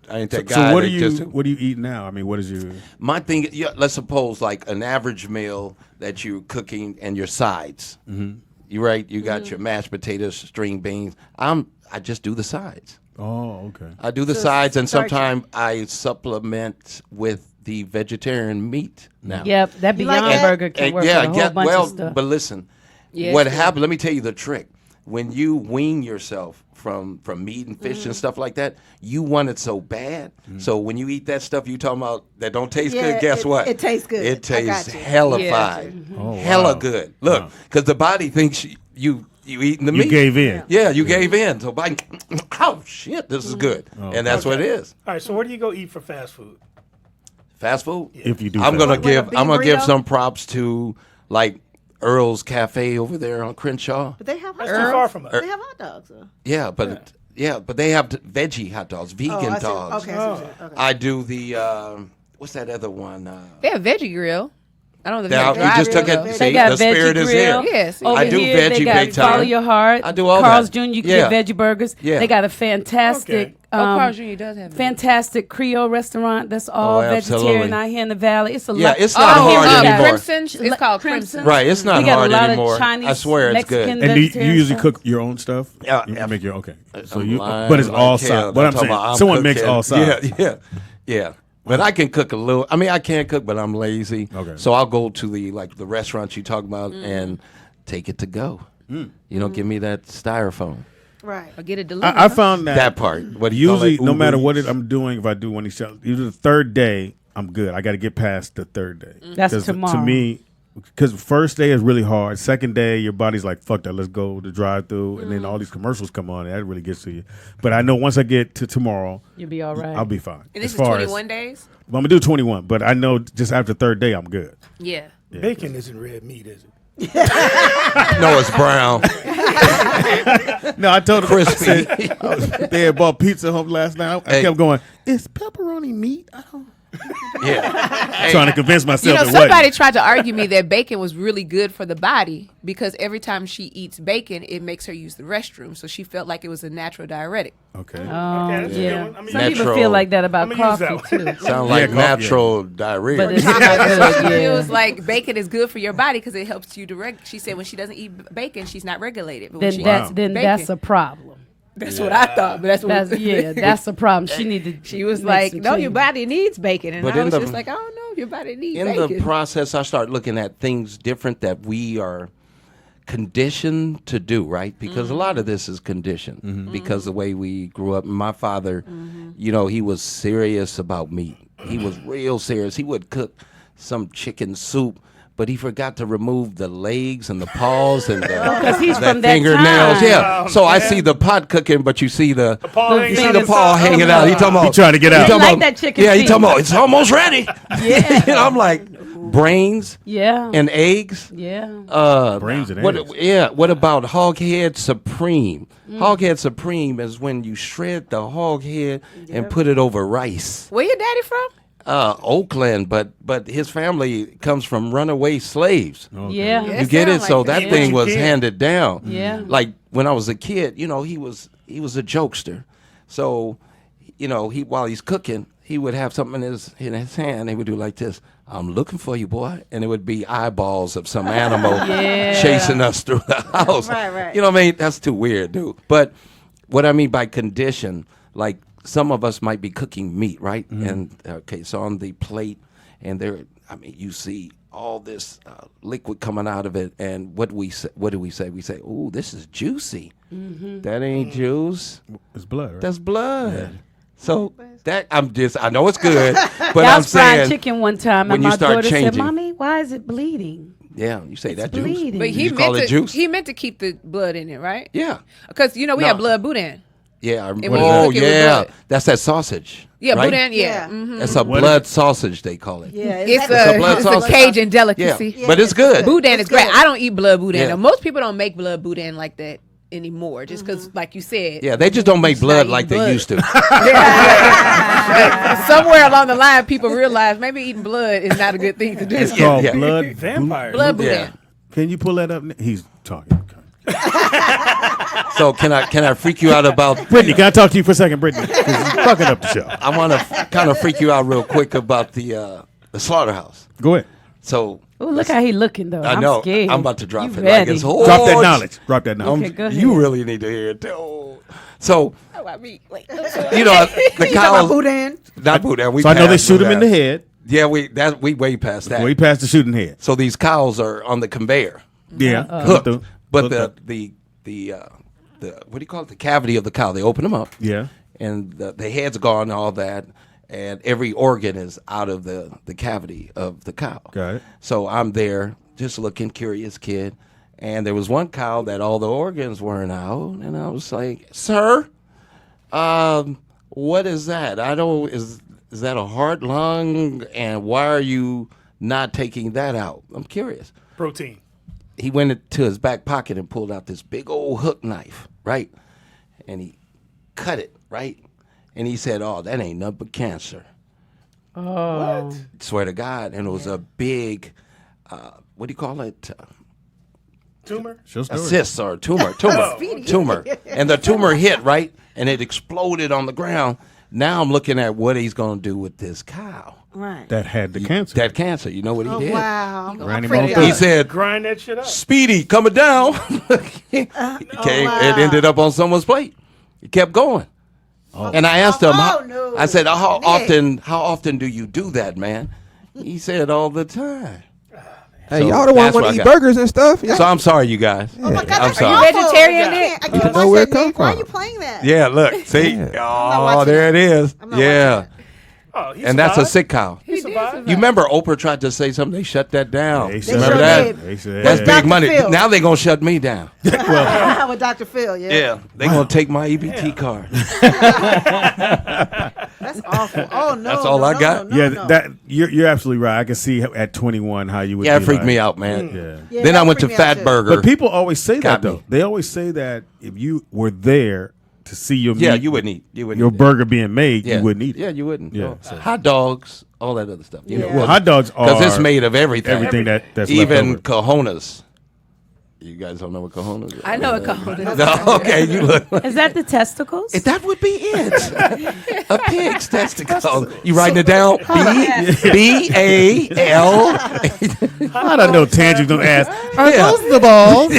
that So guy. what that do you just, what do you eat now? I mean, what is your my thing, let's suppose like an average meal that you're cooking and your sides. You right? You got your mashed potatoes, string beans. I just do the sides. Oh, okay. I do the sides, and sometimes I supplement with the vegetarian meat now. Yep, that You like Beyond that? Burger can work with a whole bunch of stuff. But listen, Yeah, what it's good. happened? Let me tell you the trick. When you wean yourself from meat and fish and stuff like that, you want it so bad. So when you eat that stuff you talking about that don't taste Yeah, good, guess what? it tastes good. It I got tastes you. hella Yeah. fine, Oh, hella wow. good. Look, because the body thinks you eating the You meat. gave in. Yeah, you gave in. So body, oh shit, this is good, and that's what it is. All right, so where do you go eat for fast food? Fast food. If you do I'm fast gonna food. give Like a I'm gonna beef give burrito? some props to like Earl's Cafe over there on Crenshaw. But they have hot That's too far dogs. from us. They have hot dogs. Though. Yeah, but they have veggie hot dogs, vegan I see. dogs. Okay, I see what you're saying. Okay. I do the what's that other one? They have veggie grill. I don't know if Now, they you have just dry took grill, it. though. See, They got the veggie spirit is grill. here. Yes. Over I do here, veggie they got big time. Follow Your Heart. I do all Carl's that. Jr. You can Yeah. get veggie burgers. Yeah. They got a fantastic, Okay. Carl's Jr. does have it. fantastic Creole restaurant that's all absolutely. vegetarian out here in the valley. It's a Yeah, lot. it's not Oh, hard anymore. Crimson. It's called Crimson. Right, it's not We got hard a lot anymore. Of Chinese, I swear it's good. Mexican And do you vegetarian usually stuff. cook your own stuff? Yeah, You make your okay. So I'm you, lying but it's like all hell. sides. What I'm talking saying, about someone makes cooking. all sides. Yeah. But I can cook a little. I mean, I can cook, but I'm lazy. Okay. So I'll go to the restaurants you talk about and take it to go. You know, give me that styrofoam. Right. Or get it delivered. I found that That part. What do you call usually, it? no Uber matter what Eats? I'm doing, if I do one of these shows, usually the third day I'm good. I got to get past the third day. That's 'Cause tomorrow. To me, because first day is really hard. Second day, your body's like, fuck that, let's go to drive through, and then all these commercials come on, and that really gets to you. But I know once I get to tomorrow, You'll be all right. I'll be fine. And this as is far 21 as, days? I'm gonna do 21, but I know just after third day, I'm good. Yeah. Bacon isn't red meat, is it? No, it's brown. No, I told him Crispy. they had bought pizza home last night. I Hey. kept going, is pepperoni meat? I don't. Yeah. Trying to convince You myself know, it somebody wasn't. tried to argue me that bacon was really good for the body because every time she eats bacon, it makes her use the restroom. So she felt like it was a natural diuretic. Okay. Okay, that's a good Yeah. one. I'm Some gonna people Natural. feel like that about I'm gonna use coffee that one. too. Sound like coffee, natural diarrhea. But it's not good. It Yeah. was like bacon is good for your body because it helps you to She said when she doesn't eat bacon, she's not regulated. But when Then she that's eats then bacon, that's a problem. that's what I thought. But that's what That's a problem. She need to. She was make like, some "No, your changes. body needs bacon," and But I in was the- just like, "I don't know if your body needs in bacon." the process, I start looking at things different that we are conditioned to do, right? Because a lot of this is conditioned because the way we grew up. My father, you know, he was serious about meat. He was real serious. He would cook some chicken soup, but he forgot to remove the legs and the paws and the he's from that fingernails. time. Yeah. So I see the pot cooking, but you see the paw hanging see out the the paw side. hanging out. He talking about He trying to get out. he talking like about- that chicken Yeah, he feet. talking about it's almost ready. Yeah. And I'm like, brains Yeah. and eggs. Yeah. Brains and What? eggs. Yeah. What about hog head supreme? Hog head supreme is when you shred the hog head and put it over rice. Where your daddy from? Oakland, but his family comes from runaway slaves. Yeah. Yeah. You get it? sound So like that that. thing you was can. handed down. Yeah. Like when I was a kid, you know, he was a jokester. So, you know, while he's cooking, he would have something in his hand. He would do like this. I'm looking for you, boy, and it would be eyeballs of some animal chasing us through the house. Right. You know what I mean? That's too weird, dude. But what I mean by condition, like some of us might be cooking meat, right? And okay, so on the plate, and there, I mean, you see all this liquid coming out of it, and what do we say? We say, "Ooh, this is juicy." That ain't juice. It's blood, right? That's blood. So that I know it's good, but I I'm was frying saying chicken one time, when and you my start daughter said, changing- "Mommy, why is it bleeding?" yeah, you say that bleeding. juice. But he You call meant it to. juice? He meant to keep the blood in it, right? Yeah, Because we No. have blood boudin. yeah. when you Oh cook it with yeah, blood. that's that sausage. Yeah, right? boudin. Yeah. Yeah. Mhm. It's a blood sausage, they call it. Yeah, It's a blood a sausage. Cajun Yeah, delicacy. but it's good. Boudin is great. good. I don't eat blood boudin. Yeah. Now, most people don't make blood boudin like that anymore, just because, like you said. Yeah, they just don't make It's not blood eating like they blood. used to. Somewhere along the line, people realize maybe eating blood is not a good thing to do. It's called yeah. blood Vampire. Blood boudin. Yeah. Can you pull that up? He's talking. So can I freak you out about? Brittany, can I talk to you for a second, Brittany? 'Cause you're fucking up the show. I want to kind of freak you out real quick about the slaughterhouse. Go ahead. So Oh, look how he looking though. I I'm know scared. I'm about to drop You it ready. like it's hot. Drop that knowledge. Drop that knowledge. Okay, go ahead. You really need to hear it too. So Oh, I mean, wait. you know the About cows. boudin. Not boudin. We So I know they passed shoot him that. in the head. Yeah, we way past that. Way past the shooting head. So these cows are on the conveyor, Yeah. hooked. Hooked. But Hooked. the what do you call it? The cavity of the cow. They open them up. Yeah. And the head's gone and all that, and every organ is out of the cavity of the cow. Got it. So I'm there, just looking, curious kid, and there was one cow that all the organs weren't out, and I was like, "Sir, what is that? I don't is that a heart, lung, and why are you not taking that out? I'm curious." Protein. He went into his back pocket and pulled out this big old hook knife, right? And he cut it, right? And he said, "Oh, that ain't nothing but cancer." Oh. Swear to God. And it was a big, what do you call it? Tumor. Show A story. cyst or a tumor. Tumor. And the tumor hit, right? And it exploded on the ground. Now I'm looking at what he's going to do with this cow. Right. That had the cancer. That cancer. You know what he Oh, did? wow. Ran him Pretty off good. He said, Grind that shit up. "Speedy, coming down." He came, wow. It ended up on someone's plate. He kept going. And I asked him, no. I said, how Nick. often do you do that, man? He said, "All the time." Hey, So y'all the one that's want what to I eat got. burgers and stuff. So I'm sorry, you guys. Oh my God, I'm that's sorry. awful. Vegetarian, I Nick? can't- I You can't know watch where that, it come Nick. Why are from. you playing that? Yeah, look, see? not Oh, watching there it is. I'm not Yeah. watching Oh, he And that's a survived. sick cow. He survived. You remember Oprah tried to say something? They shut that down. They Remember sure that? did. They said- That's Dr. big money. Phil. Now they're going to shut me down. With Dr. Phil, yeah. Yeah. They're going to take my EBT card. That's awful. Oh, no. That's all no, I no, got. no, Yeah, no. that you're absolutely right. I can see at 21 how you would. Yeah, it be freaked like, me out, man. Yeah. Yeah, Then that I went to freaked me out, Fat too. Burger. But people always say Got that me. though. They always say that if you were there to see your Yeah, meat, you wouldn't eat. You wouldn't your eat it. burger being made, Yeah. you wouldn't eat it. Yeah, you wouldn't. Yeah, No. so- Hot dogs, all that other stuff. You know, Yeah. Well, hot dogs are because it's made of everything. everything that's left even over. cojones. You guys don't know what cojones is? I know what cojones is. No, okay, you look. Is that the testicles? That would be it. A pig's testicle. You writing it down? B-A-L. I don't know. Tangi's gonna ask. Are Yeah. those the balls?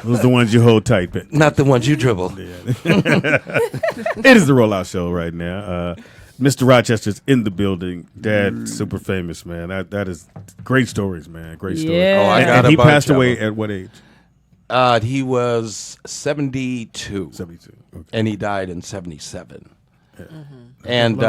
Those the ones you hold tight. But Not the ones you dribble. it is the Rollout Show right now. Mr. Rochester's in the building. Dad, super famous, man. That is great stories, man. Great stories. Yeah. Oh, I and, got and a he bunch passed of away them. at what age? He was 72. 72. Okay. And he died in 77. And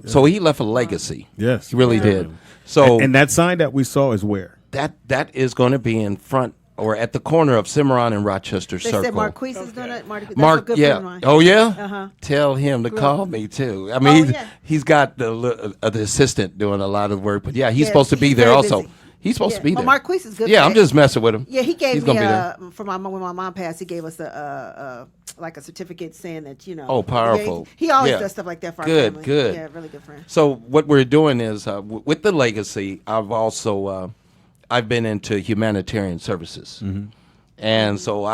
so he left a legacy. Yes. He really did. So And that sign that we saw is where? that is going to be in front or at the corner of Cimarron and Rochester They Circle. said Marquise is doing it. That's a Mark, good yeah. friend of mine. Oh, yeah? Uh-huh. Tell him to Grew call up. me, too. I mean, Oh, yeah. he's got the assistant doing a lot of work. But, yeah, he's Yeah, supposed to be he's there very also. busy. He's supposed to be But there. Marquise is good. Yeah, for I'm that. just messing with him. Yeah, he gave He's me gonna be there. for when my mom passed. He gave us a like a certificate saying that Oh, powerful. He always Yeah. does stuff like that for Good, our family. good. Yeah, really good friend. So what we're doing is with the legacy, I've also I've been into humanitarian services, and so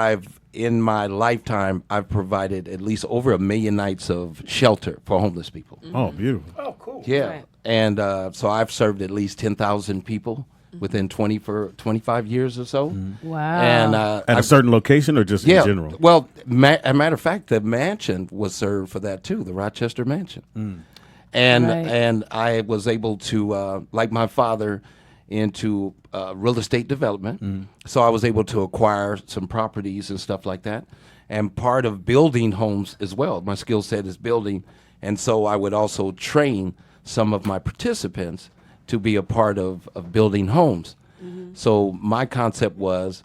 in my lifetime I've provided at least over 1 million nights of shelter for homeless people. Oh, beautiful. Oh, cool. Yeah, Right. and so I've served at least 10,000 people within 25 years or so. Wow. And at a certain location or just in general? Well, as a matter of fact, the mansion was served for that too, the Rochester mansion. And I was able to, like my father, into real estate development. So I was able to acquire some properties and stuff like that. And part of building homes as well, my skill set is building. And so I would also train some of my participants to be a part of building homes. So my concept was,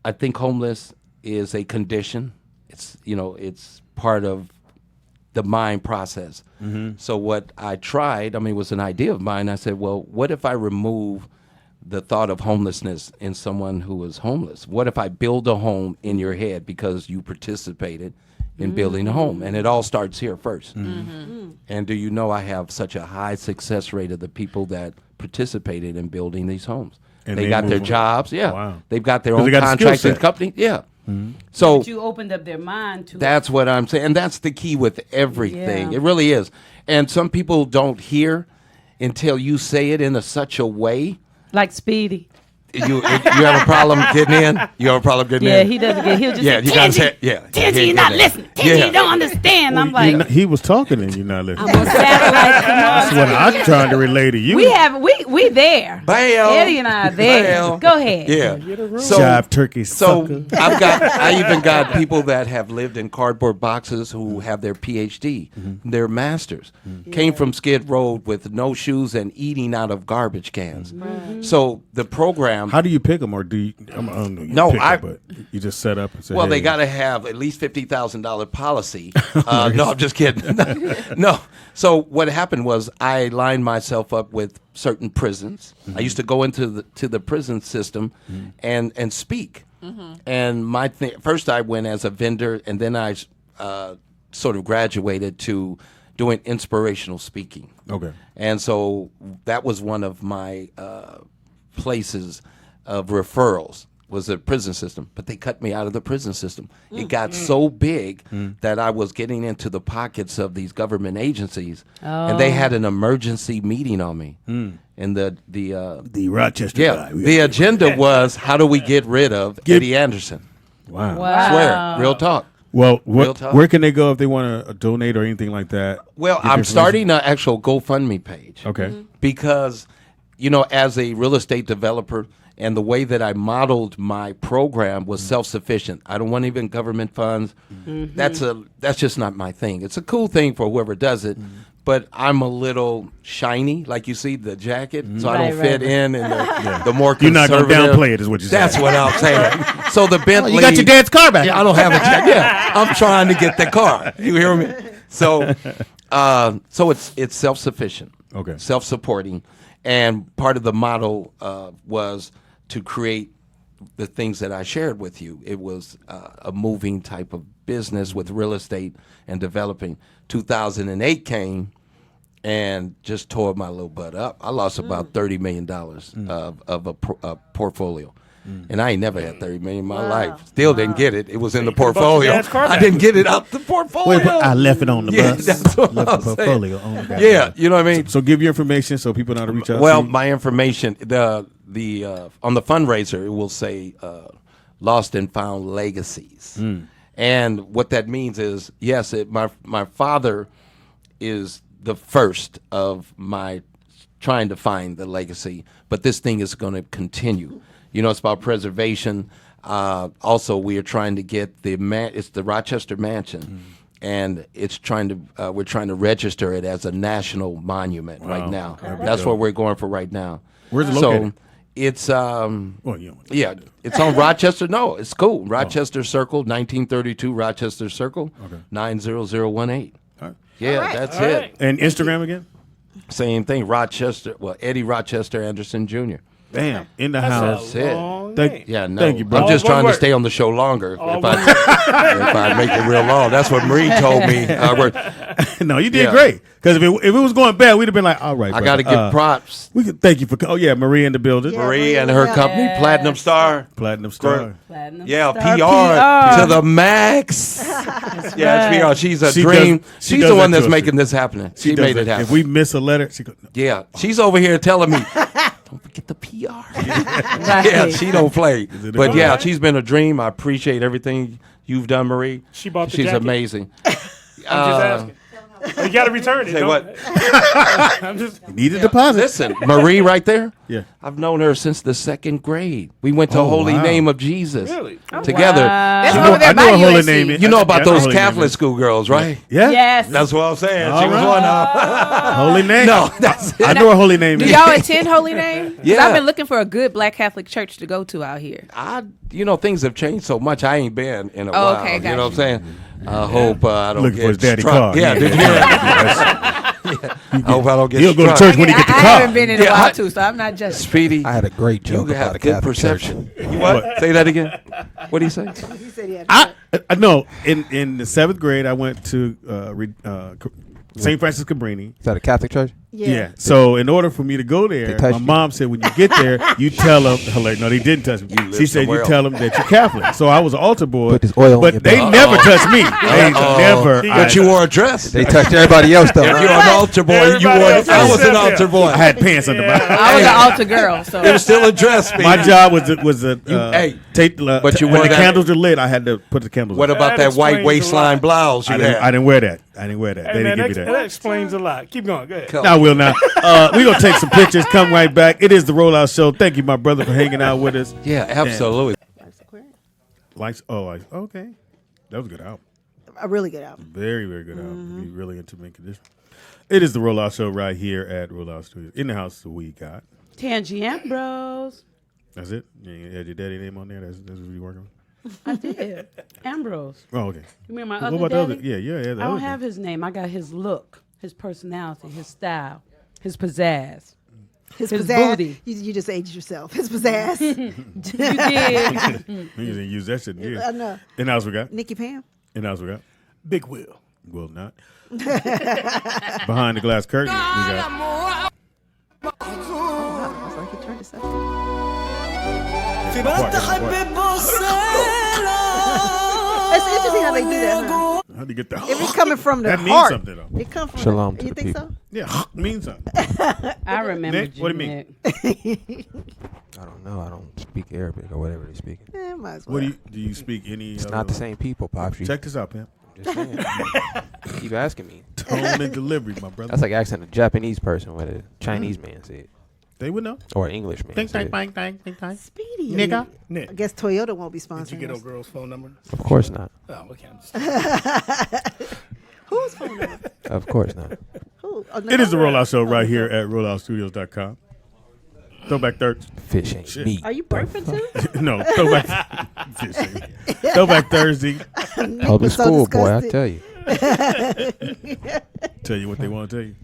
I think homeless is a condition. It's, it's part of the mind process. So what I tried, it was an idea of mine. I said, well, what if I remove the thought of homelessness in someone who is homeless? What if I build a home in your head because you participated in building a home? And it all starts here first. And do you know I have such a high success rate of the people that participated in building these homes? And they got their jobs. Yeah. Wow. They've got their own contracting company. Yeah. So but you opened up their mind to that's what I'm saying. And that's the key with everything. It really is. And some people don't hear until you say it in such a way. Like Speedy. You have a problem getting in? You have a problem getting in? Yeah, he doesn't get. He'll just say, you gotta say, Tenji, you're not listening. Tenji, you don't understand. Well, I'm like, he was talking and you're not listening. I'm on satellite. That's what I'm trying to relay to you. We there. Bam. Eddie and I are there. Bam. Go ahead. Yeah. Jive turkey sucker. I even got people that have lived in cardboard boxes who have their PhD, their masters, came from Skid Row with no shoes and eating out of garbage cans. So the program. How do you pick them, or do you? I don't know. But you just set up and say. Well, hey. they got to have at least $50,000 policy. No, I'm just kidding. No. So what happened was I lined myself up with certain prisons. I used to go into the prison system and speak. And first I went as a vendor, and then I sort of graduated to doing inspirational speaking. Okay. And so that was one of my places of referrals, was the prison system, but they cut me out of the prison system. It got so big that I was getting into the pockets of these government agencies, and they had an emergency meeting on me. And the Rochester guy. The agenda was, how do we get rid of Eddie Anderson? Wow. I swear, real talk. Well, where can they go if they want to donate or anything like that? Well, I'm starting an actual GoFundMe page. Okay. Because, as a real estate developer, and the way that I modeled my program was self-sufficient. I don't want even government funds. That's just not my thing. It's a cool thing for whoever does it, but I'm a little shiny, like you see the jacket, so I don't fit in the more conservative. You're not going to downplay it, is what you're saying. That's what I'm saying. So the Bentley. You got your dad's car back. Yeah, I don't have a jacket. Yeah, I'm trying to get the car. You hear me? So, it's self-sufficient. Okay. Self-supporting, and part of the model was to create the things that I shared with you. It was a moving type of business with real estate and developing. 2008 came and just tore my little butt up. I lost about $30 million of a portfolio. And I ain't never had $30 million in my life. Still didn't get it. It was in the portfolio. I didn't get it out the portfolio. I left it on the bus. That's what left I'm the portfolio on the back. Yeah, you know what I mean? So give your information so people know how to reach out Well, to you. my information, the on the fundraiser, it will say Lost and Found Legacies. And what that means is, yes, my father is the first of my trying to find the legacy, but this thing is going to continue. It's about preservation. Also, we are trying to get it's the Rochester Mansion, and we're trying to register it as a national monument right now. That's what we're going for right now. Where's it located? So it's it's on Rochester. No, it's cool. Rochester Circle, 1932 Rochester Circle, 90018. Yeah, that's it. And Instagram again? Same thing. Rochester. Well, Eddie Rochester Anderson Jr. Bam, in the house. That's it. Thank you, bro. I'm just trying to stay on the show longer. If I make it real long, that's what Marie told me. No, you did great. Because if it was going bad, we'd have been like, all right. I got to give props. We could thank you for. Oh yeah, Marie in the building. Marie and her company, Platinum Star. Platinum Star. Yeah, PR to the max. Yeah, it's PR. She's a dream. She's the one that's making this happen. She made it happen. If we miss a letter, she goes. Yeah, she's over here telling me, don't forget the PR. Right. Yeah, she don't play. it a But good yeah, one? she's been a dream. I appreciate everything you've done, Marie. She bought the She's jacket? amazing. I'm just asking. You got to return it. Say don't- what? I'm just. Need a deposit. Listen, Marie right there. Yeah. I've known her since the 2nd grade. We went to Oh, Holy wow. Name of Jesus Really? together. That's I over know, there I know by a holy USC. name. is- You know about I know those holy name Catholic is- school girls, right? Yeah. Yes. That's what I'm saying. All She was right. one of Holy name. No, that's it. I know a holy name. Do is. y'all attend Holy Name? 'Cause Yeah. I've been looking for a good Black Catholic church to go to out here. Things have changed so much. I ain't been in a Oh, while. okay, You got know what I'm saying? I hope I don't Looking get for his daddy struck. car. Yeah, did you hear that? I hope I don't get He'll go to struck. church when he get the I car. haven't been in a Yeah, while too, so I'm not just. Speedy, I had a great you joke about have a good Catholic perception. church. You what? Say that again. What do you say? He said he had I know. In the 7th grade, I went to St. Francis Cabrini. Is that a Catholic church? Yeah. So in order for me to go there, touched my you? mom said, when you get there, you tell them. No, they didn't touch me. live She said, somewhere you tell them that you're Catholic. So I was an altar boy. Put this oil on but your they back. never touched me. They never. But you wore a dress. They touched everybody else though. If you're an altar boy, you Everybody wore. else I was an except altar him. boy. I had pants under my. I was an altar girl, so It was still a dress. Baby. My job was hey, take but you when wore the that- candles are lit, I had to put the candles. What on. about That that white explains a waistline lot. blouse you I had? didn't wear that. I didn't wear that. Hey, They man, didn't give me that that. explains a lot. Keep going. Go ahead. Come I will now. We're going to take some pictures, come right back. It is the Rollout Show. Thank you, my brother, for hanging out with us. Yeah, absolutely. Okay. That was a good album. a really good album. Very, very good album. Be really into mint condition. It is the Rollout Show right here at Rollout Studios. In the house, we got. Tangy Ambrose. That's it? You had your daddy name on there? That's what you working on? I did. Ambrose. Oh, okay. You mean my What other about the daddy? other? Yeah. The I don't other have his name. I got his look, his personality, his style, his pizzazz. His His pizzazz. booty. You just aged yourself. His pizzazz. You did. Niggas didn't use that shit in years. I know. In the house we got. Nikki Pam. In the house we got. Big Will. Well, not. Behind the glass curtain, we got. Oh, it's like he turned this up. It's interesting how they do that. Huh? How do you get that? If it's coming from the That means heart, something, though. it comes from. Shalom the, to you the think people. so? Yeah, means something. I remember Nick, you, what do you mean? Nick. I don't know. I don't speak Arabic or whatever they're speaking. Eh, might as well. What do you speak any? It's not the same people, Pops. You Check this out, pimp. just saying. Keep asking me. Tone and delivery, my brother. That's like asking a Japanese person what a Chinese man said They would know. or an English man said. Speedy. Nigga. Nick, I guess Toyota won't be did you sponsoring get us. old girl's phone number? Of course not. Oh, okay. I'm just- Whose phone number? Of course not. Who? Oh, no, It is the no. Rollout Show right here at rolloutstudios.com. Throwback Thursday. Fish ain't Shit. meat. Are you burping too? No, Throwback. Throwback Thursday. Public was so school, boy, I disgusted. tell you. Tell you what they want to tell you.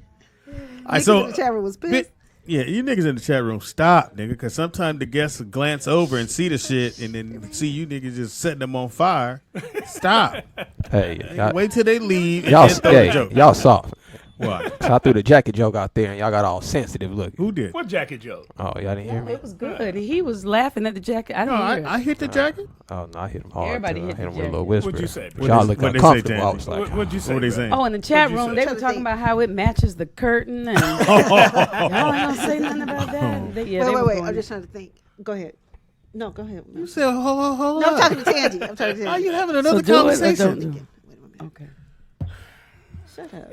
Niggas in the chat room was pissed. Yeah, you niggas in the chat room, stop, nigga, because sometimes the guests will glance over and see the shit and then see you niggas just setting them on fire. Stop. Hey, Wait till they leave and y'all, then throw the hey, joke. y'all soft. Why? So I threw the jacket joke out there and y'all got all sensitive looking. Who did? What jacket joke? Oh, y'all didn't hear me? It was good. He was laughing at the jacket. I No, didn't hear it. I hit the jacket. Oh, no, I hit him hard. Everybody too. hit I hit the him with a jacket. little whisper. What'd you say? But y'all What'd look they say, uncomfortable. I Tangy? was like, What'd you say? What they bro? saying? Oh, in the chat What'd you room, say? they were talking about how it matches the curtain, and y'all ain't gonna say nothing about that. They were Wait. going- I'm just trying to think. Go ahead. No, go ahead. No, You said, hold I'm talking to Tangy. I'm talking to Tangy. Are you having So another do it or conversation? don't do it. Wait a minute. Okay. Shut up.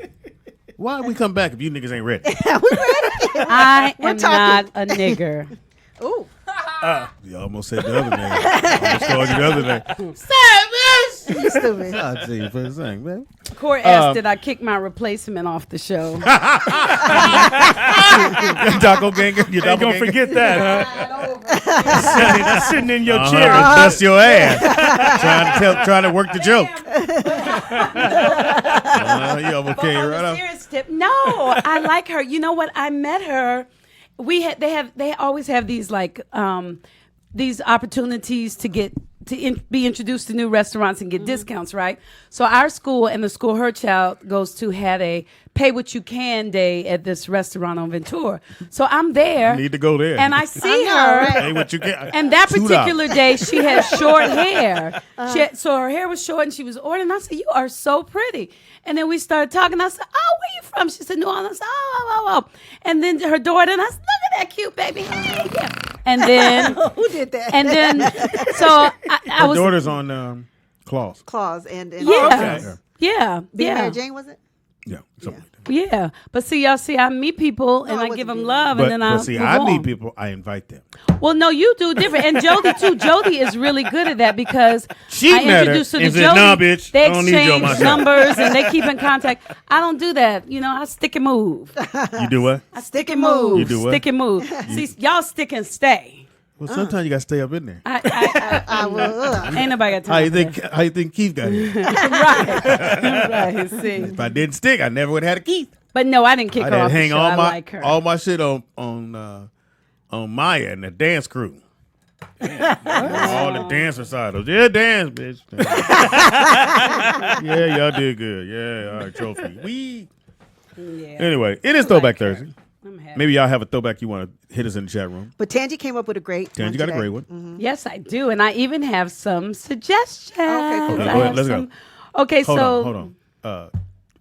Why we come back if you niggas ain't ready? I am not talking. a nigger. Ooh. You almost said the other name. Almost called you the other name. You stupid. I'll tell you for a second, man. Corey asked, did I kick my replacement off the show? Taco ganger. You Ain't gonna forget that, huh? That's sitting in your chair. Bust your ass. trying to work the joke. You almost But came on right the off. serious tip, no, I like her. You know what? I met her. They always have these like these opportunities to get be introduced to new restaurants and get discounts, right? So our school and the school her child goes to had a pay what you can day at this restaurant on Ventura. So I'm there. I need to go there. And I see her. Pay what you can. And that $2. particular day, she had short hair. So her hair was short, and she was ordering. I said, "You are so pretty." And then we started talking. I said, "Oh, where you from?" She said, "New Orleans." Oh. And then her daughter, and I said, "Look at that cute baby." Hey, yeah. And then Who did that? And then so I was. Her daughter's on Claws. Claws and Yeah. Yeah. Mary Jane, was it? Yeah. Something like that. Yeah. But see, y'all see, I meet people and I give them love, and then I see, move I on. meet people, I invite them. Well, no, you do different. And Jody, too. Jody is really good at that because She I met her introduced her to and Jody. said, "Nah, bitch, They I don't need you on exchange my side." numbers and they keep in contact. I don't do that. You know, I stick and move. You do what? I stick and move. You do what? Stick and move. See, y'all stick and stay. Well, sometimes you got to stay up in there. I will. Ain't nobody got time. How you think Keith got here? Right. See. If I didn't stick, I never would have had a Keith. But no, I didn't kick her I'd off the hang show. I like her. all my shit on Maya and the dance crew. All the dancer side of yeah, dance, bitch. Yeah, y'all did good. Yeah, all right, trophy. Anyway, it is Throwback Thursday. Maybe y'all have a throwback you want to hit us in the chat room. But Tangi came up with a great Tangi got a great one. Mm-hmm. Yes, I do. And I even have some suggestions. Okay, cool. Okay, I go ahead. have Let's some- go. Okay, Hold on.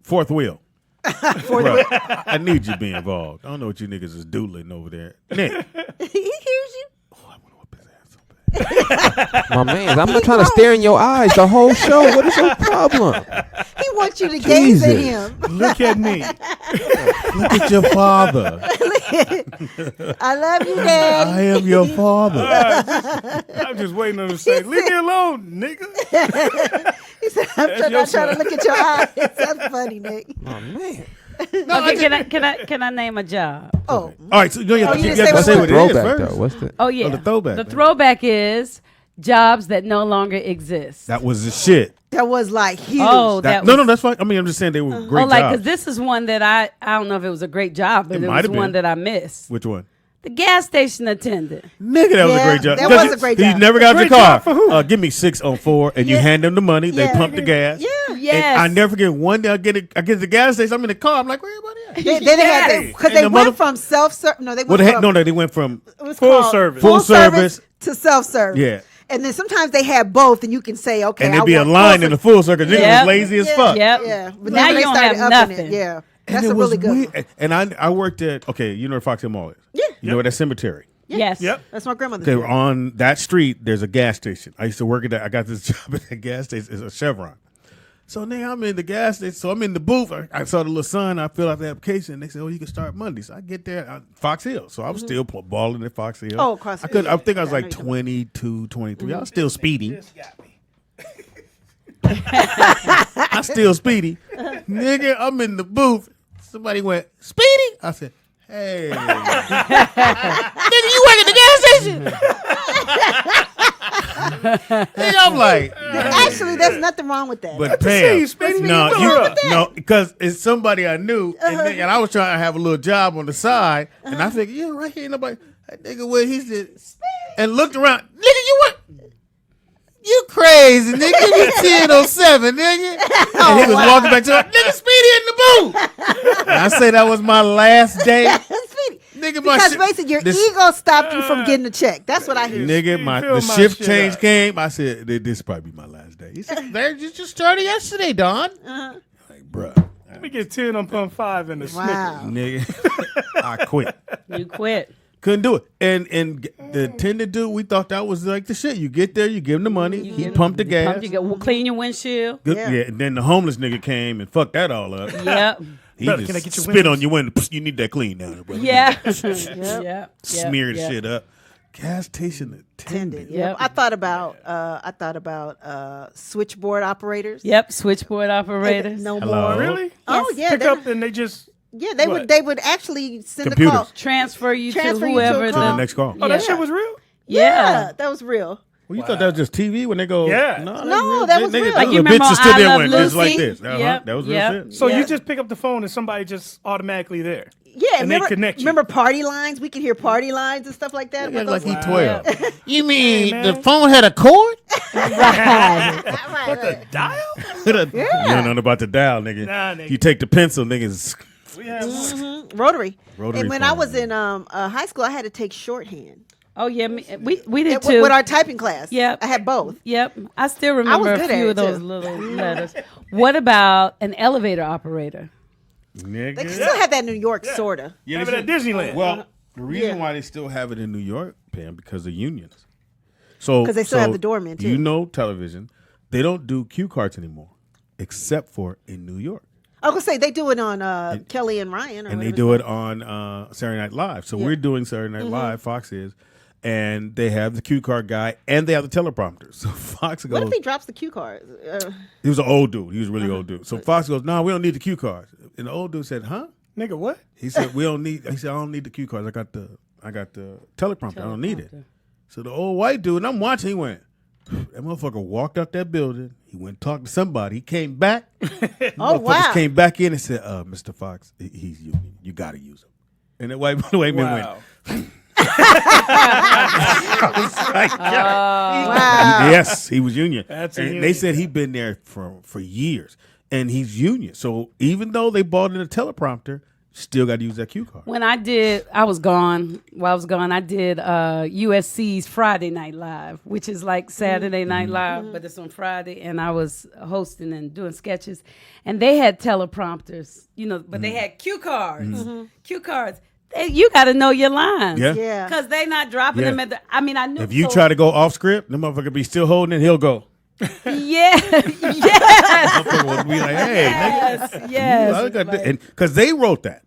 Fourth wheel. Bruh, I need you to be involved. I don't know what you niggas is doodling over there. Nick. He hears you. Oh, I want to whip his ass so bad. My man, I'm not trying to stare in your eyes the whole show. What is your problem? He wants you to gaze at Jesus. him. Look at me. Look at your father. I love you, Dad. I am your father. I'm just waiting on him to say, "Leave me alone, nigga." He said, I'm not trying to look at your eyes. That's funny, Nick. Oh man. Okay, can I name a job? Oh. All right, so you have you to didn't say say what it is Throwback first. though. What's the? Oh yeah, the throwback, The man. throwback is jobs that no longer exist. That was the shit. That was like huge. Oh, that was, No, that's fine. I mean, I'm just saying they were great like jobs. because this is one that I don't know if it was a great job, but It it might was have been. one that I missed. Which one? The gas station attendant. Nigga, that was a Yeah, great job. that 'Cause was a great You job. never got your Great car. job for who? Give me 6 on 4, and you hand them the money. They Yeah. pump the gas. Yeah. Yes. And I never forget one day I get to the gas station. I'm in the car. I'm like, where everybody at? They had because And they the went mother- from self-service. No, they Well, went from they went from it was Full called service. Full service. to self-service. Yeah. And then sometimes they had both, and you can say, okay, and I there'd be a want line full in the full circle. Niggas Yep. was lazy as yeah, fuck. Yep. Yeah. But Now then you they don't started have upping nothing. It. Yeah. And That's it a was really good weird. one. And I worked at, you know where Foxx Mall is? Yeah. You know where that cemetery? Yes. Yep. That's my grandmother's. Okay, name. on that street, there's a gas station. I used to work at that. I got this job at that gas station. It's a Chevron. So now I'm in the gas station. So I'm in the booth. I saw the little sign. I filled out the application. They said, "Oh, you can start Monday." So I get there, Fox Hill. So I was still balling at Fox Hill. Oh, across the I street. think I was Yeah, I like know you're talking 22, 23. I was still speedy. Just got me. I still speedy. Nigga, I'm in the booth. Somebody went, "Speedy?" I said, "Hey." Nigga, you work at the gas station? Nigga, I'm like, Actually, there's nothing wrong with that. but see Pam, you, Speedy. no, What's wrong with no, because it's somebody I knew, and I was trying to have a little job on the side, and I figured, yeah, right here, nobody. That nigga, where he said, and looked around, nigga, you what? You crazy, nigga. Give me 10:07, nigga. And he was walking back to it, nigga, Speedy in the booth. And I say that was my last day. Speedy. Nigga, my Because shit- basically, your this- ego stopped you from getting a check. That's what I hear. Nigga, Fill the my shift shit change up. came. I said, this probably be my last day. He said, there, you just started yesterday, Don. Like, bruh. Let me get 10 on pump 5 in the Snickers. Wow. Nigga, I quit. You quit. Couldn't do it. And the attendant dude, we thought that was like the shit. You get there, you give him the money, he pumped the gas. You go, clean your windshield. Good- Yeah. yeah, and then the homeless nigga came and fucked that all up. Yep. He Brother, just can I get your spit windows? on your window. You need that clean down there, brother. Yeah. Yep. Smear the Yep. shit up. Gas station attendant. Yep. I thought about switchboard operators. Yep. Switchboard operator. No Hello? more. Really? Oh Yes. yeah, Pick they, up and they just. yeah. They What? would actually send Computers. a call. Transfer you Transfer to you to a whoever. call. To the next call. Oh, that Yeah. shit was real? Yeah. That was real. Well, you thought that was just TV when they go, Yeah. No, that was real. Like Like you remember bitches on stood I there Love went just like Lucy? this. Uh-huh. Yep. That was real Yep. shit. So Yeah. you just pick up the phone and somebody just automatically there. Yeah, and they connect you. remember party lines? We could hear party lines and stuff like that. Yeah, with like those- he 12. You mean Hey, the man. phone had a cord? What the dial? You don't know nothing about the dial, nigga. Nah, nigga. You take the pencil, niggas. We have one. Rotary. Rotary And when I phone, was yeah. in high school, I had to take shorthand. Oh yeah, we did With too. our typing class. Yep. I had both. Yep, I still remember a good few at of it, those too. little letters. What about an elevator operator? Nigga. They still have that in New York, sorta. Yeah, Have they it at still- Disneyland. Well, the reason Yeah. why they still have it in New York, Pam, because of unions. So 'Cause they still have the doorman, too. You know, television, they don't do cue cards anymore, except for in New York, I was gonna say they do it on Kelly and Ryan, or and they whatever do it's it on Saturday Night Live. So Yeah. we're doing Saturday Night Mhm. Live. Fox is, and they have the cue card guy, and they have the teleprompter. So Fox called. What goes. if he drops the cue cards? He was an old dude. He was a really old dude. So Fox goes, "No, we don't need the cue cards." And the old dude said, "Huh?" Nigga, what? He said, "We don't need." He said, "I don't need the cue cards. I got the teleprompter. I don't need it." So the old white dude, and I'm watching. He went. That motherfucker walked out that building. He went and talked to somebody. He came back. Oh, wow. Came back in and said, "Mr. Fox, he's union. You got to use him." And the white man Wow. went. Wow. Yes, he was union. That's a and union they said guy. he'd been there for years, and he's union. So even though they bought in a teleprompter, still got to use that cue card. When I was gone. While I was gone, I did USC's Friday Night Live, which is like Saturday Night Live, but it's on Friday. And I was hosting and doing sketches, and they had teleprompters, but they had cue cards. Cue cards. You got to know your lines. Yeah. Yeah. Because they not dropping Yeah. them at the. I mean, I knew. If you so- try to go off script, the motherfucker be still holding it. He'll go. yeah, yes, Motherfucker will be like, "Hey, nigga, yes, I got right. and because they wrote that.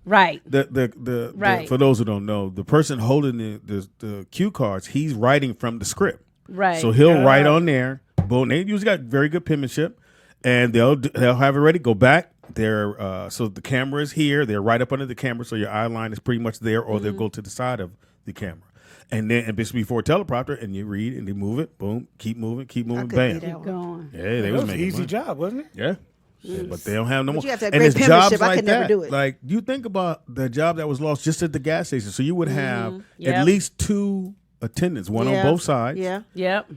right. The Right. for those who don't know, the person holding the cue cards, he's writing from the script. Right. So he'll write on there. Boom. They usually got very good penmanship, and they'll have it ready. Go back. They're so the camera is here. They're right up under the camera, so your eye line is pretty much there, or they'll go to the side of the camera. And then it's before teleprompter, and you read and they move it. Boom. Keep moving. Bam. couldn't do that Keep going. Yeah, they That was was an making easy money. job, wasn't it? Yeah. Yeah, but they don't have no more. you have to have and great it's jobs penmanship. I like could never that. do it. Like you think about the job that was lost just at the gas station. So you would have Yep. at least two attendants, one Yeah. on both sides. Yeah. Yep.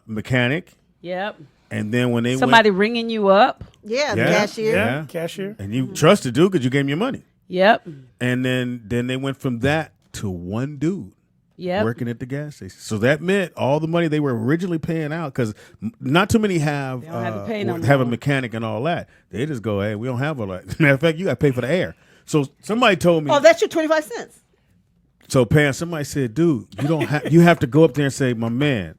Mechanic, Yep. and then when they Somebody ringing you up. Yeah. The Yeah. cashier. Yeah. Cashier. and you trusted dude because you gave him your money, Yep. and then they went from that to one dude. Yep. Working at the gas station, so that meant all the money they were originally paying out because not too many have don't have to pay no have a more. mechanic and all that. They just go, "Hey, we don't have all that." Matter of fact, you got to pay for the air. So somebody told me, Oh, that's your 25 cents. so Pam, somebody said, "Dude, you don't have you have to go up there and say, my man,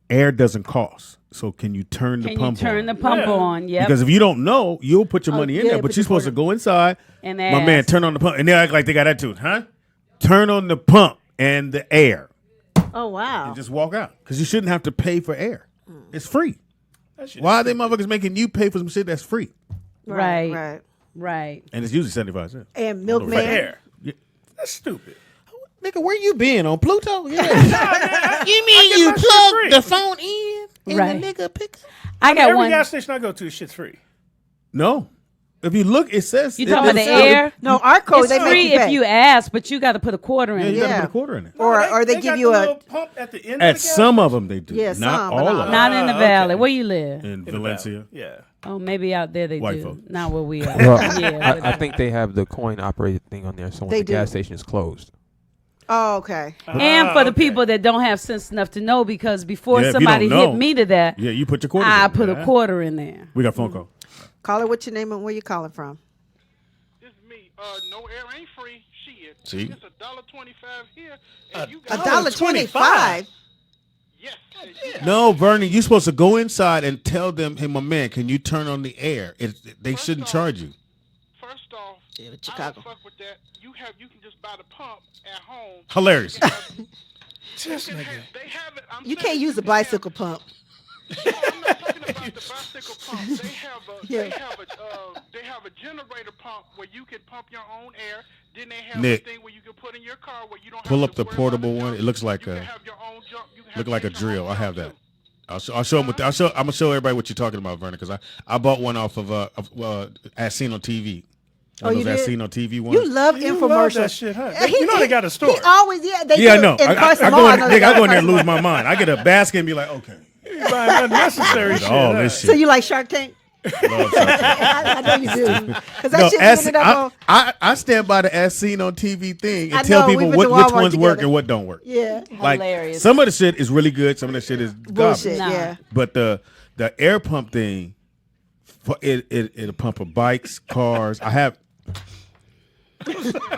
air doesn't cost. So can you turn the Can you pump turn on?" the pump Yeah. on? Yep. Because if you don't know, you'll put your Oh, money in yeah, there, but put you're your supposed to quarter- go inside. And My man, ask. turn on the pump, and they act like they got attitude, huh? Turn on the pump and the air. Oh, wow. And just walk out because you shouldn't have to pay for air. It's free. That shit Why are they motherfuckers making you pay for some shit that's free? Right. Right. Right. And it's usually 75 cents. And for milkman. air. Yeah. That's stupid. Nigga, where you been on Pluto? Yeah. You I mean get you my shit plug free. the phone in and Right. the nigga pick up? I got Every one. gas station I go to, shit's free. No. If you look, it says. You it talking about the doesn't say- air? No, our code, It's they make free you if pay. you ask, but you got to put a quarter in. Yeah, you it. got to Yeah. put a quarter in it. Or they got give the you a. little pump at the end. At of the gas some of them, they do. Yeah, Not some, but all not of them. Not in the Ah, valley. okay. Where you live? In in the Valencia. valley. Yeah. Oh, maybe out there they White do. folk. Not where we are. Well, yeah. I think they have the coin operated thing on there, so when They the gas do. station is closed. Oh, okay. And for the okay. people that don't have sense enough to know, because before Yeah, if you somebody don't hit know, me to that, Yeah, you put your quarter I in. put Yeah. a quarter in there. We got phone call. Caller, what's your name and where you calling from? This is me. No air ain't free. Shit. See? It's $1.25 here, and you A got dollar 25. yes. No, Vernon, you're supposed to go inside and tell them, "Hey, my man, can you turn on the air?" They First shouldn't off- charge you. First off, Yeah, but I Chicago. don't fuck with that. You can just buy the pump at home. Hilarious. Just nigga. They have it. You can't use a bicycle pump. No, I'm not talking about the bicycle pump. They have a Yeah. they have a generator pump where you can pump your own air. Then they have Nick, a thing where you can put in your car where you don't pull have up to the worry portable about one. jump. It looks like you a can have your own jump. You can have look like a your own drill. I jump, have that. too. I'll show them. I'm gonna show everybody what you're talking about, Vernon, because I bought one off of as seen on TV. Oh, you those did? As Seen on TV ones. You love You infomercials. love that shit, huh? You know they got a store. He always, they Yeah, I do. know. In I Carson go Mall, in, know they nigga, I got go in there and Carson lose my mind. I get a basket and be like, okay, You buying unnecessary shit. all huh? this So shit. you like Shark Tank? Love something. I know you do. Because that No, shit As ended up on. I stand by the As Seen on TV thing I and tell know, we people went to which Walmart ones work together. and what don't work. Yeah. Like Hilarious. some of the shit is really good, some of the shit is Bullshit, garbage. yeah. But the air pump thing, it'll pump of bikes, cars. I have.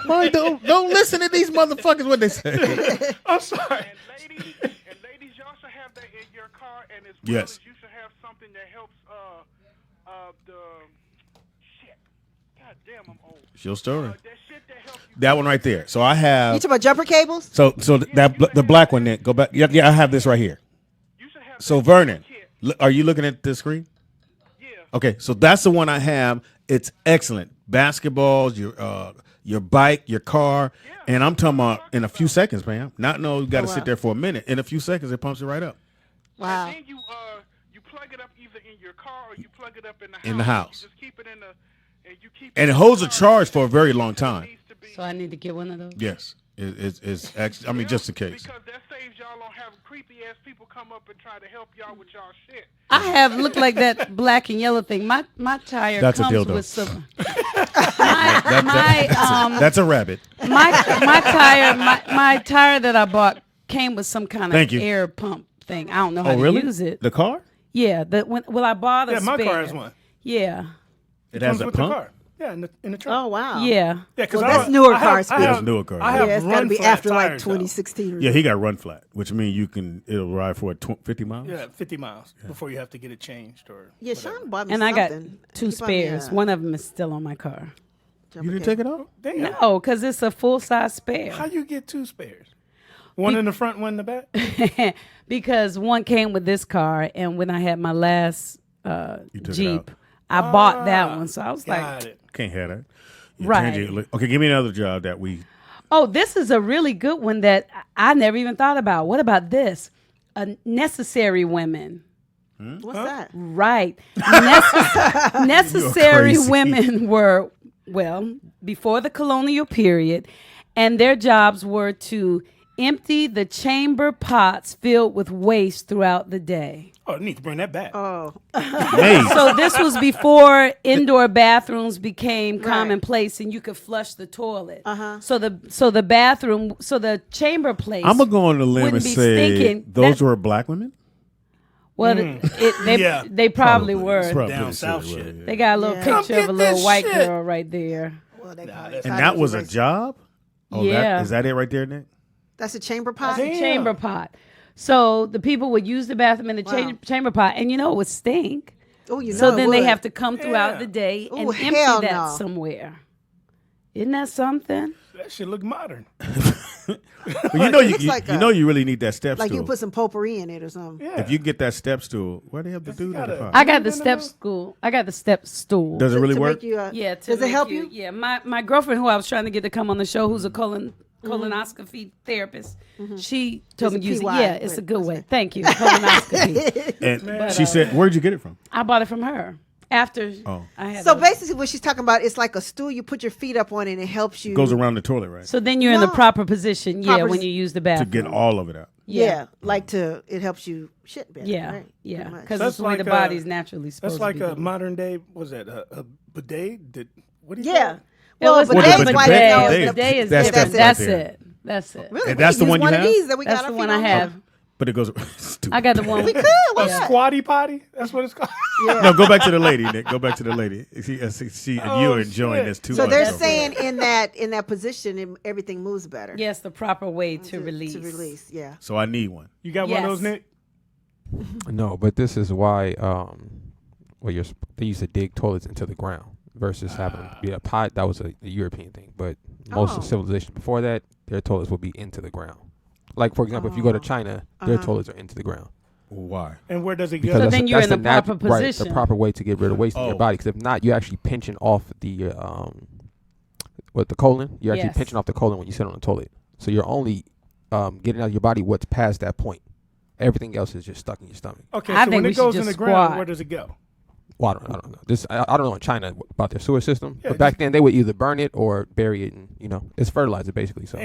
Boy, don't listen to these motherfuckers. What they say? I'm sorry. And ladies, y'all should have that in your car, and as well Yes. as you should have something that helps the shit. God damn, I'm old. It's your story. That shit that helps you. That one right there. So I have. You talking about jumper cables? So the black one. Then go back. Yeah, I have this right here. You should have So that Vernon, kit. are you looking at the screen? Yeah. Okay, so that's the one I have. It's excellent. Basketballs, your bike, your car, and I'm talking about in a few seconds, man. Not no, you got to sit there for a minute. In a few seconds, it pumps it right up. Wow. And then you plug it up either in your car or you plug it up in the house. In the house. You just keep it in the and you keep And it in holds the a car. charge for a very long time. So I need to get one of those. Yes, it's actually. I mean, just in case. Because that saves y'all on having creepy ass people come up and try to help y'all with y'all shit. I have looked like that black and yellow thing. My tire That's a comes dildo. with some. That's a rabbit. My tire that I bought came with some kind Thank of you. air pump thing. I don't know how Oh, to really? use it. The car? Yeah, I bought a Yeah, my spare. car has one. Yeah, It has Comes a with pump. the car. Yeah, in the truck. Oh, wow. yeah. Yeah, because Well, that's newer car speed. That's newer car. I have Yeah, it's got to run be flat after like tires, though. 2016. Or Yeah, he got run flat, which means it'll ride for 50 miles. Yeah, 50 miles before you have to get it changed or. Yeah, whatever. Sean bought me And I got something. two He bought me spares. a One of them is still on my car. You didn't take it off? Damn. No, because it's a full size spare. How you get two spares? One in the front, one in the back. Because one came with this car, and when I had my last took it Jeep, out. I bought that one. So I was Got like, it. Can't have that. Yeah, Right. change it. Okay, give me another job that we. oh, this is a really good one that I never even thought about. What about this? Necessary women. What's that? Right. Necessary crazy. women were, well, before the colonial period, and their jobs were to empty the chamber pots filled with waste throughout the day. Oh, I need to bring that back. Oh, Hey, So this was before indoor bathrooms became commonplace and you could flush the toilet. So the bathroom, so the chamber place. I'm gonna go on the limb and wouldn't be say stinking. those That- were black women. Well, Yeah. they probably were. It's probably Down the south shit, shit. They got a little Yeah. Come picture of a get little this white shit. girl right there. well, they call Nah, it that's- And cottage that was a erasing. job. Oh, Yeah. Is that it right there, Nick? That's a chamber pot. It's a chamber pot. So the people would use the bathroom in the chamber pot, and it would stink. Oh, you know. So it then they would. have to come throughout Yeah. the day and Ooh, empty hell that no. somewhere. Isn't that something? That shit look modern. But you know, looks like a- you really need that step Like stool. you put some potpourri in it or something. Yeah. If you get that step stool, what do they have to do to gotta- the car? I got the No, no, step no. stool. I got the step stool. Does it really To work? make you, Yeah. Does it make help you? Yeah. My girlfriend, who I was trying to get to come on the show, who's a colonoscopy therapist, she told me It's to a use it. PY, Yeah, it's a but good way. Thank you. Colonoscopy. And she said, "Where'd you get it from?" I bought it from her after Oh. I had. So a- basically, what she's talking about, it's like a stool. You put your feet up on it, and it helps you. Goes around the toilet, right? So then you're in the No. proper position. Yeah, Proper when you use the To bathroom. get all of it out. Yeah, like to it helps you shit better. Yeah, right? yeah, Pretty much. because That's it's the way the like body's naturally supposed That's like to be. a modern day. Was that a bidet? What do you Yeah. call it? Well, Well, it's but Well, they, the but bidet- they, bidet- bidet is that's different. right That's there. it. That's it. Really, And that's we the can one use you one have? of these that we That's got the our one feet I on. have. But it goes. Stupid. I got the one. We could. Why A not? squatty potty? That's what it's called. Yeah. No, go back to the lady, Nick. Go back to the lady. You Oh, are enjoying shit. this too So much. they're over saying there. in that position, everything moves better. Yes, the proper way to release. To release, yeah. So I need one. You got one of those, Yes. Nick? No, but this is why they used to dig toilets into the ground versus having them be a pot. That was a European thing, but most of civilization before that, their toilets would be into the ground. Like for example, if you go to China, their toilets are into the ground. Why? And where does it Because go? So that's then the- you're that's in the proper right, position. the proper way to get rid of waste in Oh. your body. Because if not, you're actually pinching off the the colon. You're actually Yes. pinching off the colon when you sit on the toilet. So you're only getting out of your body what's past that point. Everything else is just stuck in your stomach. Okay, I so think when we it should goes in just the ground, squat. where does it go? Well, I don't know. I don't know in China about their sewer system, but back then they would either burn it or bury it, and it's fertilizer basically. So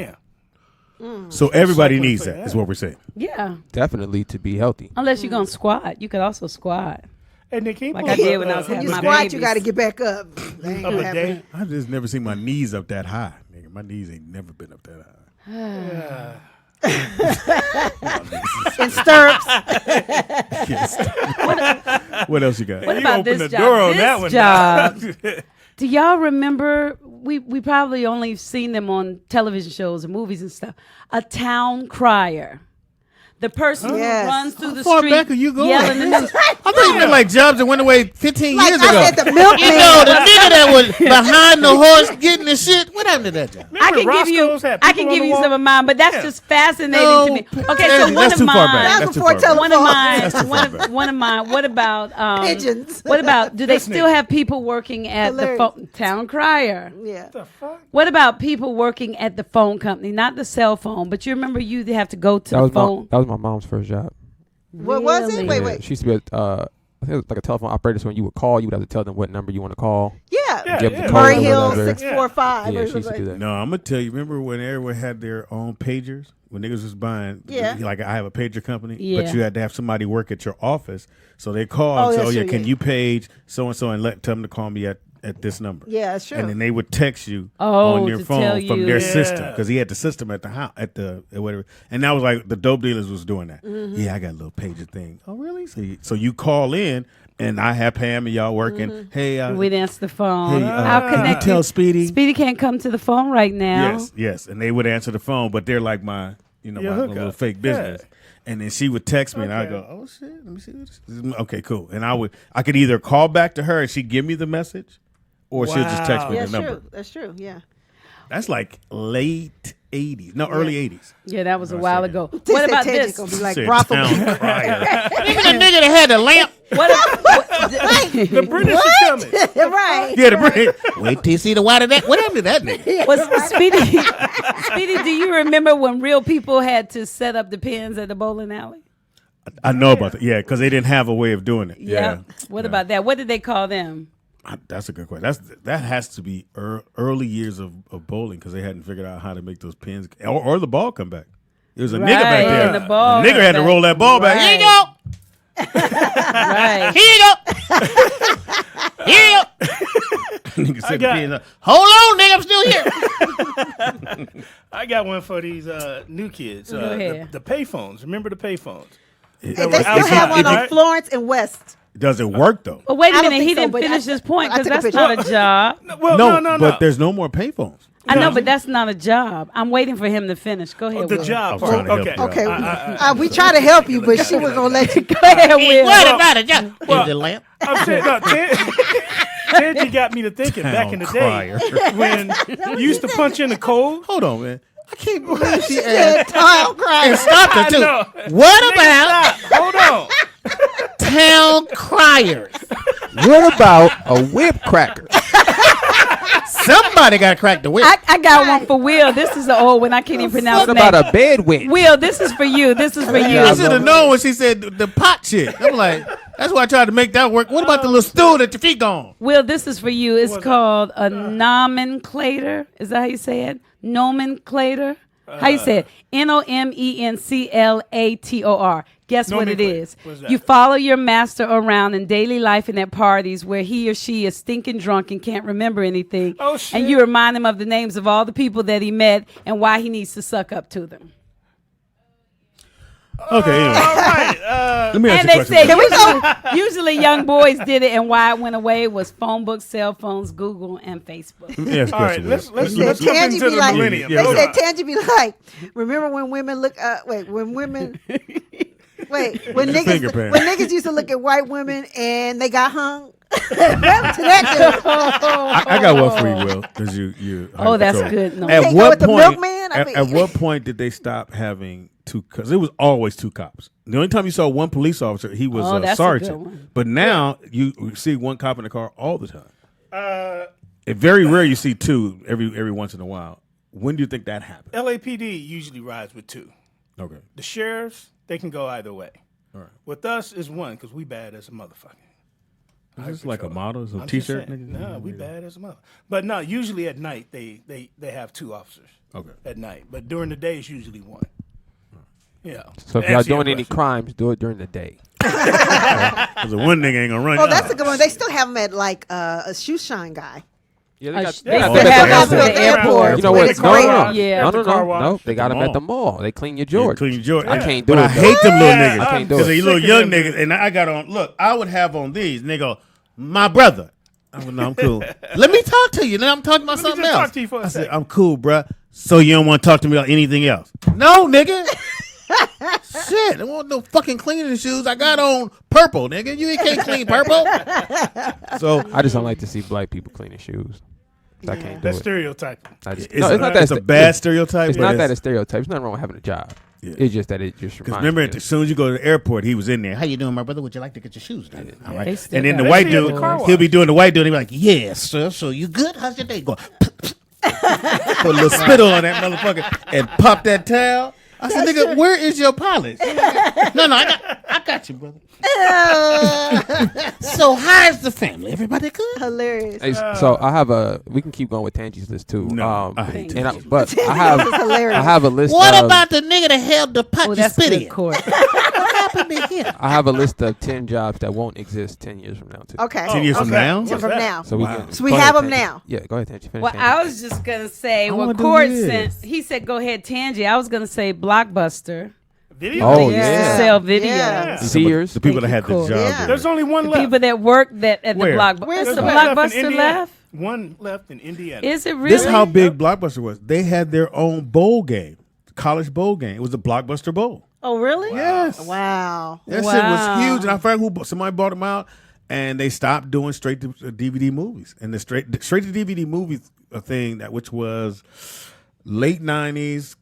So everybody needs that. Is what we're saying. Yeah. Definitely to be healthy. Unless you're gonna squat, you could also squat. And they keep like I did when I was having you my squat, babies. you got to get back up. That ain't gonna happen. I've just never seen my knees up that high. Nigga, my knees ain't never been up that high. In stirrups. What else you got? What You about opened this the door job? on that one Job. Do y'all remember? We probably only seen them on television shows and movies and stuff. A town crier. The person Yes. who runs through the How far street back are you going? yelling the news. I thought you meant like jobs that went away 15 Like years I ago. said, the milkman. You know, the nigga that was behind the horse getting the shit. What happened to that job? I can give you, Roscoe's had I people can on give the you wall? some of mine, but that's just fascinating No, to me. Okay, so one that's of too far back. mine. That That's was too before far back. One of mine. That's too far back. One of mine. What about Pigeons. What about? Do they This still nigga. have people working at the Hilarious. town crier? Yeah. The fuck? What about people working at the phone company, not the cell phone, but you remember you'd have to go to That the was phone? that was my mom's first job. What was it? Really? Wait. She used to be I think it was like a telephone operator. So when you would call, you would have to tell them what number you want to call. Yeah. Give them the code Murray or Hill whatever. 645. Yeah, or she used to do something. that. No, I'm gonna tell you. Remember when everyone had their own pagers? When niggas was buying, Yeah. like I have a pager company, Yeah. but you had to have somebody work at your office. So they call Oh, and say, that's "Oh yeah, true, can yeah. you page so and so and tell them to call me at this number?" Yeah, that's true. And then they would text you Oh, on your to tell phone from you. their Yeah. system because he had the system at the house at whatever. And that was like the dope dealers was doing that. Mm-hmm. Yeah, I got a little pager thing. Oh really? So you call in and I have Pam and y'all working. Mm-hmm. Hey, We'd answer the phone. hey, I'll can you connect tell you. Speedy? Speedy can't come to the phone right now. Yes, and they would answer the phone, but they're like my, Your my hookup. little fake business. Yeah. And then she would text me, and I Okay. go, "Oh shit, let me see what this is." Okay, cool. And I could either call back to her and she'd give me the message, or she'll just text me Yeah, the that's number. true. That's true. Yeah. That's like late '80s, no, early '80s. Yeah, that was a while ago. They What said about Teddy's this? gonna be like Said brothel. town crier. Even the nigga that had the lamp. The British are coming. Right. Yeah, the brain. Wait till you see the white of that. What happened to that nigga? Was Speedy, do you remember when real people had to set up the pins at the bowling alley? I know about that. Yeah, because they didn't have a way of doing it. Yeah. What about that? What did they call them? That's a good question. That has to be early years of bowling because they hadn't figured out how to make those pins or the ball come back. There was a nigga back there. and the ball nigga had to back. roll that ball back. Here you go. Right. Here you go. Here you go. Nigga said the got- pins up. Hold on, nigga. I'm still here. I got one for these new kids. Go ahead. The payphones. Remember the payphones? And That they were still have outside, one on right? Florence and West. Does it work though? But wait I a don't minute, think he so, didn't but finish I- his point I because took a that's picture. not a job. Well, no. But there's no more payphones. I know, but that's not a job. I'm waiting for him to finish. Go ahead, The Will. job I was trying part. to help Okay. you Okay, we try to help you, but she was gonna let you go. Go ahead, Will. What about it? Is the lamp? I'm saying, no, Teddy got me to thinking back in the crier. day when you used to punch in the code. Hold on, man. I can't believe she Said tile crying. and stopped I her too. know. What about Stop. Hold on. town criers? What about a whip cracker? Somebody got to crack the whip. I got one for Will. This is the old one. I can't even pronounce What the about name. a bed winch? Will, this is for you. This is for you. I should have known when she said the pot shit. I'm like, that's why I tried to make that work. What about the little stool that your feet gone? Will, this is for you. It's called a nomenclator. Is that how you say it? Nomenclator. How you say it? Nomenclator. Guess what it Nomenclator. is? What's that? You follow your master around in daily life and at parties where he or she is stinking drunk and can't remember anything. Oh, shit. And you remind him of the names of all the people that he met and why he needs to suck up to them. Okay, anyway. All right. Let me ask And you a they question. said usually young boys did it, and why it went away was phone books, cell phones, Google, and Facebook. Let me ask you a All right. question. Let's Said jump Tangy into be the like, millennium. Yeah, they hold said on. Tangy be like, remember when women look? When women. Wait, when finger niggas pan. when niggas used to look at white women and they got hung. Remember to that dude. I got one for you, Will, because you. Oh, that's control. good. No. At Can't go what with the point? milkman? I At, mean- at what point did they stop having two? Because it was always two cops. The only time you saw one police officer, he was Oh, a that's a good sergeant. one. But now you see one cop in the car all the time. It's very rare you see two every once in a while. When do you think that happened? LAPD usually rides with two. Okay. The sheriffs, they can go either way. All right. With us is one because we bad as a motherfucker. Is this like a model? Is it a I'm T-shirt? just saying, Nigga? No, we bad as a mother. But no, usually at night they have 2 officers. Okay. At night, but during the day it's usually 1. Yeah. So if y'all doing any crimes, do it during the day. Because the one nigga ain't gonna run. Oh, that's a good one. They still have them at like a shoe shine guy. Yeah, They got still them have at them at the airport. You know what? It's No, great. no, Yeah. no, At the no, car no, wash. no. They got them at mall. the mall. They clean your George. Clean your George. I can't do But it. I though. hate them little niggas. I can't do Because it. they little Sick of young them niggas, and I got on. Look, I would have on these. And they go, my brother. I would, no, I'm cool. Let me talk to you. Now I'm talking about Let me something just else. talk to you for a I said, second. I'm cool, bruh. So you don't want to talk to me about anything else? No, nigga. Shit, I want no fucking cleaning shoes. I got on purple, nigga. You can't clean purple. So I just don't like to see black people cleaning shoes. I can't do That's it. stereotype. I just, it's, no, it's not that. it's a bad stereotype. It's but not that a stereotype. It's nothing wrong with having a job. Yeah. It's just that it just Because reminds remember, me as soon as you go to the airport, he was in there. How you doing, my brother? Would you like to get your shoes done? All They right. still And then got the it. white They see it at dude, the car he'll be wash. doing the white dude. He'll be like, "Yes, sir. So you good? How's your day going?" Put a little spittle on that motherfucker and pop that towel. I said, "Nigga, where is your polish?" No, I got you, brother. So how's the family? Everybody good? Hilarious. Hey, so I have a. We can keep going with Tangie's list too. No, I hate and Tangi's but I This is hilarious. have a list. What of, about the nigga that held the pot Oh, you that's spit good in? court. What happened to him? I have a list of 10 jobs that won't exist 10 years from now too. Okay. 10 years from okay. now? So from now. So we Wow. can. So we go have ahead, them Tangie. now. Yeah, go ahead, Tangie. Finish Well, Tangie. I was just gonna say wanna what do Court this. sent. He said, "Go ahead, Tangie." I was gonna say Blockbuster. Video. Oh, They used to yeah. sell videos. Yeah. Sears. The people that Thank had you, the Court. job. Yeah. There's only one The left. people that work at the Where? Blockbuster. Where's Is the the One left in Blockbuster Indiana. left? One left in Indiana. Is it really? This is how big Blockbuster was. They had their own bowl game, college bowl game. It was the Blockbuster Bowl. Oh, really? Yes. Wow. That shit Wow. was huge, and I forgot who somebody bought them out, and they stopped doing straight to DVD movies. And the straight to DVD movies a thing that which was late '90s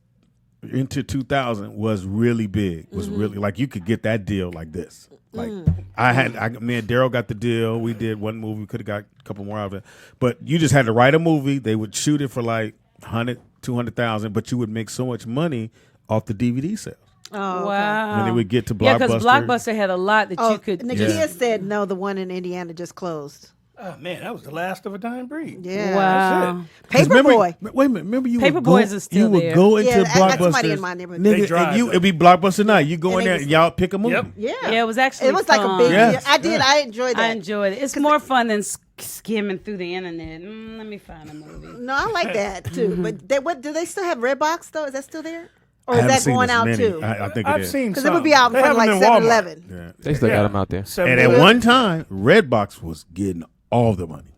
into 2000 was really big. Was really like you could get that deal like this. Like me and Daryl got the deal. We did one movie. We could have got a couple more out of it, but you just had to write a movie. They would shoot it for like 100, 200,000, but you would make so much money off the DVD sales. Oh, okay. Wow. When they would get to Yeah, Blockbuster. because Blockbuster had a lot that Oh, you could. Nakia said no. The one in Indiana just closed. Oh man, that was the last of a dying breed. Yeah. Wow. Paperboy. Wait a minute. Remember you Paper would Boys go, is still you would there. go into Yeah, I got Blockbuster. somebody in my neighborhood. Nigga, They drive, and though. it'd be Blockbuster night. You go And in they there was- and y'all pick a movie. Yep. Yeah. Yeah, it was actually It was like a fun. big. Yes. I did. I enjoyed that. I enjoyed it. It's more fun than skimming through the internet. Let me find a movie. No, I like that too. But what do they still have Redbox though? Is that still there? Or I is haven't that seen going as out many. too? I think it I've is. seen Because some. it would be out in They front of have like them in Walmart. 7-Eleven. Yeah. They still got them out there. And at one time, Redbox was getting all the money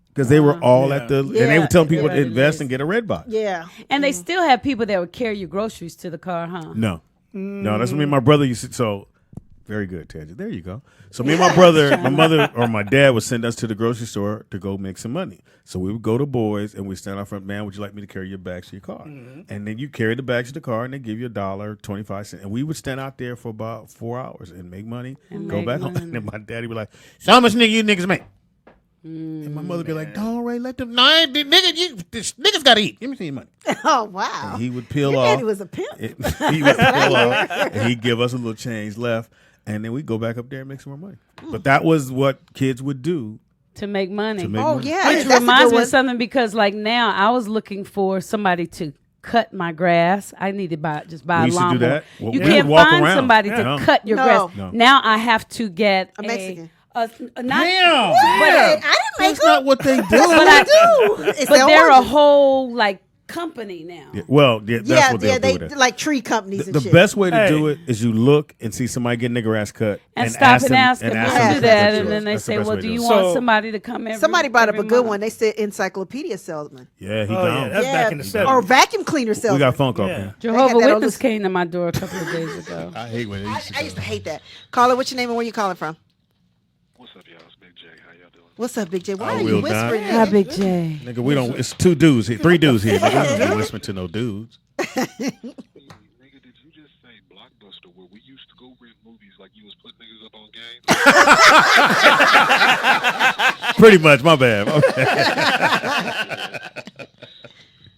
because they were all at the and they Yeah. were telling people Yeah, to it invest is. and get a Redbox. Yeah. And they still have people that would carry your groceries to the car, huh? No, that's what me and my brother used to. So very good, Tangent. There you go. So me and my brother, my mother or my dad would send us to the grocery store to go make some money. So we would go to Boys and we stand out front. Man, would you like me to carry your bags to your car? And then you carry the bags to the car and they give you $1.25. And we would stand out there for about 4 hours and make money, And go make back home. money. And then my daddy would be like, "So how much nigga you niggas make?" And my mother be like, "Don't Ray, let them. No, niggas gotta eat. Give me some of your money." Oh wow. And he would peel Your off. daddy was a pimp. He would peel off, and he'd give us a little change left, and then we'd go back up there and make some more money. But that was what kids would do To make money. to make Oh money. yeah. Which that's a reminds good me one. of something because, like, now I was looking for somebody to cut my grass. I need to buy We a used to do lawnmower. that. Well, You we would can't walk find around. somebody Yeah. to cut your No. grass. No. Now I have to get A Mexican. not, Damn. but, I didn't make That's not what they do. but, I, It's but their they're a origin. whole like company now. Yeah, well, yeah, that's Yeah, what they'll yeah, do they with it. like tree companies and The shit. best way to do Hey. it is you look and see somebody getting their grass cut And stop and ask them. and We'll them do to that, cut and then yours. they That's the say, best "Well, way do to you it. want So- somebody to come every?" Somebody brought up a every good month? one. They said encyclopedia salesman. Yeah, he Oh yeah, gone. that's back in the Yeah. 70s. Or vacuum cleaner We salesman. got a phone call. Yeah. man. Jehovah that on Witness this- came to my door a couple of days ago. I hate when they I used to hate that. Caller, what's your name and where you calling from? What's up, y'all? It's Big J. How y'all doing? What's up, Big J? Why I are you will whispering? die. Hi, nigga? Big J. Nigga, we don't. It's 2 dudes here, 3 dudes here. Nigga, we don't be listening to no dudes. Nigga, did you just say Blockbuster where we used to go rent movies like you was putting niggas up on game? Pretty much. My bad. Okay.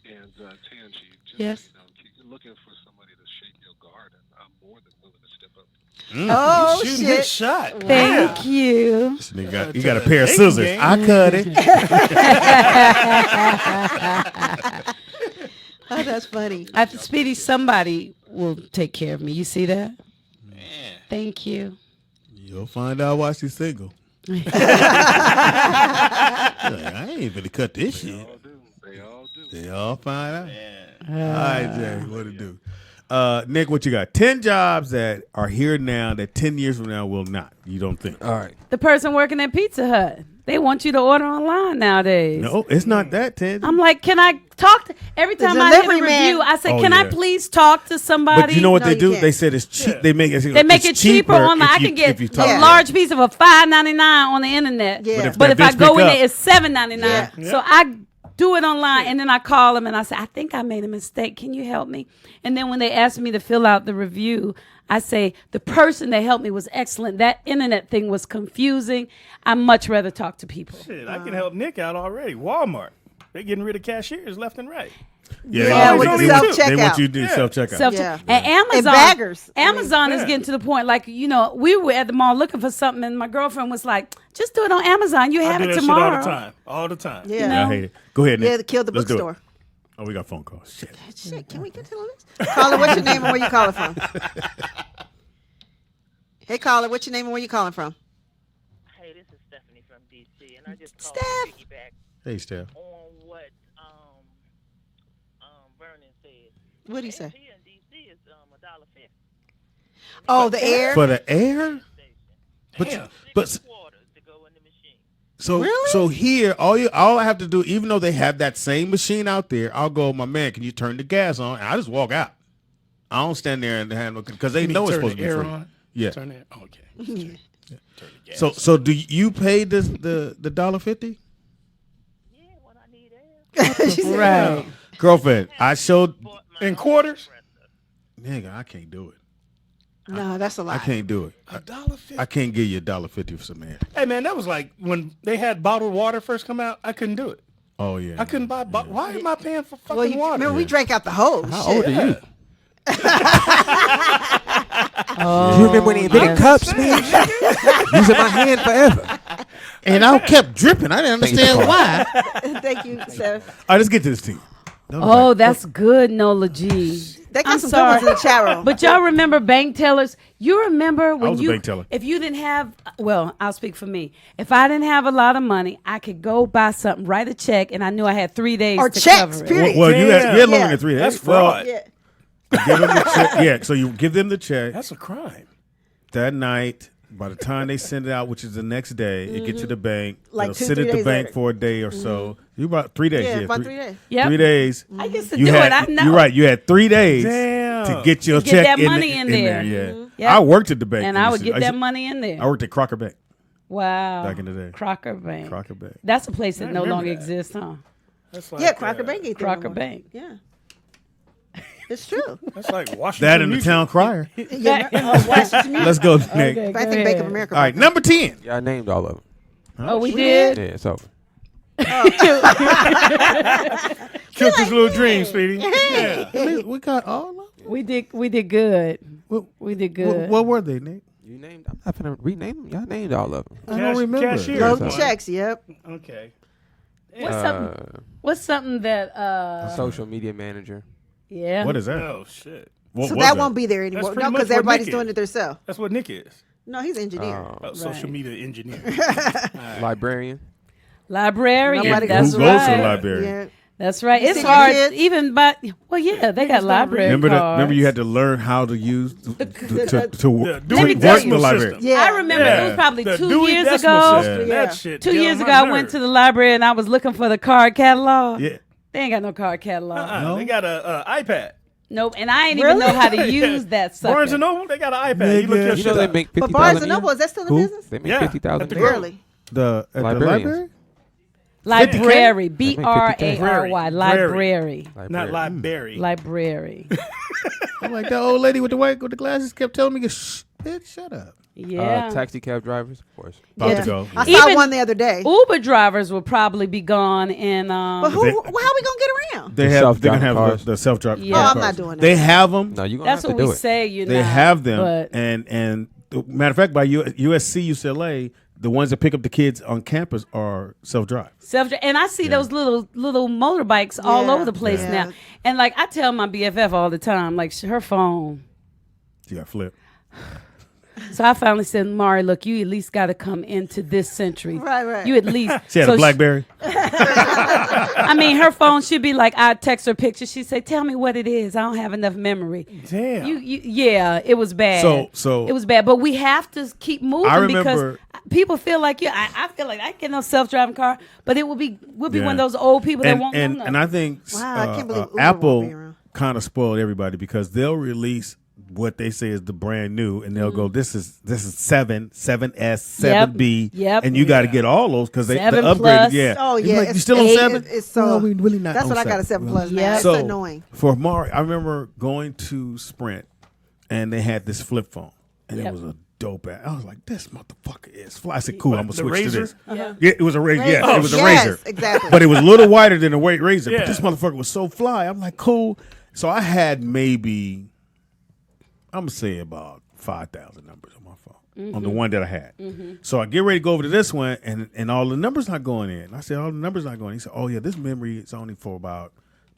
And Tangi, just Yes. you know, keep looking for somebody to shake your garden. I'm more than willing to step up. Oh Shooting his shit! shot. Thank you. This nigga you got a pair of scissors. game. I cut it. Oh, that's funny. Speedy, somebody will take care of me. You see that? Thank you. You'll find out why she's single. Like, I ain't finna cut this shit. They all do. They all find out. All right, Jay, what to do? Nick, what you got? 10 jobs that are here now that 10 years from now will not. You don't think? All right. The person working at Pizza Hut. They want you to order online nowadays. No, it's not that, Ted. I'm like, can I talk to every The time I hit a delivery man- review? I say, Oh, can I yeah. please talk to somebody? But you know what No, they you do? can't. They said it's cheap. They make it. They make it cheaper online. I can get if you a talk. large piece of a $5.99 on the internet. Yeah. But if that I bitch go pick in up- there, it's $7.99. Yeah. So I do it online, and then I call them and I say, I think I made a mistake. Can you help me? And then when they ask me to fill out the review, I say, the person that helped me was excellent. That internet thing was confusing. I much rather talk to people. Shit, I can help Nick out already. Walmart. They're getting rid of cashiers left and right. Yeah, with the they self-checkout. want you to do self-checkout. Yeah. And Amazon, And baggers. Amazon is yeah. getting to the point, like, you know, we were at the mall looking for something, and my girlfriend was like, just do it on Amazon. You I have do it that tomorrow. shit all the time. All the time. Yeah. Yeah, I hate it. Go ahead, Nick. Yeah, to kill the Let's do it. bookstore. Oh, we got phone calls. Shit. Shit, can we get to the list? Caller, what's your name and where you calling from? Hey, caller, what's your name and where you calling from? Hey, this is Stephanie from DC, and I just called Steph. to piggyback Hey, Steph. on what Vernon said. What do you say? Here in DC is $1.50. Oh, the air? For the air? But Quarters to go in the machine. so Really? so here, all I have to do, even though they have that same machine out there, I'll go, my man, can you turn the gas on? And I just walk out. I don't stand there and handle because they You mean know it's turn supposed to the be air free. on? Yeah. Turn it. Okay. Turn the gas. So do you pay the $1.50? Yeah, when I need air. She said, Right. Girlfriend, I showed In quarters? nigga, I can't do it. No, that's a I lot. can't do it. $1.50. I can't give you $1.50 for some air. Hey man, that was like when they had bottled water first come out. I couldn't do it. Oh yeah. I couldn't buy. Why am I paying for fucking Well, you water? remember we drank out the hose. How Shit. old are you? Oh, You remember when they invented cups, man? Using my hand forever. And I kept dripping. I didn't understand why. Thank you, Steph. All right, let's get to this team. Oh, that's good, Nola G. They got I'm some sorry. good ones in the chat room. But y'all remember bank tellers? You remember when was a bank teller. if you didn't have, well, I'll speak for me. If I didn't have a lot of money, I could go buy something, write a check, and I knew I had 3 days Or to checks, cover it. period. Well, you had longer Yeah. than 3 days. That's fraud. Yeah. Give them the check. Yeah, so you give them the check That's a crime. that night. By the time they send it out, which is the next day, it gets to the bank. Like It'll 2, sit 3 at the days bank later. for a day or so. You about 3 days. Yeah, Yeah, about 3 days. Yep. 3 days. I used to You do had, it. I know. You're right. You had 3 days Damn. to get your To get check that in, money in there. Yeah, Yep. I worked at the bank, And I would get that money in there. I worked at Crocker Bank. Wow. Back in the day. Crocker Bank. Crocker Bank. That's a place that no remember longer that. exists, huh? That's like, Yeah, Crocker Bank ain't there no Crocker more. Bank. Yeah. It's true. That's like Washington. That and the Mutual. town crier. Yeah, Washington Music. Let's go, Nick. Okay, I go think Bank of ahead. America. All right, number 10. Yeah, I named all of them. Oh, we did? Yeah, it's over. Killed his little dream, Speedy. Yeah. We got all of them. We did good. What, We did good. what were they, Nick? You named. I'm not gonna rename them. Y'all named all of them. I don't remember. Cashier. Loading One. checks, yep. Okay. What's something that Social media manager. yeah. What is that? Oh shit. What So was that won't be there That's anymore. pretty No, much because what everybody's Nick doing is. it themselves. That's what Nick is. No, he's an engineer. Social media engineer. Librarian. Librarian. Nobody That's Who goes to the right. library? Yeah. That's right. You It's see your hard kids? even but well yeah, they got library cards. Remember you had to learn how to use to The work Dewey the Decimal library. System. Yeah. I remember it was probably The 2 Dewey years Decimal ago. System. Yeah. That shit. 2 get years on ago, my I went nerves. to the library and I was looking for the card catalog. Yeah. They ain't got no card catalog. No? They got a iPad. Nope. And I ain't even know how to use that sucker. Barnes and Noble, they got an iPad. You look your You know shit they up. make But 50,000 Barnes and a year? Noble, is that still in Who? business? They make Yeah, 50,000 at the a year. Really? At the Librarians. library? Library. They make 50K. BRARY. Library. Not library. Library. I'm like that old lady with the glasses kept telling me, "Shh, bitch, shut up." Yeah. Taxi cab drivers, of course. About Yeah. to go. I saw Even- one the other day. Uber drivers will probably be gone in But who? They- How we gonna get around? They The have. They're gonna self-driving have cars. the self-driving. Yeah. Oh, I'm cars. not doing that. They have them. No, you're gonna That's have what to do we it. say, you know. They have them, But and matter of fact, by USC, UCLA, the ones that pick up the kids on campus are self-drive. And I see those little motorbikes all over the place now. And like I tell my BFF all the time, like her phone. You got flip. So I finally said, Mari, look, you at least got to come into this century. Right. You at least. She had a BlackBerry. I mean, her phone should be like, I text her pictures. She'd say, tell me what it is. I don't have enough memory. Damn. Yeah, it was bad. So it was bad. But we have to keep moving because people feel like, I feel like I get no self-driving car, but it will be one of those old people that won't know nothing. And I think I can't believe Uber won't be Apple around. kind of spoiled everybody because they'll release what they say is the brand new, and they'll go, this is 7, 7S, 7B, and you got to get all those because they upgraded. Plus. Yeah. Oh yeah, like, you still on 7? It's so. No, we really not. That's on what I got a 7 Plus now. It's so annoying. For Mari, I remember going to Sprint, and they had this flip phone, and it was a dope ass. I was like, this motherfucker is fly. I said, cool, I'm gonna switch to this. Yeah, it was a razor. Yeah, it was a razor. Exactly. But it was a little wider than a razor. Yeah. But this motherfucker was so fly. I'm like, cool. So I had maybe, I'm gonna say about 5,000 numbers on my phone on the one that I had. So I get ready to go over to this one, and all the numbers not going in. I said, all the numbers not going in. He said, oh yeah, this memory is only for about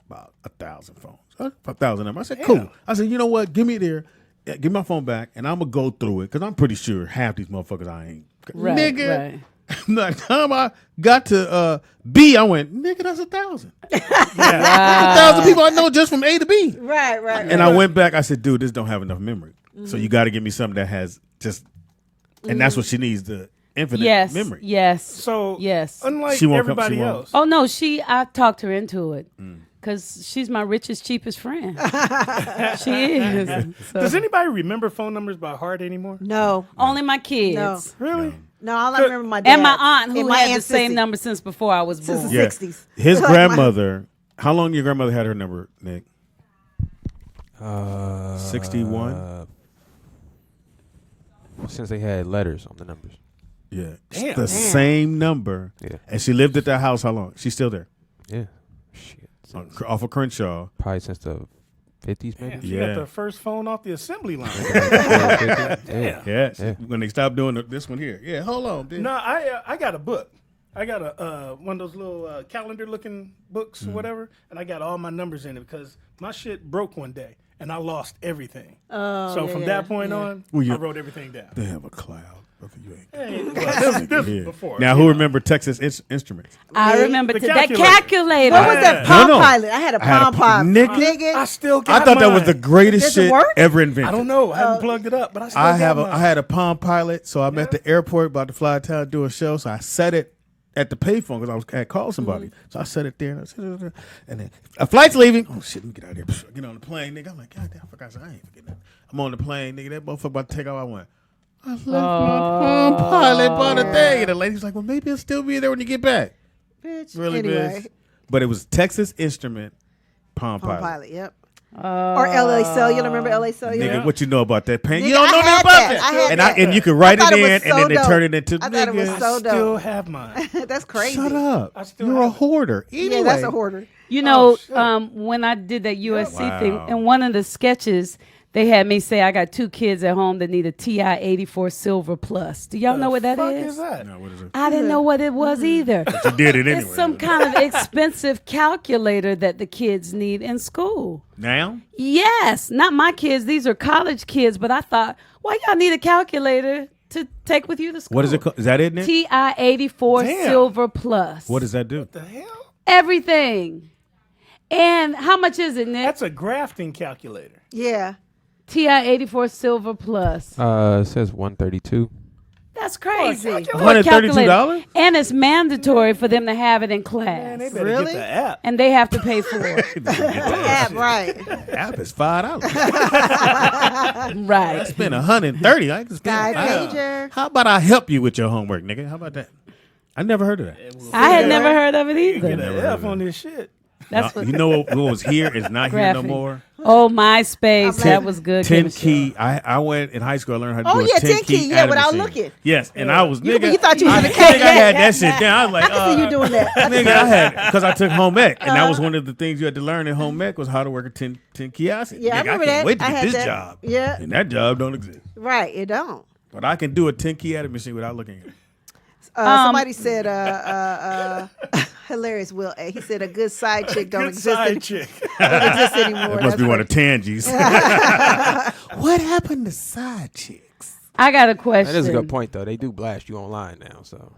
1,000 phones. 1,000 numbers. I said, cool. I said, you know what? Give me give my phone back, and I'm gonna go through it because I'm pretty sure half these motherfuckers I ain't. Right, Nigga. right. By the time I got to B, I went, nigga, that's 1,000. 1,000 people I know just from A to B. Right. And I went back. I said, dude, this don't have enough memory. So you got to give me something that has just, and that's what she needs, the infinite memory. Yes. So yes. unlike She won't come- everybody she won't. else. Oh no, I talked her into it because she's my richest, cheapest friend. She is. So. Does anybody remember phone numbers by heart anymore? No. Only my kids. No. Really? No, all I remember my dad And my aunt, who and my had the Aunt same Sissy. number since before I was born. Since the Yeah. 60s. His Like my- grandmother, how long your grandmother had her number, Nick? 61? Since they had letters on the numbers. Yeah. Damn. The same number. Yeah. And she lived at that house how long? She's still there. Yeah. Shit. Off of Crenshaw. Probably since the 50s, maybe. Damn, she Yeah. got the first phone off the assembly line. Yeah. Yeah. When they stopped doing this one here. Yeah, hold on. Dude. No, I got a book. I got a one of those little calendar looking books or whatever, and I got all my numbers in it because my shit broke one day and I lost everything. So from that point on, I wrote everything down. They have a cloud. You ain't. Hey, well, this was before. Now, who remember Texas Instruments? I remember The that calculator. calculator. What was that Palm No. Pilot? I had a Palm Pilot. Nigga. I still got I thought that was mine. the greatest Does it shit work? ever invented. I don't know. I haven't plugged it up, but I still I got mine. had a Palm Pilot, so I'm at the airport about to fly to town do a show, so I set it at the payphone because I had called somebody. So I set it there, and then a flight's leaving. Oh shit, let me get out of here. Get on the plane, nigga. I'm like, God damn, I forgot. I ain't forgetting that. I'm on the plane, nigga. That motherfucker about to take off. I went, I left my Palm Pilot by the thing. And the lady's like, well, maybe it'll still be there when you get back. Bitch. Really, anyway. bitch. But it was Texas Instrument Palm Palm Pilot. Pilot, yep. Or LA Cellular. Remember LA Cellular? Nigga, what you know about that pain? Nigga, You don't know I nothing had about that. that. I had and that. and you can write I thought it it in, was and so then they dope. turn it into. I thought it was nigga, so I still dope. have mine. That's crazy. Shut up. I still You're a have it. hoarder. Anyway. Yeah, that's a hoarder. You know, shit. when I did that USC Wow. thing, in one of the sketches, they had me say I got 2 kids at home that need a TI 84 Silver Plus. Do y'all know what that Fuck is? is that? No, what is it? I didn't know what it was either. You did it anyway. It's some kind of expensive calculator that the kids need in school. Now? Yes, not my kids. These are college kids. But I thought, why y'all need a calculator to take with you to school? What is it called? Is that it, Nick? TI 84 Damn. Silver Plus. What does that do? The hell? Everything. And how much is it, Nick? That's a grafting calculator. Yeah. TI 84 Silver Plus. It says 132. That's crazy. Oh, For a $132? calculator. And it's mandatory for them to have it in class. Man, they better Really? get the app. And they have to pay for it. Yeah, right. App is $5. Right. Spend $130. I can Sky spend pager. How about I help you with your homework, nigga? How about that? I never heard of that. I had never heard of it Get either. an F on this shit. That's what. You know what was here is not here no Graphic. more. Oh, MySpace. That was good. 10 chemistry. key. I went in high school. I learned how to Oh, do a yeah, 10 10 key. Yeah, adding without machine. looking. Yes, and I was You nigga. thought you was in the I think I cave. had that shit down. I was like, I can see you doing that. nigga, I had because I took home ec, and that was one of the things you had to learn in home ec was how to work a 10 key. I said, Yeah, I nigga, remember can't that. wait to I get had this that. job. Yeah. And that job don't exist. Right, it don't. But I can do a 10-key edit machine without looking at it. Somebody said, hilarious, Will A. He said a good side chick don't exist Side any- chick. don't exist anymore. That must That's be one right. of Tangi's. What happened to side chicks? I got a question. That is a good point, though. They do blast you online now, so.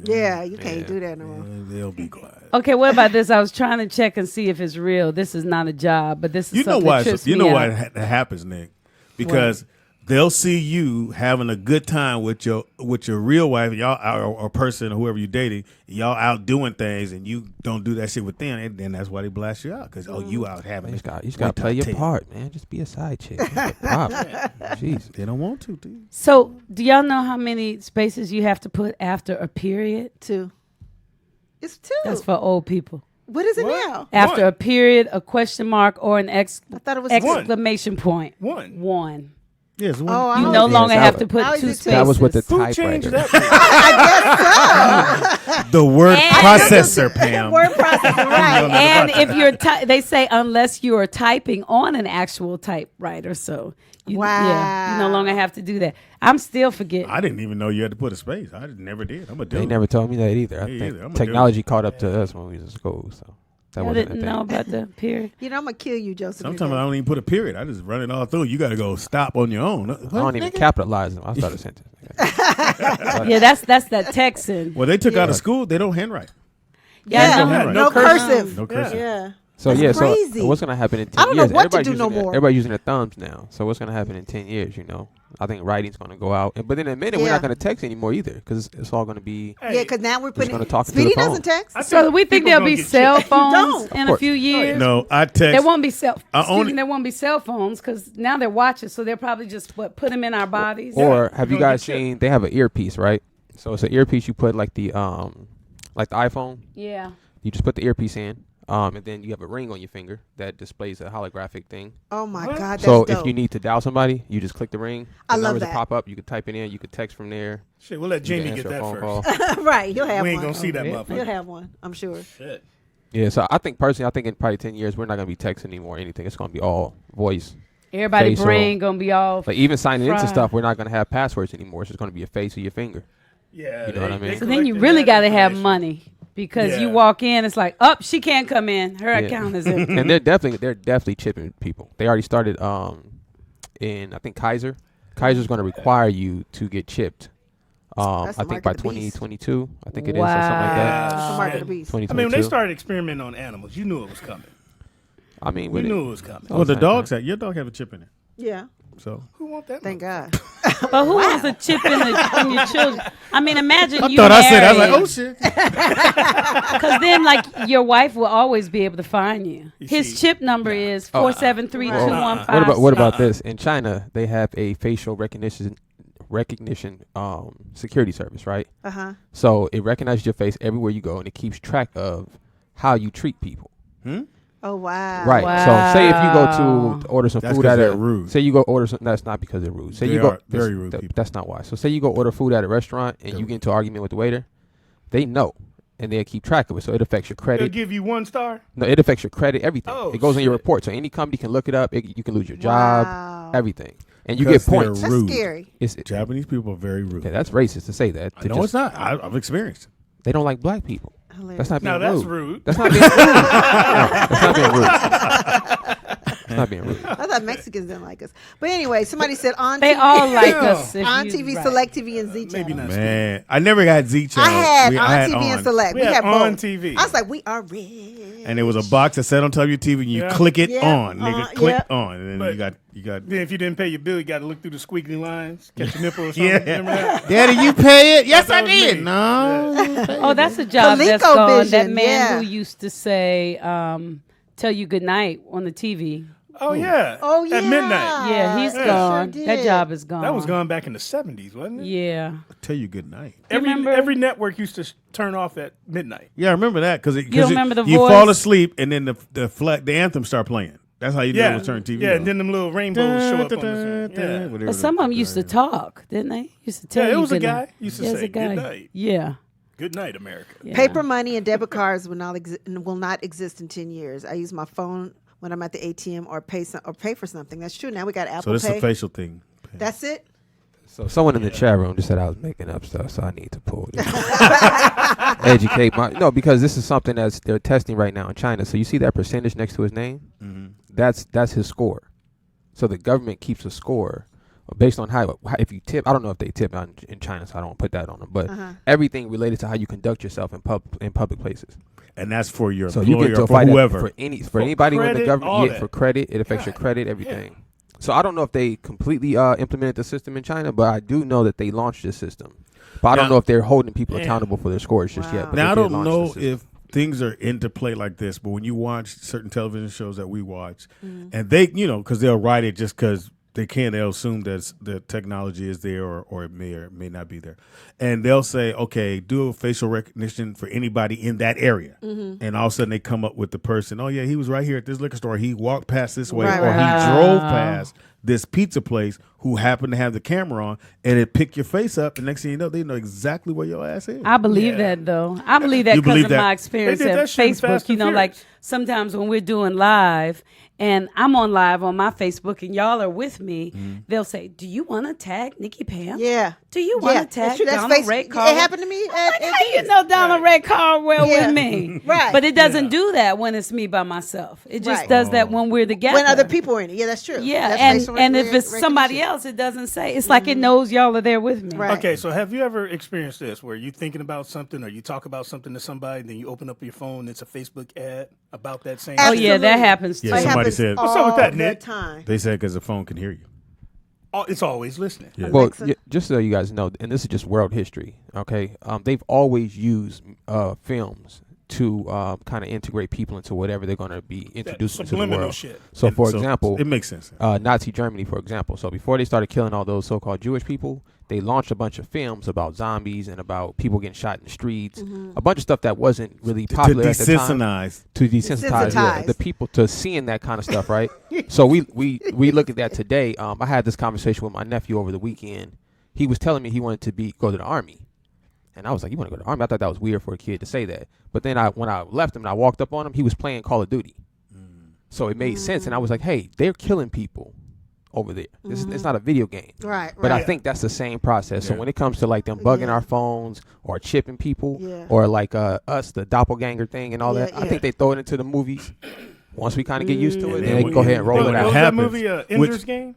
Yeah, you can't do that no more. They'll be quiet. Okay, what about this? I was trying to check and see if it's real. This is not a job, but this is You know something why? that trips You me know out. why that happens, Nick? Because they'll see you having a good time with your real wife, and y'all or person or whoever you're dating, and y'all out doing things, and you don't do that shit with them, and then that's why they blast you out because you out having. You just got to play your part, man. Just be a side chick. Jeez, they don't want to, dude. So, do y'all know how many spaces you have to put after a period? 2. It's 2. That's for old people. What is it now? After a period, a question mark, or an I thought it was exclamation point. One. Yes, one. Oh, You no longer have to put How is 2 it spaces. two? That was with the Who typewriter. changed that? I guess so. The word processor, Pam. Word processor, right. And if you're, they say unless you are typing on an actual typewriter, so you, yeah, you no longer have to do that. I'm still forgetting. I didn't even know you had to put a space. I never did. I'm a dude. They never told me that either. I Me think either. I'm a technology caught up to us when we was in school, so that I wasn't a didn't thing. know about the period. You know, I'm going to kill you, Joseph. Sometimes I don't even put a period. I just run it all through. You got to go stop on your own. I don't even capitalize them. I start a sentence. Yeah, that's that Texan. Well, they took out of school. They don't handwrite. Yeah, no cursive. No cursive. Yeah. So That's yeah, crazy. so what's gonna happen in 10 I don't know years? what to Everybody's do no using more. Everybody's using their thumbs now. So what's gonna happen in 10 years? You know, I think writing's gonna go out, but then in a minute we're Yeah. not gonna text anymore either because it's all gonna be. Yeah, because now we're just putting. gonna talk into Speedy the phone. doesn't text. So we think people there'll gonna be get cell shit. phones in a course. few years. No, I text. There won't be cell. I Excuse only- me, there won't be cell phones because now they're watches, so they'll probably just put them in our bodies. Or have you You're gonna guys get shit. seen? They have an earpiece, right? So it's an earpiece you put like the iPhone. Yeah. You just put the earpiece in, and then you have a ring on your finger that displays a holographic thing. Oh my God, that's So dope. if you need to dial somebody, you just click the ring. I The love numbers will that. pop up. You can type it in. You can text from there. Shit, we'll let You can Jamie get answer a that phone first. call. right, he'll have We ain't one. gonna see that yeah. motherfucker. He'll have one, I'm sure. Shit. Yeah, so I think personally, in probably 10 years, we're not gonna be texting anymore or anything. It's gonna be all voice. Everybody's facial. brain gonna be all. Like even signing into fried. stuff, we're not gonna have passwords anymore. It's just gonna be a face or your finger. Yeah. You know what I mean? So then you collected really that got to have information. money because you Yeah. walk in, it's like, up, she can't come in. Her Yeah. account is empty. And they're definitely chipping people. They already started in I think Kaiser. Kaiser's gonna require you to get chipped. That's I the think mark by of the beast. 2022, I think it is or something like that. That's the Wow. mark of the beast. 2022. I mean, when they started experimenting on animals, you knew it was coming. I mean, We with knew it was coming. Well, the Same dogs thing. have your dog have a chip in it. Yeah, So Who want that? thank God. But who wants a chip in your children? I mean, imagine I you thought I said, I was married. like, oh shit. Because then, like, your wife will always be able to find you. His see, chip number is 473-215. What about this? In China, they have a facial recognition security service, right? So it recognizes your face everywhere you go, and it keeps track of how you treat people. Oh wow. Right. So say if you go to order some That's food 'cause at they're a rude. say you go order some. That's not because they're rude. Say They you go are very rude people. That's not why. So say you go order food at a restaurant and you get into an argument with the waiter, they know and they'll keep track of it. So it affects your They'll credit. give you 1 star. No, it affects your credit. Everything. Oh, it goes in your shit. report. So any company can look it up. You can lose your job. Wow. Everything. And you Because get points. they're That's rude. scary. Japanese people are very rude. Okay, that's racist to say that. I know it's not. I've experienced. They don't like black people. Hilarious. That's not being Now that's rude. rude. That's not being rude. No, that's not being rude. That's not being rude. I thought Mexicans didn't like us. But anyway, somebody said on They TV, all like us. if on you- TV, right. Select TV, and Z Maybe Channel. not. Man, I never got Z channel. I had on had TV and on. Select. We We had had on both. TV. I was like, we are rich. And there was a box that sat on top of your TV, and you Yeah. click it Yeah, on, nigga. Click yeah. on, and then But- you got. Then if you didn't pay your bill, you got to look through the squiggly lines, catch a nipple or something. Yeah. Remember that? Daddy, you pay it? Yes, That I was did. me. No. Oh, that's a job that's ColecoVision, gone. That man yeah. who used to say, tell you good night on the TV. Oh yeah. Oh yeah. At midnight. Yeah, he's Yeah. gone. Sure that did. job is gone. That was gone back in the 70s, wasn't it? Yeah. Tell you good night. remember? Every network used to turn off at midnight. Yeah, I remember that because You don't remember the you voice? fall asleep and then the anthem start playing. That's how you Yeah. know to turn TV. Yeah, on. and then them little rainbows show up on the screen. Yeah. Whatever But some the- of them used to talk, didn't they? Used to tell Yeah, you it was a good night. guy. Used to Yeah, it was say, a guy. "Good night." Yeah. Good night, America. Yeah. Paper money and debit cards will not exist in 10 years. I use my phone when I'm at the ATM or pay for something. That's true. Now we got Apple So this is Pay. a facial thing. That's it. So someone in the chat room just said I was making up stuff, so I need to pull this. Educate because this is something they're testing right now in China. So you see that percentage next to his name? Mm-hmm. That's his score. So the government keeps a score based on how if you tip. I don't know if they tip in China, so I don't put that on them. But everything related to how you conduct yourself in public places. And that's for your so employer you get to or fight whoever. For anybody in the government, for credit, it affects your credit, everything. Yeah. So I don't know if they completely implemented the system in China, but I do know that they launched this system. But I don't know if they're holding people accountable for their scores just yet. But now I don't know if things are into play like this, but when you watch certain television shows that we watch, and they, because they'll write it just because they can, they'll assume that the technology is there or it may not be there. And they'll say, okay, do a facial recognition for anybody in that area. Mm-hmm. And all of a sudden they come up with the person, oh, yeah, he was right here at this liquor store. He walked past this way, or he drove past this pizza place who happened to have the camera on, and it pick your face up. And next thing you know, they know exactly where your ass is. I believe that, though. I believe that because of my experience at Facebook. Like sometimes when we're doing live, and I'm on live on my Facebook, and y'all are with me, they'll say, do you want to tag Nikki Pam? Yeah. Do you want to tag Donald Ray Caldwell? It happened to me. How you know Donald Ray Caldwell with me? Right. But it doesn't do that when it's me by myself. It just does that when we're together. When other people are in it. Yeah, that's true. Yeah, and if it's somebody else, it doesn't say. It's like it knows y'all are there with me. Right. Okay, so have you ever experienced this where you're thinking about something or you talk about something to somebody, and then you open up your phone and it's a Facebook ad about that same thing? Oh, yeah, that happens too. Yeah, somebody said, what's up with that, Nick? They said because the phone can hear you. Oh, it's always listening. Yeah. Well, just so you guys know, and this is just world history, okay? They've always used films to kind of integrate people into whatever they're going to be introduced into the world. Shit. So, for example, it makes sense. Nazi Germany, for example. So before they started killing all those so-called Jewish people, they launched a bunch of films about zombies and about people getting shot in the streets, a bunch of stuff that wasn't really popular at the time. To desensitize the people to seeing that kind of stuff, right? So we look at that today. I had this conversation with my nephew over the weekend. He was telling me he wanted to go to the Army. And I was like, you want to go to the Army? I thought that was weird for a kid to say that. But then when I left him and I walked up on him, he was playing Call of Duty. So it made sense. And I was like, hey, they're killing people over there. It's not a video game. Right. But I think that's the same process. So when it comes to like them bugging our phones or chipping people or like us, the doppelganger thing and all that, I think they throw it into the movies. Once we kind of get used to it, then they can go ahead and roll it out. What was that movie, Ender's Game?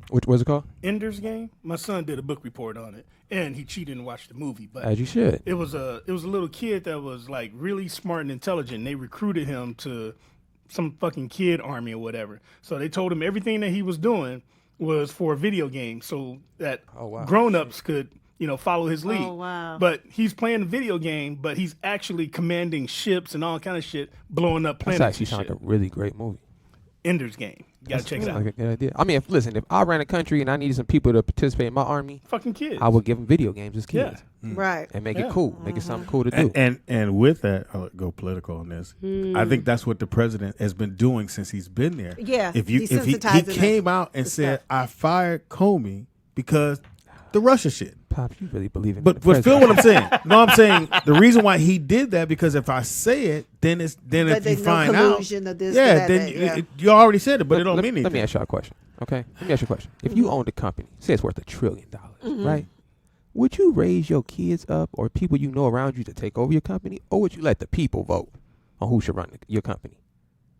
Which was it called? Ender's Game. My son did a book report on it, and he cheated and watched the movie. But as you should. It was a little kid that was like really smart and intelligent. And they recruited him to some fucking kid army or whatever. So they told him everything that he was doing was for a video game, so that grown-ups could follow his lead. Oh, wow. But he's playing a video game, but he's actually commanding ships and all kind of shit, blowing up planets. That's actually sounds like a really great movie. Ender's Game. You gotta check it out. Like a good idea. I mean, if I ran a country and I needed some people to participate in my army, fucking kids, I would give them video games as kids. Right. And make it cool. Make it something cool to do. And with that, I'll go political on this. I think that's what the president has been doing since he's been there. Yeah. If he came out and said, I fired Comey because the Russia shit. Pops, you really believe in But feel what I'm saying. No, I'm saying the reason why he did that, because if I say it, then if you find out, you already said it, but it don't mean anything. Let me ask you a question, okay? Let me ask you a question. If you owned a company, say it's worth $1 trillion, right? Would you raise your kids up or people you know around you to take over your company, or would you let the people vote on who should run your company?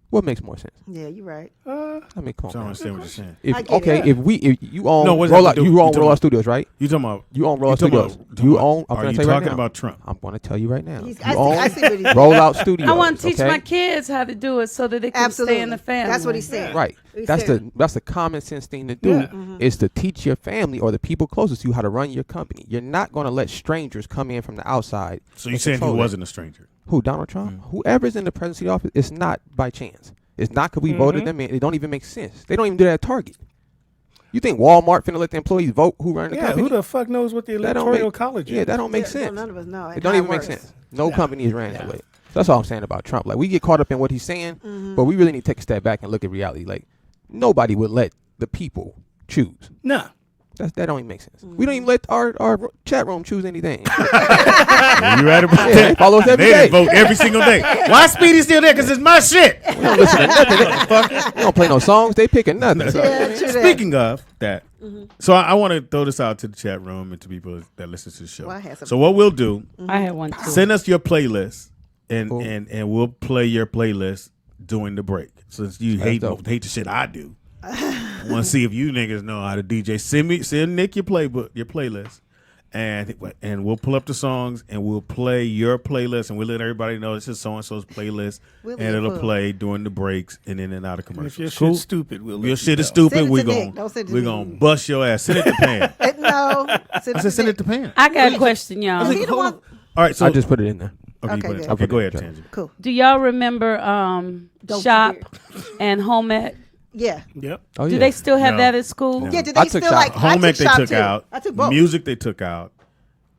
What makes more sense? Yeah, you're right. I mean, come on. I don't understand what you're saying. If you own Rollout Studios, right? You talking about Rollout Studios? Are you talking about Trump? I'm going to tell you right now. I see what he's Rollout Studios. I want to teach my kids how to do it so that they can stay in the family. That's what he's saying. Right. That's the common sense thing to do is to teach your family or the people closest to you how to run your company. You're not going to let strangers come in from the outside. So you're saying he wasn't a stranger? Who, Donald Trump? Whoever's in the presidency office, it's not by chance. It's not because we voted them in. It don't even make sense. They don't even do that at Target. You think Walmart finna let the employees vote who run the company? Who the fuck knows what the electoral college is? Yeah, that don't make sense. None of us know. It don't even make sense. No company is ran that way. So that's all I'm saying about Trump. Like, we get caught up in what he's saying, but we really need to take a step back and look at reality. Like, nobody would let the people choose. Nah. That don't even make sense. We don't even let our chat room choose anything. You right about that? They follow us every day. They vote every single day. Why Speedy's still there? Because it's my shit. We don't listen to nothing. We don't play no songs. They picking nothing. Speaking of that, So I want to throw this out to the chat room and to people that listen to the show. Well, I had some- So what we'll do, I had one too. send us your playlist, and we'll play your playlist during the break. Since you hate the shit I do, I want to see if you niggas know how to DJ. Send Nick your playlist, and we'll pull up the songs and we'll play your playlist, and we'll let everybody know this is so and so's playlist, and it'll play during the breaks and in and out of commercials. If your Cool? shit's stupid, we'll let Your you shit is know. stupid. We're gonna bust your ass. Send it to Pam. No. I said send it to Pam. I got a question, y'all. All right, so I just put it in there. Okay, you put good. it. Okay, go ahead, Tansy. Cool. Do y'all remember Shop and Home Ec? Yeah. Yep. Oh, Do yeah. they still have No. that at school? No. Yeah, did I they took still shop. like Home I ec took they shop took too. out. I took both. Music they took out.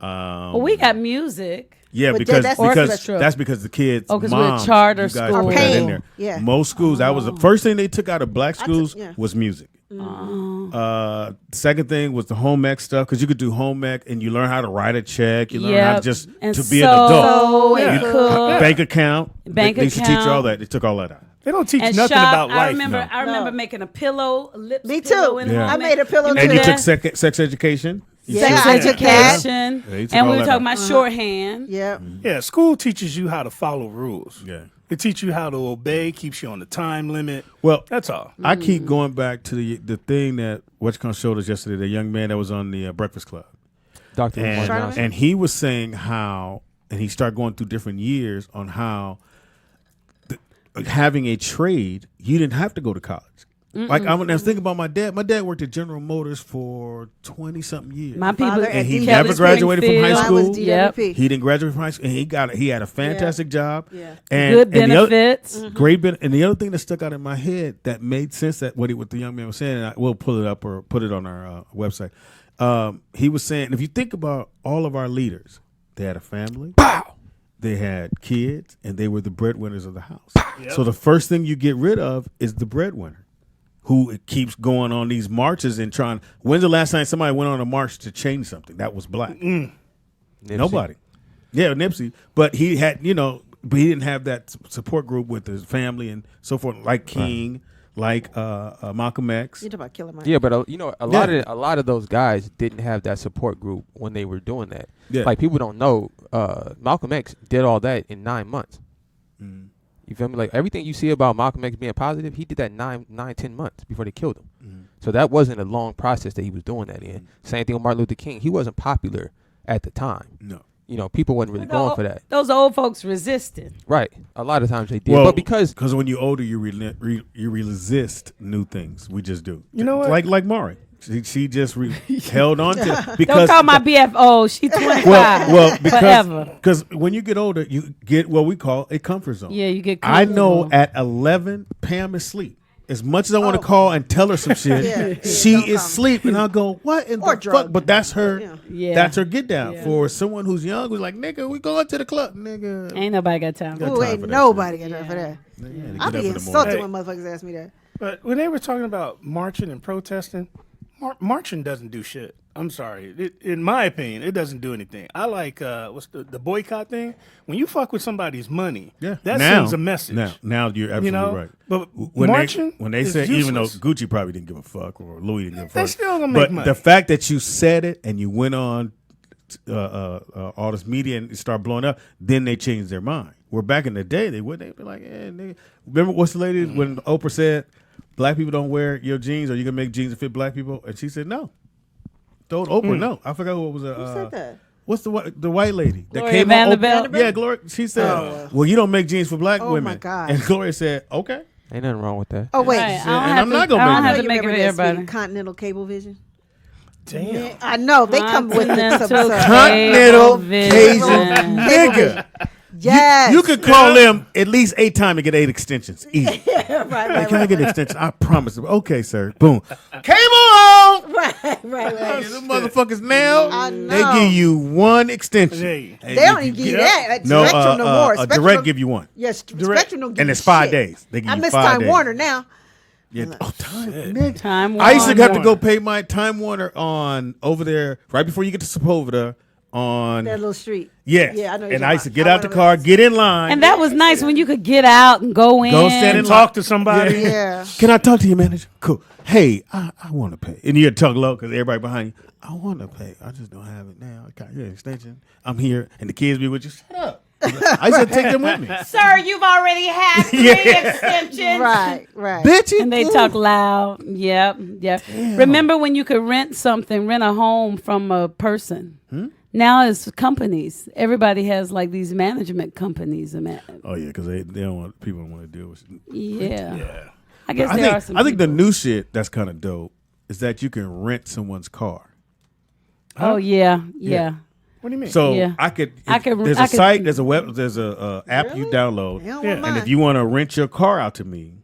Well, we got music. Yeah, But because that's orchestra. that's because the kids. Oh, 'cause we're a moms, charter you guys school. put that in Paying. there. Yeah. Most schools, that was the first thing they took out of black schools yeah. was music. Oh. Second thing was the home ec stuff because you could do home ec and you learn how to write a check. You learn how to Yep. just And to be an adult. sew and You- cook. Bank account. Bank they used to teach you all account. that. They took all that out. They don't teach And nothing shop, about life. I remember No. making a pillow, lips Me pillow too. in Yeah. home I made a pillow ec. And too. you Yeah. took sex education. You Yeah, took I that. took that. Education. Yeah, they took And all we were that talking out. about shorthand. Yeah. Yeah, school teaches you how to follow rules. Yeah. It teaches you how to obey, keeps you on the time limit. Well, That's all. I keep going back to the thing that Whatchcon showed us yesterday. The young man that was on the Breakfast Club, Dr. Lamar Johnson. and he was saying how, and he started going through different years on how having a trade, you didn't have to go to college. Like I was thinking about my dad. My dad worked at General Motors for 20-something years. My people, Father and he Kelly never graduated from high Springfield. school. Mine was Yep. DWP. He didn't graduate from high school, and he had a fantastic job. Yeah. And, Good and the other- benefits. great benefit. And the other thing that stuck out in my head that made sense that what the young man was saying, and we'll pull it up or put it on our website. He was saying, if you think about all of our leaders, they had a family. Pow! They had kids, and they were the breadwinners of the house. So the first thing you get rid of is the breadwinner, who keeps going on these marches and trying. When's the last time somebody went on a march to change something that was black? Nipsey. Nobody. Yeah, Nipsey. But he had, but he didn't have that support group with his family and so forth, like King, like Malcolm X. You talk about Killer Mike. Yeah, but a lot of those guys didn't have that support group when they were doing that. Yeah. Like people don't know, Malcolm X did all that in 9 months. You feel me? Like everything you see about Malcolm X being positive, he did that 10 months before they killed him. So that wasn't a long process that he was doing that in. Same thing with Martin Luther King. He wasn't popular at the time. No. People wasn't really going for that. Those old folks resisted. Right. A lot of times they did. Well, but because when you're older, you resist new things. We just do. You know what? Like Maury. She just held on to because Don't call my BFO. She's 25. well forever. because when you get older, you get what we call a comfort zone. Yeah, you get I know comfortable. at 11, Pam is asleep. As much as I want to call and tell her some shit, she don't is come. asleep, and I'll go, "What in Or the drunk. fuck?" But that's her. Yeah. That's her get down Yeah. for someone who's young. Who's like, "Nigga, we going to the club, nigga." Ain't nobody got time. Got Ooh, time ain't for that nobody got time for that. Yeah, to I get be up in the insulted morning. when motherfuckers ask me that. But when they were talking about marching and protesting, marching doesn't do shit. I'm sorry. In my opinion, it doesn't do anything. I like what's the boycott thing? When you fuck with somebody's money, that sends a message. Now you're absolutely right. But when marching, when they is said, even though useless. Gucci probably didn't give a fuck or Louis didn't give a fuck, They still gonna make but money. the fact that you said it and you went on all this media and it started blowing up, then they changed their mind. Where back in the day, they'd be like, nigga. Remember what's the lady when Oprah said, black people don't wear your jeans, or you can make jeans that fit black people? And she said, no. Told Oprah, no. I forgot who it was. Who said that? What's the white lady that Gloria came on? Vanderbilt? Yeah, Gloria. She said, well, you don't make jeans for black Oh, women. my God. And Gloria said, okay. ain't nothing wrong with that. Oh, wait. Right. And I'm not gonna I don't make have it. to make it for Remember that everybody. speed, Continental Cablevision? Damn. Yeah, I know. They come with it. Continental Continental Cablevision. Cajun nigga. Yes. You could call them at least 8 times to get 8 extensions. Easy. right, Hey, right, can I right, get an extension? I promise. Okay, sir. Boom. Cable on! right. Them motherfuckers now, I know. they give you 1 extension. Hey. And They don't even give you that. No, Spectrum no more. Spectrum Direct don't- give you 1. Yes, Spectrum don't give And you it's 5 shit. days. They give I you miss 5 Time days. Warner now. Yeah. Oh, Time. Time I used to have to Warner. go pay my Time Warner on over there right before you get to Sepulveda on That little street. Yes. Yeah, I know. And I used to get out the car, get in line. And that was nice when you could get out and go in. Go stand in Talk to somebody. Yeah. Can I talk to your manager? Cool. Hey, I want to pay. And you talk low because everybody behind you. I want to pay. I just don't have it now. I got your extension. I'm here. And the kids be with you. Shut up. I used to take them with me. Sir, you've already had 3 extensions. Right. Bitch. And they talk loud. Yep. Remember when you could rent a home from a person? Now it's companies. Everybody has like these management companies. Oh, yeah, because they don't want, people don't want to deal with it. Yeah. I guess I there are some think the people. new shit that's kind of dope is that you can rent someone's car. Oh, yeah. What do you mean? So Yeah. there's a site, there's a app you download, and if you want to rent your car out to me,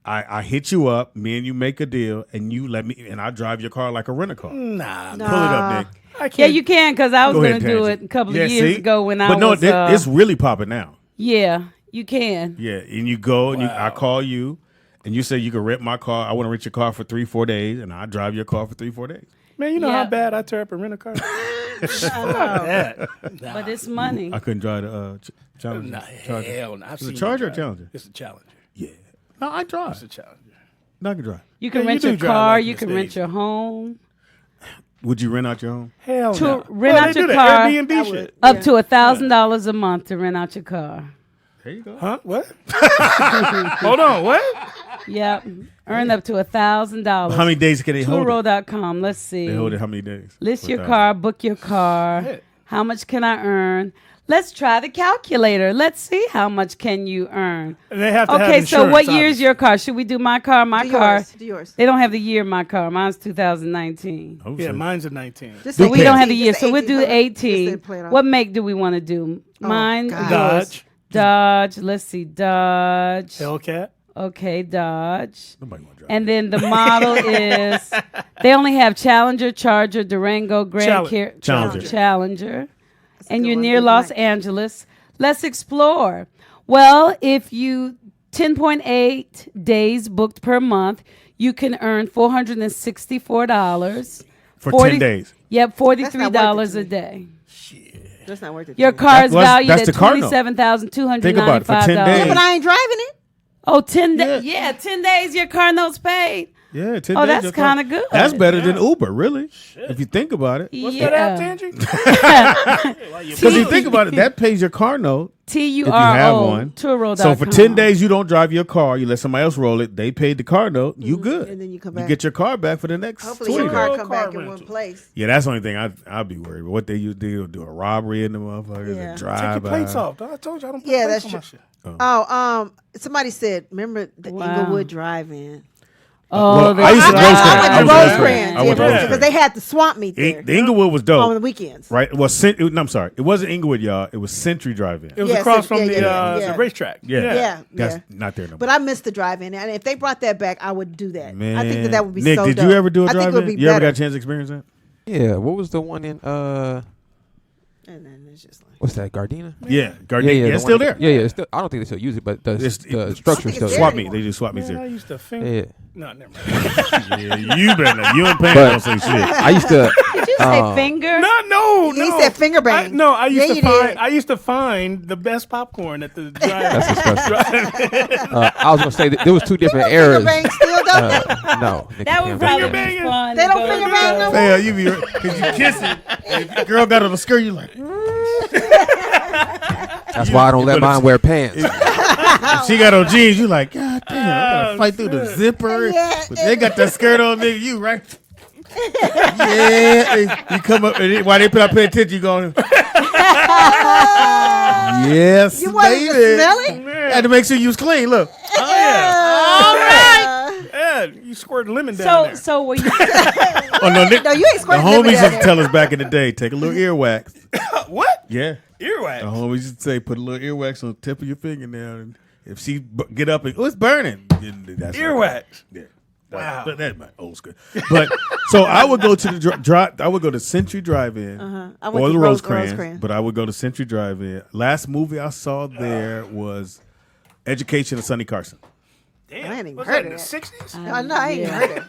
I hit you up, me and you make a deal, and you let me, and I drive your car like a rent a car. Nah. Pull it up, Nick. Yeah, you can, because I was Go going ahead, to do Tangent. it a couple of years ago when but I was. it's really popping now. Yeah, you can. Yeah, and you go and I call you, and you say you can rent my car. I want to rent your car for 3-4 days, and I drive your car for 3-4 days. Man, you know how bad I tear up a rent a car? But it's money. I couldn't drive the Challenger. Nah, hell no. Is it a Charger or Challenger? It's a Challenger. Yeah. No, I drive. It's a Challenger. No, I can drive. You can Yeah, rent you your do drive car. like You the can rent stage. your home. Would you rent out your home? Hell To no. rent Well, out they your do the car. Airbnb shit. Up to $1,000 a month to rent out your car. There you go. Huh? What? Hold on. What? Yep. Earn up to $1,000. How many days can they hold it? Turo.com. Let's see. They hold it how many days? List your 1,000. car, book your car. How much can I earn? Let's try the calculator. Let's see how much can you earn. And they have to have Okay, so what insurance, year's your car? Should we do my car? My Do car. yours. Do yours. They don't have the year of my car. Mine's 2019. Oh, Yeah, shit. mine's a 19. Just So say we don't have the 18, year. just So we'll do 18. 18. Just play it off. What make do we want to do? Mine, God. yours. Dodge. Let's see. Dodge. Hellcat. Okay, Dodge. Nobody want to drive. And then the model is, they only have Challenger, Charger, Durango, Grand Challenger. Challenger. And good you're one. near Good Los night. Angeles. Let's explore. Well, if you 10.8 days booked per month, you can earn $464 For 10 days. Yep, $43 That's not worth it to a me. day. That's not worth it. Your to me. car is That's- valued that's at the car note. $27,295. Think about it, for 10 Yeah, days. but I ain't driving it. Oh, 10 days. Yeah, 10 days your car note's paid. Yeah, 10 Oh, days. that's your car- kinda good. That's better than Uber, really. If you think about it. What's yeah. that out, Tangy? Because you think about it, that pays your car note. If you have Turo. one. Turo.com. So for 10 days, you don't drive your car. You let somebody else roll it. They paid the car note. You good. And then you come You back. get your car back for the next Hopefully 20 your car days. come car back in one rental. place. Yeah, that's the only thing I'd be worried about. What they do a robbery in the motherfuckers Yeah. and Take your drive plates by. off. I told you I don't put Yeah, plates that's on true. my shit. Oh, somebody said, remember the Wow. Inglewood Drive-In? Oh, Well, I used to I Rosecrans. went to I went to Rosecrans. I went to Because Rosecrans. they had the swamp meet there The Inglewood was dope. on the weekends. Right? Well, I'm sorry. It wasn't Inglewood, y'all. It was Century Drive-In. It was Yeah, across so- from yeah, the yeah. racetrack. Yeah. Yeah, That's yeah. not there no more. But I missed the drive-in, and if they brought that back, I would do that. Man. I think that would be Nick, so did dope. you ever do a I think it would drive-in? be You ever better. got a chance to experience that? Yeah, what was the one in And then it's just like, what's that, Gardena? Yeah. Gardena. Yeah, the it's one still that- there. Yeah, it's still, I don't think they still use it, but the structure's still it's Swap there meet. They do swap meets Man, I there. used to think. Yeah. No, never mind. Yeah, you better. You and Pam But- don't say shit. I used to. Did you say finger? No. He said finger bang. I used Yeah, to you find. did. I used to find the best popcorn at the drive. That's disgusting. I was gonna say that there was two different finger eras. bang still, don't they? No, Nick That Cam- would probably be banging. fun. They to don't go finger to bang the- no more? Damn, you be because you kiss it. If the girl got on the skirt, you like. That's why I don't let mine wear pants. If she got on jeans, you like, God damn, I gotta fight through the zipper. Yeah. But they got that skirt on, nigga. You right? Yeah, you come up and while they put pay attention, you going. Yes, You wanted to baby. smell it? Had to make sure you was clean. Look, Oh yeah. All right. Yeah, you squirt lemon down there. So were you? oh no, No, you ain't the squirting homies lemon used down to there. tell us back in the day, take a little earwax. What? Yeah, Earwax. the homies used to say, put a little earwax on the tip of your fingernail, and if she get up and it's burning, then that's Earwax. Yeah. Wow. But that's my old school. But so I would go to the drive. I would go to Century Drive-In I went or to the Rosecrans. Rosecrans. But I would go to Century Drive-In. Last movie I saw there was Education of Sonny Carson. Damn. I ain't even Was heard that in of the that. 60s? I know, I ain't even heard of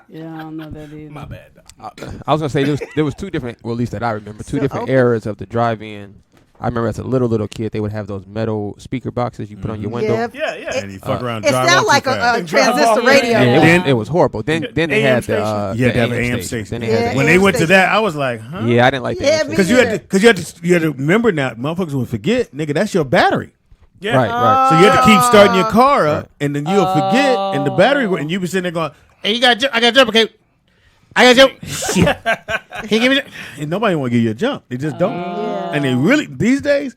it. Yeah, I don't know that either. My bad. I was gonna say there was two different, well, at least that I remember, two different eras of the drive-in. I remember as a little kid, they would have those metal speaker boxes you put on your window. Yeah. And you fuck around. It drive sounded off like too a fast. transistor radio. Yeah, it was horrible. Then they had the You had to have an AM AM station. station. Then they had When the, they went to that, I was like, huh? yeah, I didn't like that. Yeah, AM me station. Because you had to remember now, motherfuckers would forget, nigga, that's your battery. Yeah. Right. So you had to keep starting your car up, and then you'll forget, and the battery, and you be sitting there going, "Hey, I got jump, okay? I got jump. Shit, can you give me that?" And nobody want to give you a jump. They just don't. And they really these days,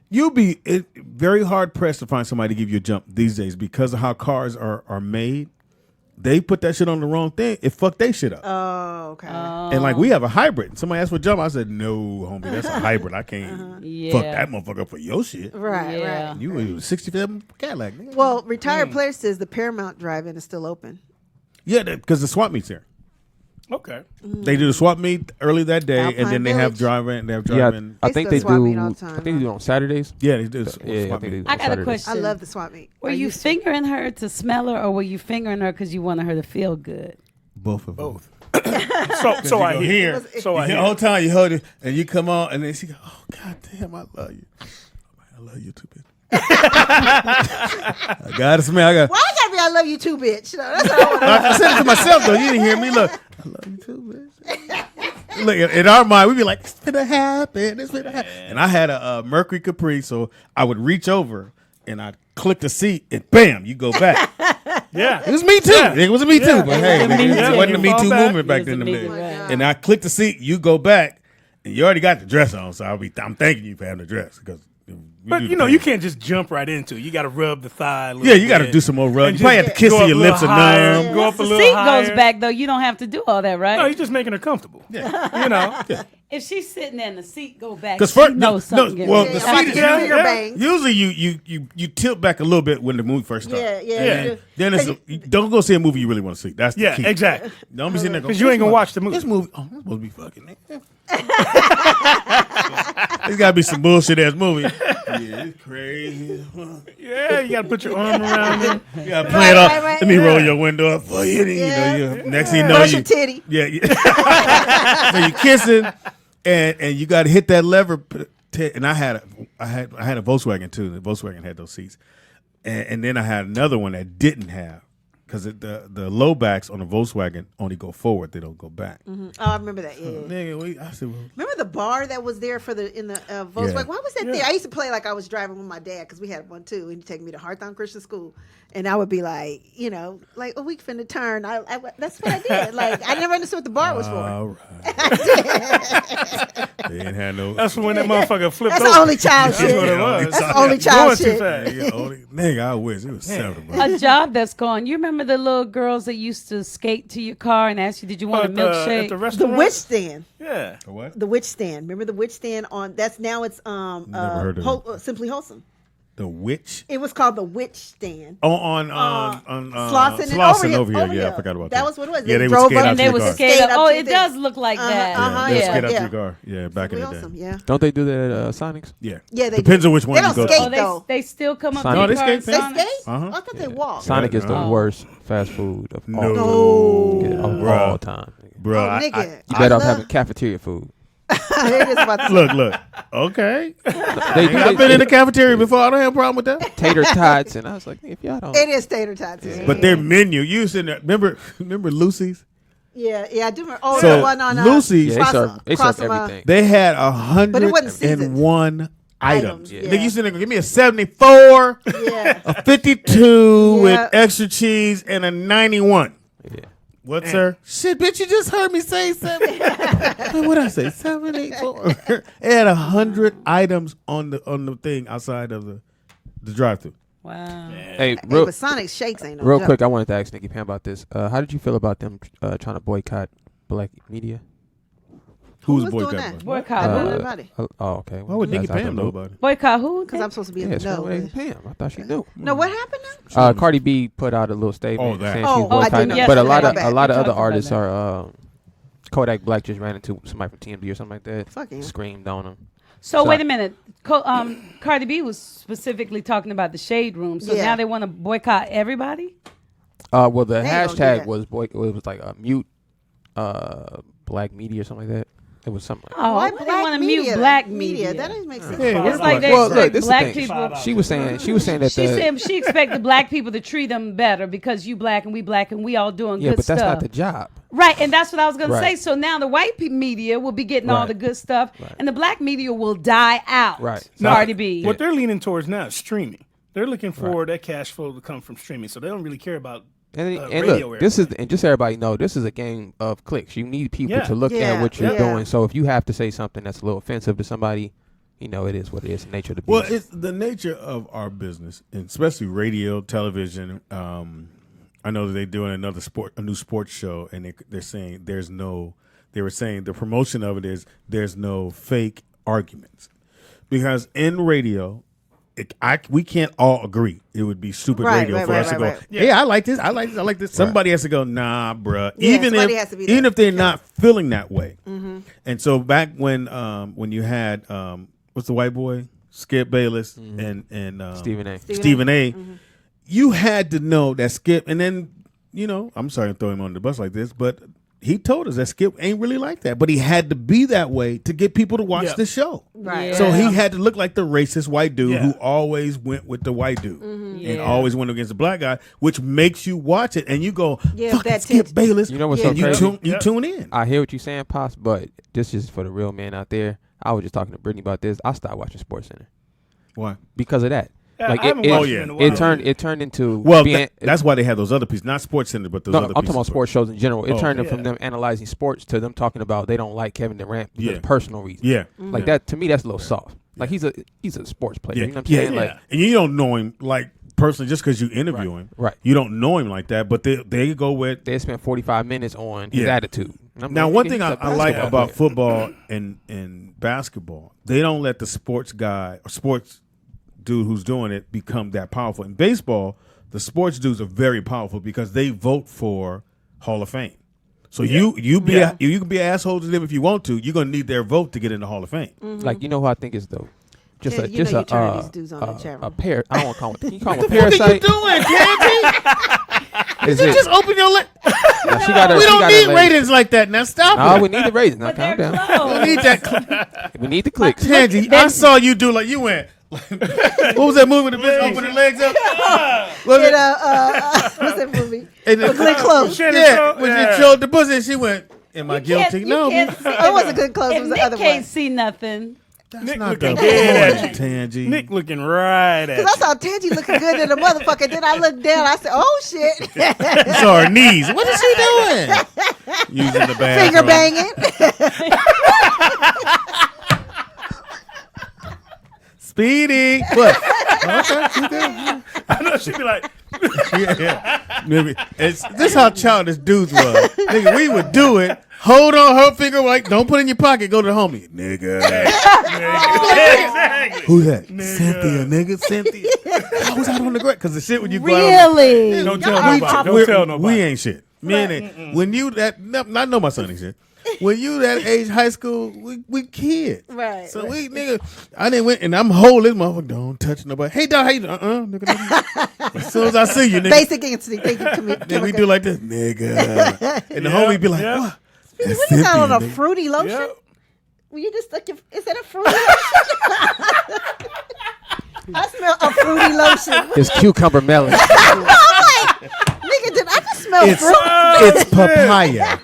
you'll be very hard pressed to find somebody to give you a jump these days because of how cars are made. They put that shit on the wrong thing. It fucked they shit up. Oh, okay. And like we have a hybrid. Somebody asked for a jump. I said, "No, homie, that's a hybrid. I can't fuck that motherfucker up for your shit." Right. You was 67 Cadillac. Nigga. Well, retired player says the Paramount Drive-In is still open. Yeah, because the swap meet's here. Okay. They do the swap meet early that day, and Alpine then they have Village. drive-in. They have Yeah, drive-in. I They think still they swap meet do. all I the time, think they do it on Saturdays. Yeah, they do. Yeah, I swap think they meet. do I on got a Saturdays. question. I love the swap meet. Were you fingering her to smell her, or were you fingering her because you wanted her to feel good? Both of them. Both. So I hear. So I The hear. whole time you hold it, and you come on, and then she go, "Oh God damn, I love you. I love you too, bitch." I gotta smell. Why I gotta be I love you too, bitch? No, that's what I want to I said it to myself though. You didn't hear me. Look, I love you too, bitch. Look, in our mind, we'd be like, "It's finna happen. It's finna happen." And I had a Mercury Capri, so I would reach over and I'd click the seat, and bam, you go back. Yeah. It was me too. Yeah. It was me too. But hey, Me it Too. wasn't the Me You Too fall back. movement back It then. was the Me Too, right. And I click the seat, you go back, and you already got the dress on. So I'm thanking you for having the dress because. But you can't just jump right into it. You got to rub the thigh. Yeah, you got to do some more rub. And You probably have to just kiss go till up your a lips are little higher, numb. Go up a The little seat higher. goes back though. You don't have to do all that, right? No, you're just making her comfortable. Yeah. You know. If she's sitting there and the seat go back, Because she first, knows something. well, getting the ready. seat is finger bangs. usually you tilt back a little bit when the movie first starts. Yeah. And then it's don't go see a movie you really want to see. That's the Yeah, key. exactly. Don't be sitting there going, Because you ain't gonna watch the movie. This movie, oh, that's supposed to be fucking. There's got to be some bullshit ass movie. Yeah, it's crazy. Yeah, you got to put your arm around it. You got to play it off. right. Let me roll your window up for you. Next thing you know, Brush you your titty. Yeah. So you kissing, and you got to hit that lever. And I had a Volkswagen too. The Volkswagen had those seats, and then I had another one that didn't have, because the low backs on the Volkswagen only go forward; they don't go back. Oh, I remember that. Yeah. Nigga, I said, well, Remember the bar that was there for in the Volkswagen? Yeah. Why was that there? I used to play like I was driving with my dad because we had one too. And he'd take me to Hawthorne Christian School, and I would be like, like, oh, we finna turn. That's what I did. Like I never understood what the bar was for. all right. They ain't had no. That's when that motherfucker flipped That's over. only child That's shit. what it was. That's only child Going too shit. fast. Nigga, I wish it was 7, bro. A job that's gone. You remember the little girls that used to skate to your car and ask you, "Did you want a At milkshake?" the The restaurant. witch stand. Yeah. What? The witch stand. Remember the witch stand on? That's now it's Never heard of it. Simply Wholesome. The witch? It was called the witch stand. On Slauson and Slauson over here. Yeah, I forgot about that. That was what it was. Yeah, they would drove skate up out and to they your would car. skate Skate up. up Oh, to it the does thing. look like that. Yeah, they would yeah, skate out to yeah. your car. Yeah, back in the day. Awesome. Yeah. Don't they do that at Sonic's? Yeah. Yeah, they Depends do. on which one They you don't go skate to. Oh, though. they still come up Sonic. to No, your they car and skate They Sonic? skate? Uh-huh. I thought they walked. Sonic is the Oh. worst fast food of all, No. of Bruh. all time. Bro, Oh, I- nigga. You better off love- having cafeteria food. It is about to- look. Okay. They do. I've been in the cafeteria before. I don't have a problem with that. tater tots, and I was like, if y'all don't. It is tater tots. But their menu, you sitting there. Remember Lucy's? Yeah, I do remember. Oh, So, the one on Lucy's- Yeah, they serve everything. They had But it wasn't seasoned. 101 items. Yeah. Nigga, you sitting there, give me a 74, Yeah. a 52 Yeah. with extra cheese, and a 91. Yeah. What, sir? Shit, bitch, you just heard me say 7. What'd I say? 784. It had 100 items on the thing outside of the drive-thru. Wow. Hey, Hey, real, but Sonic shakes ain't no real joke. quick, I wanted to ask Nikki Pam about this. How did you feel about them trying to boycott black media? Who's was doing boycotting? that? Boycott I who? don't know about it. Oh, okay. Why would Nikki That's out Pam the know loop. about it? Boycott who? Because I'm supposed to be in Yeah, the so know. Nikki Pam. I thought she knew. No, what happened now? Cardi B put out a little statement Oh, that. saying Oh, she's I did boycotting, know that. but a Yes, lot my of bad. a lot We of other talked about artists that. are. Kodak Black just ran into somebody from TMZ or something like that. Fuck him. Screamed on him. So So- wait a minute. Cardi B was specifically talking about the shade room. So Yeah. now they want to boycott everybody? Well, the They ain't gonna do hashtag that. was it was like a mute black media or something like that. It was something like Oh, Why why they black want to media? mute black media? That doesn't make sense. Yeah, It's like they well, expect look, this is the black thing. people. She was saying that She said she expected black people to treat them better because you black and we all doing yeah, good but that's stuff. not the job. Right, and that's what I was going to say. Right. So now the white media will be getting all Right. the good stuff, Right. and the black media will die out. Right. Cardi B. What they're leaning towards now is streaming. They're looking for that cash flow to come from streaming, so they don't really care about And radio look, this is and just so everybody know, this is a game of clicks. You need people to look at what you're doing. So if you have to say something that's a little offensive to somebody, it is what it is. The nature of the beast. Well, it's the nature of our business, and especially radio, television. I know that they're doing a new sports show, and they're saying they were saying the promotion of it is there's no fake arguments, because in radio, we can't all agree. It would be stupid radio for us to go, hey, I like this, I like this, I like this. Somebody has to go, nah, bruh. Yeah, even if they're not feeling that way. Mm-hmm. And so back when you had what's the white boy, Skip Bayless and Stephen A. Stephen A. You had to know that Skip, and then I'm sorry to throw him on the bus like this, but he told us that Skip ain't really like that, but he had to be that way to get people to watch the show. Right. So he had to look like the racist white dude who always went with the white dude and always went against the black guy, which makes you watch it and you go, fuck that Skip Bayless. You know what's and so crazy? you tune in. I hear what you're saying, Pops, but this is for the real man out there. I was just talking to Brittany about this. I stopped watching SportsCenter. Why? Because of that. Yeah, I haven't watched it in a while. It turned into that's why they have those other pieces, not SportsCenter, but those other I'm pieces. talking about sports shows in general. It turned from them analyzing sports to them talking about they don't like Kevin Durant because of personal reasons. Yeah. Like that to me that's a little soft. Like he's a sports player. You know what I'm saying? Like, and you don't know him like personally just because you interview him. Right. You don't know him like that, but they go with they spent 45 minutes on his attitude. Now, one thing I like about football and basketball, they don't let the sports guy or sports dude who's doing it become that powerful. In baseball, the sports dudes are very powerful because they vote for Hall of Fame. So you can be an asshole to them if you want to. You're gonna need their vote to get in the Hall of Fame. Mm-hmm. Like who I think is though. Just a these dudes on the chat room. I don't want to call it. Can you call him a parasite? What are you doing, Candy? Is You it? just open your lip. We don't need ratings like that. Now stop No, it. we need the ratings. Now calm down. We need that. We need the clicks. Tangy, I saw you do like you went. What was that movie? The bitch opened her legs up. What's that movie? Glenn Close. Yeah, when she showed the pussy, she went, "Am I guilty?" No, it wasn't Glenn Close. It was the Nick other can't one. see nothing. that's Nick not looking the dead at point, Tangy. Nick looking right at Because I saw Tangy looking good in the motherfucker. Then I looked down. I said, "Oh shit!" You saw her knees. What is she doing? Using the bathroom. Finger banging. Speedy. What? Okay. I know she'd be like, Yeah. Maybe. This how childish dudes was. Nigga, we would do it. Hold on her finger, like, don't put it in your pocket. Go to the homie. Nigga. exactly. Who that? Cynthia, nigga. Cynthia. I was out on the ground. Because the shit when you go out. Really? Don't tell nobody. Don't tell nobody. We ain't shit. Me and when you that, I know my son ain't shit. When you that age, high school, we kids. Right. So we, nigga, I didn't went and I'm holding this motherfucker. Don't touch nobody. Hey, dog, how you doing? Nigga. As soon as I see you, nigga. Basic instinct. Thank you, Then we do like this, nigga. And the homie be like, what? That's What you got on a Cynthia, nigga. fruity lotion? Yep. Well, you just stuck your. Is that a fruity lotion? I smell a fruity lotion. It's cucumber melon. I'm like, nigga, did I just smell fruit? It's papaya.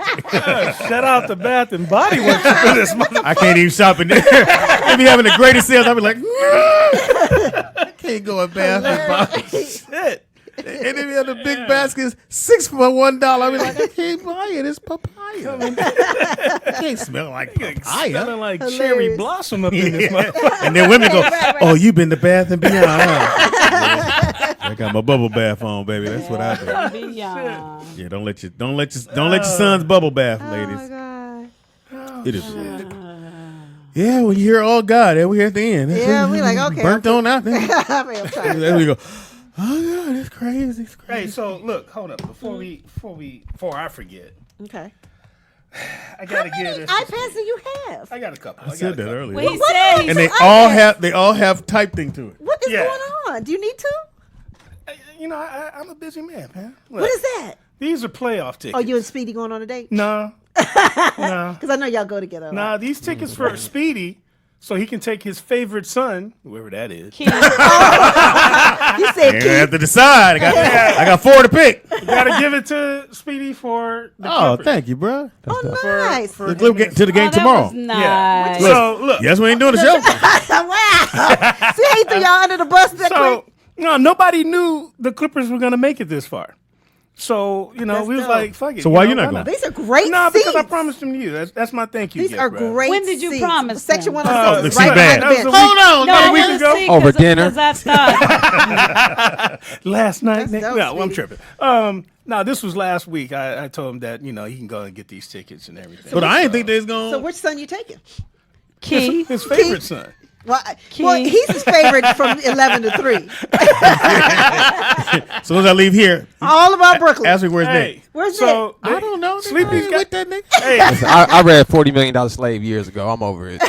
Shout out to Bath and Body Works for this motherfucker. I can't even shop in there. They be having the greatest sales. I be like, I can't go in Bath and Body. Shit. And then we have the big baskets, 6 for $1. I be like, I can't buy it. It's papaya. I can't smell like papaya. Smelling like cherry blossom up in this motherfucker. And then women go, oh, you been to Bath and Beyond. Huh? I got my bubble bath on, baby. That's what I do. Yeah, don't let your sons bubble bath, ladies. Oh my God. It is. Yeah, when you hear all God, we at the end. Yeah, we like, okay. Burnt on out there. I mean, I'm trying. Then we go, oh God, it's crazy. It's crazy. Hey, so look, hold up. Before I forget, Okay. I gotta How many get this. iPads do you have? I got a couple. I said that earlier. Well, he said he's And they all have type thing to it. What is Yeah. going on? Do you need to? I'm a busy man. Look, What is that? These are playoff tickets. Oh, you and Speedy going on a date? No. Because I know y'all go together. a Nah, lot. these tickets for Speedy, so he can take his favorite son, whoever that is. You said You Keith. have to decide. I got 4 to pick. You gotta give it to Speedy for the Oh, Clippers. thank you, bro. Oh, nice. For The Clip get to the game that tomorrow. was nice. Yeah. So look, Yes, we ain't doing the show. Wow. See, he threw y'all under the bus that so quick. no, nobody knew the Clippers were gonna make it this far. So That's we was dope. like, "Fuck it." So why you not going? These are great No, seats. because I promised them to you. That's my thank you. These gift, are bro. great When did you seats. promise Section them? 106 the is right seat behind bag. the bench. Hold on, No, a I week wanna ago. see Over 'cause- dinner. 'cause I thought Last night. That's dope, No, I'm Speedy. tripping. No, this was last week. I told him that he can go and get these tickets and everything. But I didn't think they was So going. which son you taking? Keith. his favorite son. Well, Keith. he's his favorite from 11 to 3. As soon as I leave here, All about Brooklyn. ask me where's Hey, Nick. Where's so I don't know. Sleepy's got with that nigga. Hey, I read $40 Million Slave years ago. I'm over it.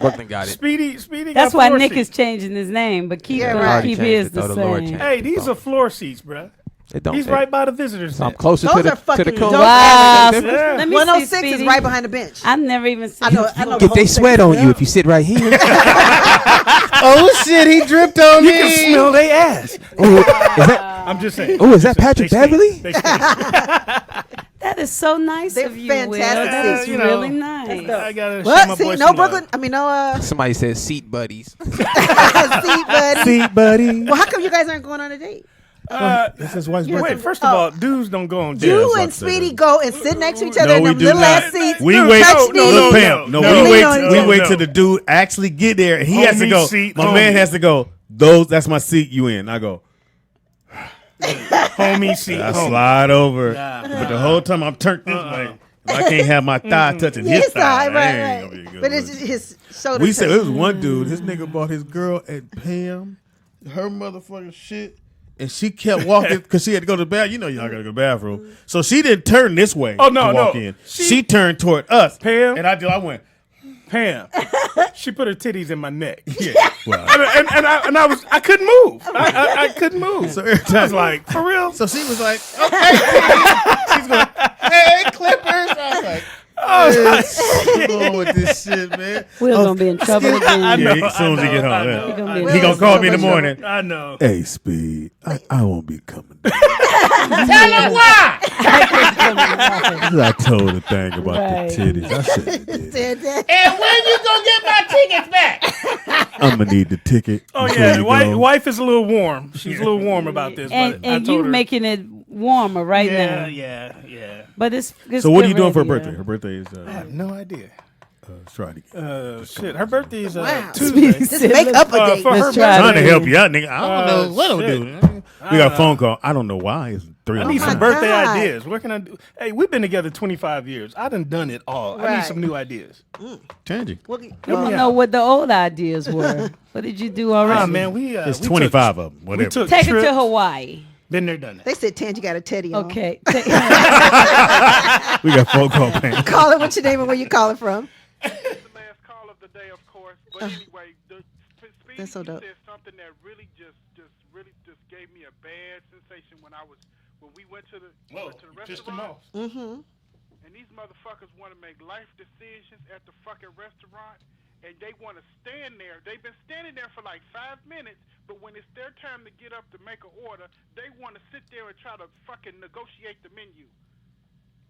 Brooklyn got it. Speedy. That's got why floor Nick seats. is changing his name, but Keith Yeah, don't right. keep Already his changed it, the though, the Lord same. changed Hey, these are floor seats, bro. It don't He's fit. right by the visitors. So I'm net. closer Those to the are fucking to the coach. dope. Wow. Average. Yeah. Let me 106 see, is Speedy. right behind the bench. I've never even seen I know the Get they whole sweat section. on you if you sit right here. Oh shit, he dripped on You me. can smell their ass. Ooh, is that I'm just saying. Ooh, is that Patrick They stink. Beverly? They stink. That is so nice They're of you, Will. fantastic That is seats. You know, really nice. I gotta show What? my See, boy no some Brooklyn. love. I mean, no Somebody said seat buddies. seat, buddy. See, buddy. Well, how come you guys aren't going on a date? This is wife's birthday. Wait, first of all, dudes don't go on dates. You that's and what I said. Speedy go and sit next to each other No, in we them do little not. ass seats. We Dude, wait. touch Look, knees. Pam. No, no, we wait. no, We no, wait no. till the dude actually get there, and he has to Homie go. seat, My man homie. has to go. That's my seat. You in? I go. Homie seat. I homie. slide over, Nah, but the whole time I'm turned this way. If I can't have my thigh touching his His thigh. side, that ain't gonna be a right. good But it's look. just his shoulder. We said touch. it was one dude. His nigga bought his girl at Pam, her motherfucking shit, and she kept walking because she had to go to the bathroom. You know, y'all gotta go to the bathroom, so she didn't turn this way. Oh, no, to walk no. in. She- She turned toward us, Pam? and I went. Pam. She put her titties in my neck. Yeah, well, And I couldn't move. I couldn't move. so every I time was like, for real? so she was like, okay, she's going, hey, Clippers. I was like. What's going with this shit, man? We're gonna be in trouble again. Yeah, as soon as he get home, I yeah. know, He gonna I be in know. He gonna call me in the morning. I know. Hey, Speed, I won't be coming. I told the thing about Right. the titties. I should have did. Said that. And when you gonna get my tickets back? I'm gonna need the ticket. Oh before yeah, you the go. wife is a little warm. She's a little warm about this. And but I and told you her, making it warmer right yeah, now. yeah. But it's So what are good you doing for her radio. birthday? Her birthday is I have no idea. Friday. Shit, her birthday is Wow. Tuesday. Just make up a date. For her Let's try birthday. Trying to help you out, nigga. I don't know what I'm shit. doing. We got a phone call. I don't know why. It's 3 I o'clock. need my some birthday God. ideas. What can I do? Hey, we've been together 25 years. I done it all. I need Right. some new ideas. Changing. Well, I don't know what the old ideas were. What did you do already? Ah, man, It's we 25 took, of them. We Whatever. took Take it trips. to Hawaii. Been there, done that. they said, Tange, you got a teddy on. Okay. We got phone call, man. Call it. What's your name and where you calling from? The last call of the day, of course. But anyway, Speedy, That's so you dope. said something that really just gave me a bad sensation when we went to the restaurant. Mm-hmm. And these motherfuckers want to make life decisions at the fucking restaurant, and they want to stand there. They've been standing there for like 5 minutes, but when it's their time to get up to make an order, they want to sit there and try to fucking negotiate the menu.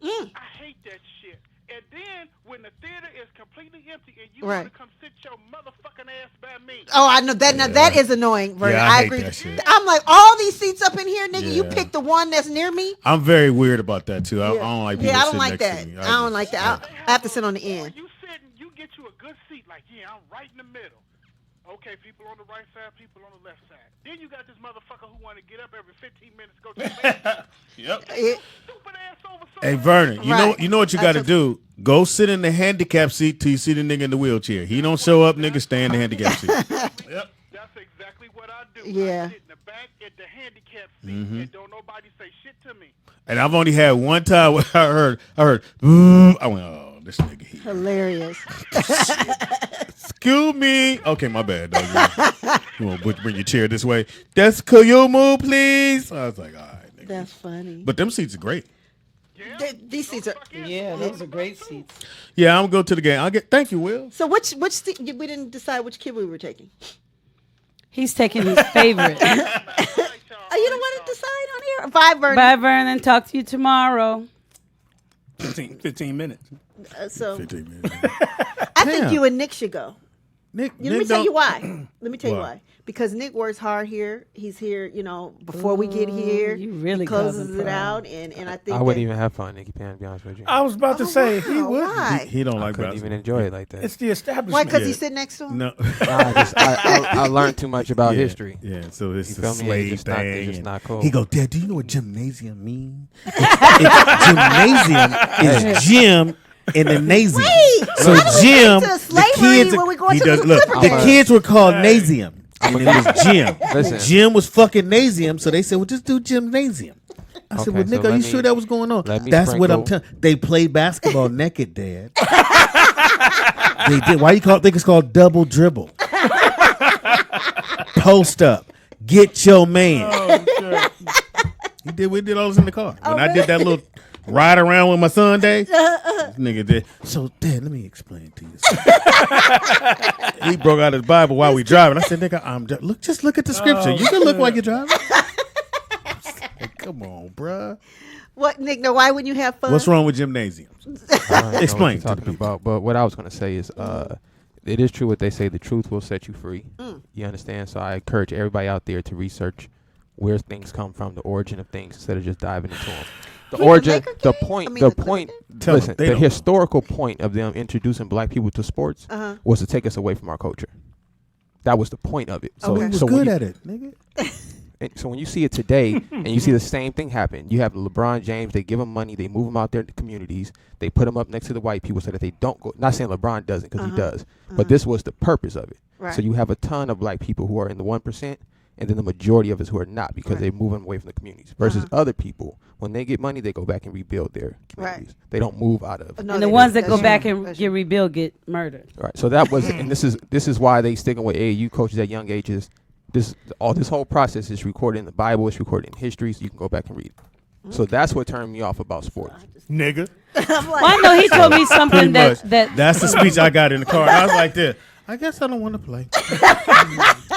I hate that shit. And then when the theater is completely empty and you Right. want to come sit your motherfucking ass by me. Oh, I know that. Now that is annoying. Vernon. Yeah, I hate agree. that shit. I'm like, all these seats up in here, nigga. You Yeah. pick the one that's near me. I'm very weird about that, too. I don't like people Yeah, I don't sitting like next that. to me. I don't like that. I have to sit on the end. You sit and you get you a good seat, like, yeah, I'm right in the middle. Okay, people on the right side, people on the left side. Then you got this motherfucker who want to get up every 15 minutes, go to the bathroom. Yep. Stupid ass over Hey, Vernon, Right. you know what you got to do? Go sit in the handicap seat till you see the nigga in the wheelchair. He don't show up, nigga, stay in the handicap seat. Yep. That's exactly what I do. Yeah. I sit in the back at the handicap seat and don't nobody say shit to me. And I've only had one time where I heard, I went, oh, this nigga here. Hilarious. Excuse me. Okay, my bad, dog. You want to bring your chair this way? Could you move, please? I was like, all right, nigga. That's funny. But them seats are great. These seats are. Yeah, those are great seats. Yeah, I'm gonna go to the game. Thank you, Will. So which seat, we didn't decide which kid we were taking. He's taking his favorite. Oh, you don't want to decide on here? Bye, Vernon. Bye, Vernon. Talk to you tomorrow. 15 minutes. 15 minutes. I think you and Nick should go. Nick, Let me tell you why. Let me tell you why. Because Nick works hard here. He's here, before we get here. You really he closes it out, and I think I wouldn't even have fun, Nikki Pan, to be honest with you. I was about to say he would. Why? He don't like couldn't basketball. even enjoy it like that. It's the establishment. Why? Because he sit next to him. No. I learned too much about history. Yeah, so it's You a feel me? slave It's thing. just not cool. He go, Dad, do you know what gymnasium means? Gymnasium is gym in the nasium. Wait, So how do we gym, get to the slavery kids, when we going he to does, the look, Clipper the game? kids were called nasium. And it was gym. Listen. Gym was fucking nasium, so they said, well, just do gymnasium. I said, Okay, well, so Nick, are let you me- sure that was going on? let me That's what I'm sprinkle- telling. They played basketball naked, Dad. They did. Why you think it's called double dribble? Post up. Get your man. We did all this in the car. When I did that little ride around with my son day, this nigga did. So, Dad, let me explain to you. He broke out his Bible while we driving. I said, nigga, just look at the scripture. You can look while you're driving. Come on, bruh. What, Nick? No, why wouldn't you have fun? What's wrong with gymnasiums? Explain to the Talking people. about, but what I was going to say is, it is true what they say. The truth will set you free. You understand? So I encourage everybody out there to research where things come from, the origin of things, instead of just diving into them. The origin, the point, Tell listen, them, they the don't. historical point of them introducing black people to sports was to take us away from our culture. That was the point of it. So, We was so good when at it, nigga. so when you see it today and you see the same thing happen, you have LeBron James, they give him money, they move him out there in the communities, they put him up next to the white people so that they don't go, not saying LeBron doesn't, because he does, but this was the purpose of it. Right. So you have a ton of black people who are in the 1%, and then the majority of us who are not, because they're moving away from the communities. Versus other people, when they get money, they go back and rebuild their communities. They don't move out of. No, And the ones that go back and get rebuilt get murdered. Right. So that was, and this is why they sticking with AAU coaches at young ages. This whole process is recorded in the Bible. It's recorded in history, so you can go back and read it. So that's what turned me off about sports. Nigga. I'm like, Well, I know he told me something Pretty that much. That's the speech I got in the car. I was like this. I guess I don't want to play.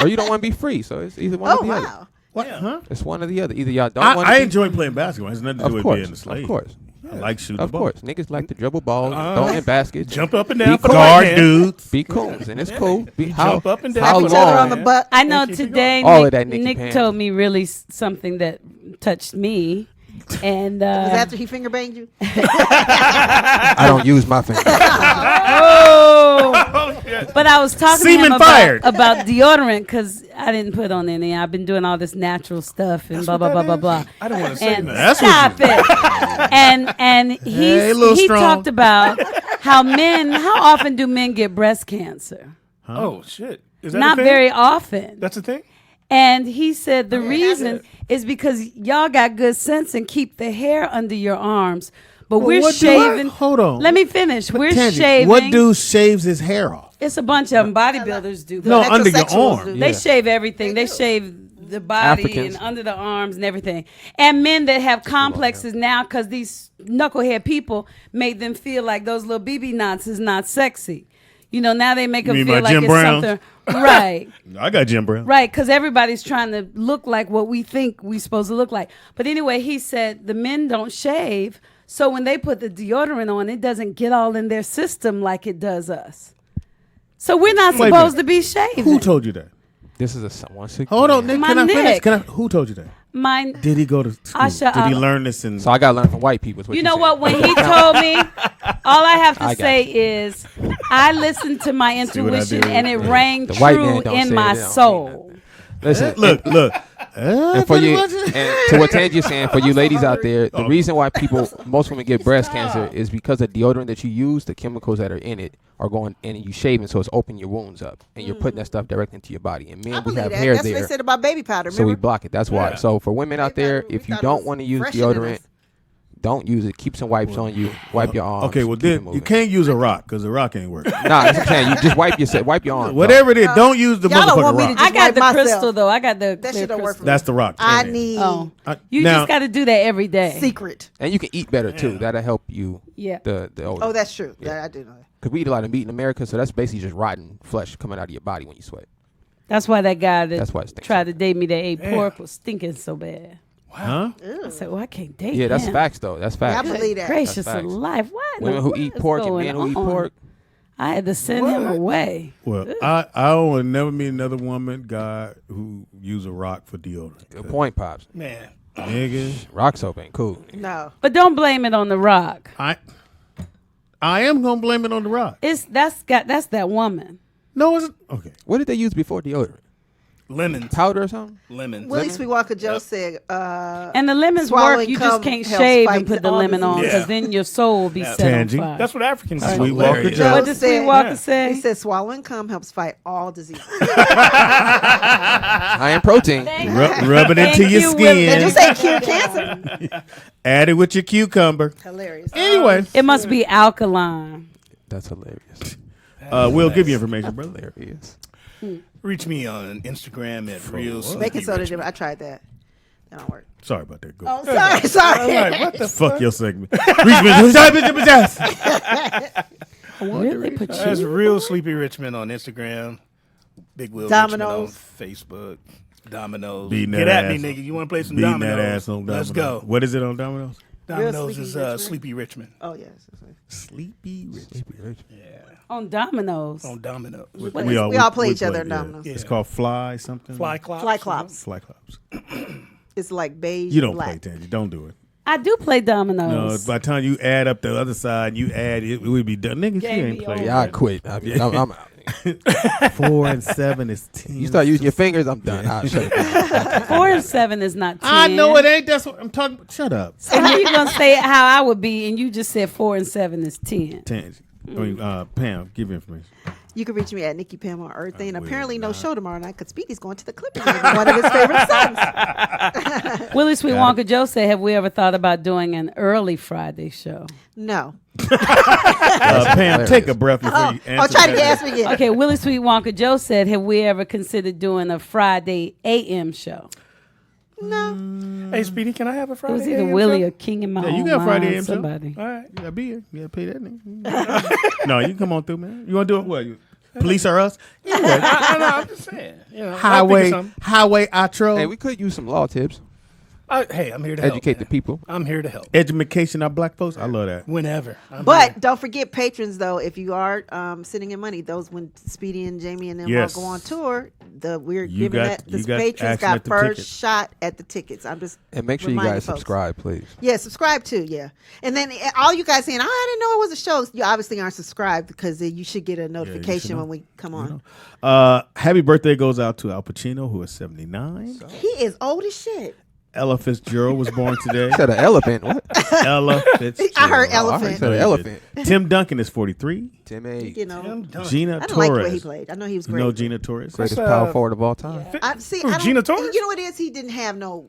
Or you don't want to be free, so it's either one or the other. wow. What? Huh? It's one or the other. Either y'all don't want to I be enjoy playing basketball. It has nothing to Of do with course, being a slave. of course. I like shooting Of the ball. course. Niggas like to dribble balls, throw in baskets. Jump up and down for the Guard white man. dudes. Be coons, and it's cool. Jump up and down how for each other on the long? butt. I know And keep it today All of Nick, that Nikki Nick Pan. told me really something that touched me. And Was after he finger banged you? I don't use my fingers. but I was talking Semen to him fired. about deodorant because I didn't put on any. I've been doing all this natural stuff and blah blah blah blah blah. I don't want to say And that. stop it. And Hey, Lil he Strong. talked about how often do men get breast cancer? Oh shit! Is that Not a thing? very often. That's a thing. And he said the reason is because y'all got good sense and keep the hair under your arms. But we're what do I- shaving. hold on. Let me finish. We're Tangent. shaving. What dude shaves his hair off? It's a bunch of them. Bodybuilders do. No, But under your Heterosexuals arm. do. They shave everything. They shave the body Africans. and under the arms and everything. And men that have complexes now because these knucklehead people made them feel like those little BB knots is not sexy. You know, now they make them mean feel my like Jim it's Browns? something. Right. I got Jim Brown. Right, because everybody's trying to look like what we think we supposed to look like. But anyway, he said the men don't shave, so when they put the deodorant on, it doesn't get all in their system like it does us. So we're not Wait a supposed to minute. be shaving. Who told you that? This is a once again. Hold on, Nick. My Can I finish? Nick. Who told you that? Mine. Did he go to school? Asha Did he Allah. learn this in? So I got to learn from white people. Is what You you know said. what? When he told me, all I have to I got say is I listened to my See what I intuition did? and it rang The white man true don't in say my it, they don't mean soul. Listen, Look. and for you, and to what Tangi's saying, for you ladies out there, the reason why most women get breast cancer is because the deodorant that you use, the chemicals that are in it, are going in and you shaving, so it's opening your wounds up, and you're putting that stuff directly into your body. And I men, we believe have that. hair That's what there, they said about baby powder. so we Remember? block it. That's why. Yeah. So for women out there, We if you thought it don't was want to use freshening deodorant, us. Don't use it. Keep some wipes on you. Wipe your arms. Okay, well keep it then you moving. can't use a rock because the rock ain't working. Nah, that's what I'm saying. You just wipe your arms. Whatever it is, don't use the y'all don't want motherfucking me to rock. just I got wipe the myself. crystal though. I got the That clear shit don't work crystal. for me. That's the rock. I need You now- just got to do that every day. secret. And you can eat better too. That'll help you. Yeah. The odor. Oh, that's true. Yeah. I do know that. Because we eat a lot of meat in America, so that's basically just rotten flesh coming out of your body when you sweat. That's why that guy that That's why it stinks. tried to date me that ate pork was stinking so bad. Huh? I said, well, I can't date Yeah, that's him. facts though. That's facts. I believe that. Gracious That's facts. alive. What? in Women the who world eat is pork and going men who eat on? pork. I had to send him away. Well, I will never meet another woman, guy who use a rock for deodorant. Good point, pops. Man. Nigga, Rock soap ain't cool. No. But don't blame it on the rock. I am gonna blame it on the rock. That's that woman. No, it's okay. What did they use before deodorant? Lemons. Powder or something? Lemons. Willie Sweetwalker Joe said, And the lemons swallowing work. You just cum can't helps shave fight and put the all lemon on disease. because then your soul will be Yeah. set on Tangy. fire. That's what Africans do. Sweetwalker Hilarious. Joe. What did Sweetwalker say? he said swallowing cum helps fight all diseases. High in protein. Rub it into your you, Willie. Did you skin. say cure cancer? Add it with your cucumber. Hilarious. Anyway, It must be alkaline. That's hilarious. we'll give you information, brother. Hilarious. Reach me on Instagram at Real Baking soda. Richmond. I tried that. That don't work. Sorry about that. Go. Oh, sorry. I'm like, what the Fuck your segment. Reach me. Really put That's you. Real Sleepy Richmond on Instagram. Big Will Dominoes. Richmond on Facebook. Dominoes. Beating Get that at me, ass. nigga. You want to play some Beating Dominoes? that ass on Dominoes. Let's go. What is it on Dominoes? Dominoes Sleepy is Richmond? Sleepy Richmond. Oh, yes. Sleepy Rich. On Dominoes. On Dominoes. We all play each other in yeah. dominoes. It's called Fly something. Fly Clops. Fly clops. Fly Clubs. It's like beige You don't and black. play Tangy. Don't do it. I do play No, Dominoes. by the time you add up the other side, you add it would be done. Niggas, you Game ain't be playing. Yeah, I quit. I'm out. 4 and 7 is 10. You start using your fingers, I'm done. I'll shut it down. 4 and 7 is not 10. I know it ain't. That's what I'm talking about. Shut up. So you're going to say it how I would be, and you just said 4 and 7 is 10. Tangy. I mean, Pam, give me information. You can reach me at Nikki Pam on Earth. And will apparently no not. show tomorrow night because Speedy's going to the Clippers game with one of his favorite sons. Willie Sweetwalker Joe said, have we ever thought about doing an early Friday show? No. Pam, hilarious. take a breath before you answer. Try to that. ask me again. Okay, Willie Sweetwalker Joe said, have we ever considered doing a Friday AM show? No. Hey, Speedy, can I have a It Friday? was either AM Willie show? or King in my Yeah, you own got Friday mind, AM show. somebody. All right. You gotta be here. You gotta pay that nigga. No, you can come on through, man. You wanna do it? What? Police or us? Anyway. No, I'm just saying. You know, I'll think of something. highway outro. Hey, we could use some law tips. Hey, I'm here to help. Educate the man. people. I'm here to help. Education our black folks. I love that. Whenever. I'm But here. don't forget patrons though. If you are sending in money, those when Speedy and Jamie and them Yes. all go on tour, we're You giving got- the you got patrons action got at the first tickets. shot at the tickets. I'm just And make sure you reminding guys folks. subscribe, please. Yeah, subscribe too. Yeah, and then all you guys saying, "Oh, I didn't know it was a show." You obviously aren't subscribed because you should get a notification know. when we come on. Happy birthday goes out to Al Pacino, who is 79. He is old as shit. Ella Fitzgerald was born today. Said an elephant. What? Ella Fitzgerald. I heard I elephant. said an elephant. Tim Duncan is 43. Tim A. You know, Gina I don't Torres. like the way he played. I know he was You great. know Gina Torres? Greatest power forward of all time. I see. Who, I don't, Gina Torres? You know what it is? He didn't have no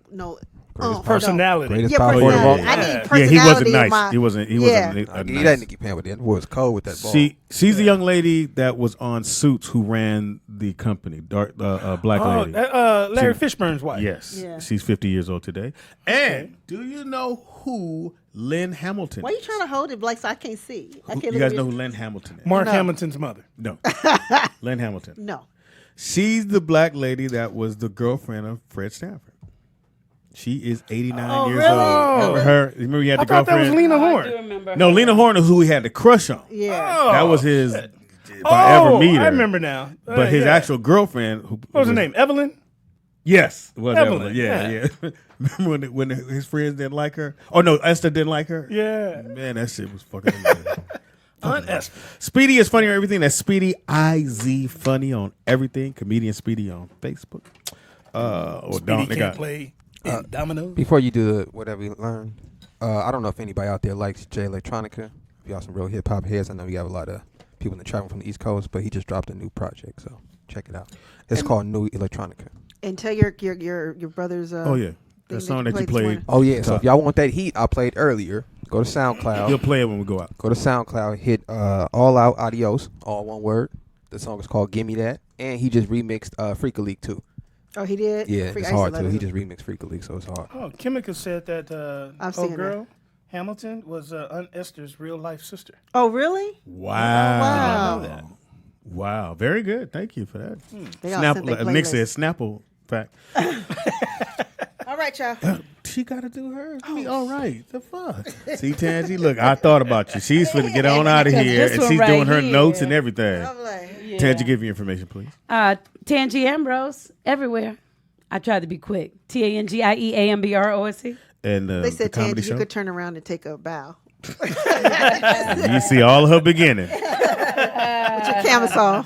Personality. Greatest Yeah, power forward of all personality. time. I need personality. Yeah, he wasn't in nice. my- He wasn't. He Yeah. wasn't. I need nice. that Nicky Pam, but then was cold with that ball. She's the young lady that was on Suits who ran the company, black lady. Larry Fishburne's wife. Yes, Yeah. she's 50 years old today. And do you know who Lynn Hamilton Why are you trying to hold it like so I can't see? I can't You look guys at know it. who Lynn Hamilton is? Mark No. Hamilton's mother. No. Lynn Hamilton. No. She's the black lady that was the girlfriend of Fred Stanford. She is 89 years really? old. Remember her? Remember he had I the thought that was girlfriend? Lena I do Horne. remember No, her. Lena Horne is who he had the crush on. Yeah. That was his. If I ever meet her, I remember now. But his yeah. actual girlfriend, who What was her name? Evelyn? Yes, it was Evelyn, Evelyn. Yeah. Remember when his friends didn't like her? Oh no, Esther didn't like her. Yeah. Man, that shit was fucking amazing. Aunt Esther. Speedy is funny on everything. That's Speedy IZ funny on everything. Comedian Speedy on Facebook. Or Speedy they can't got play in Dominoes. Before you do the whatever you learn, I don't know if anybody out there likes Jay Electronica. If y'all some real hip hop heads, I know we have a lot of people that travel from the East Coast, but he just dropped a new project, so check it out. It's called New Electronica. And tell your brothers. Oh yeah. thing. song that you this morning. played. Oh yeah. So if y'all want that heat, I played earlier. Go to SoundCloud. You'll play it when we go out. Go to SoundCloud. Hit All Out Adios. All one word. The song is called "Gimme That," and he just remixed "Freak a Leak" too. Oh, he did. Yeah, Freak- it's I used to hard love too. it. He just remixed "Freak a Leak," so it's hard. Oh, Kimika said that I've seen girl Hamilton was Aunt Esther's real life sister. Oh, really? Wow. Wow. I know that. Wow. Very good. Thank you for that. They all sent their Nick playlist. said Snapple fact. All right, y'all. She got to do hers. All right. The fuck? See, Tangy, look, I thought about you. She's finna get on out of here, This and one she's right doing her here. notes and everything. I'm like, Tangy, give me your information, please. Tangie Ambrose everywhere. I tried to be quick. TANGIEAMBROSE. And they the said, comedy Tangy, show. you could turn around and take a bow. You see all her beginning. With your camisole.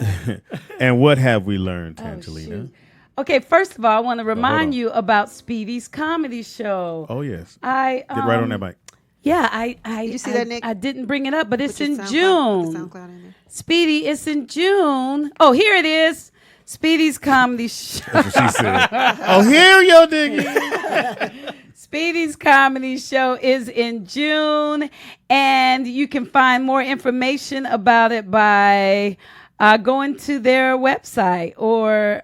And what have we learned, Oh, Tangelina? shoot. Okay, first of all, I want to remind on. you about Speedy's comedy show. Oh, yes. I Get right on that mic. Yeah, I Did you see that, Nick? I didn't bring it up, but it's Put your in SoundCloud- June. put the SoundCloud in there. Speedy, it's in June. Oh, here it is. Speedy's comedy show. That's what she said. Oh, here yo diggy. Speedy's comedy show is in June, and you can find more information about it by going to their website or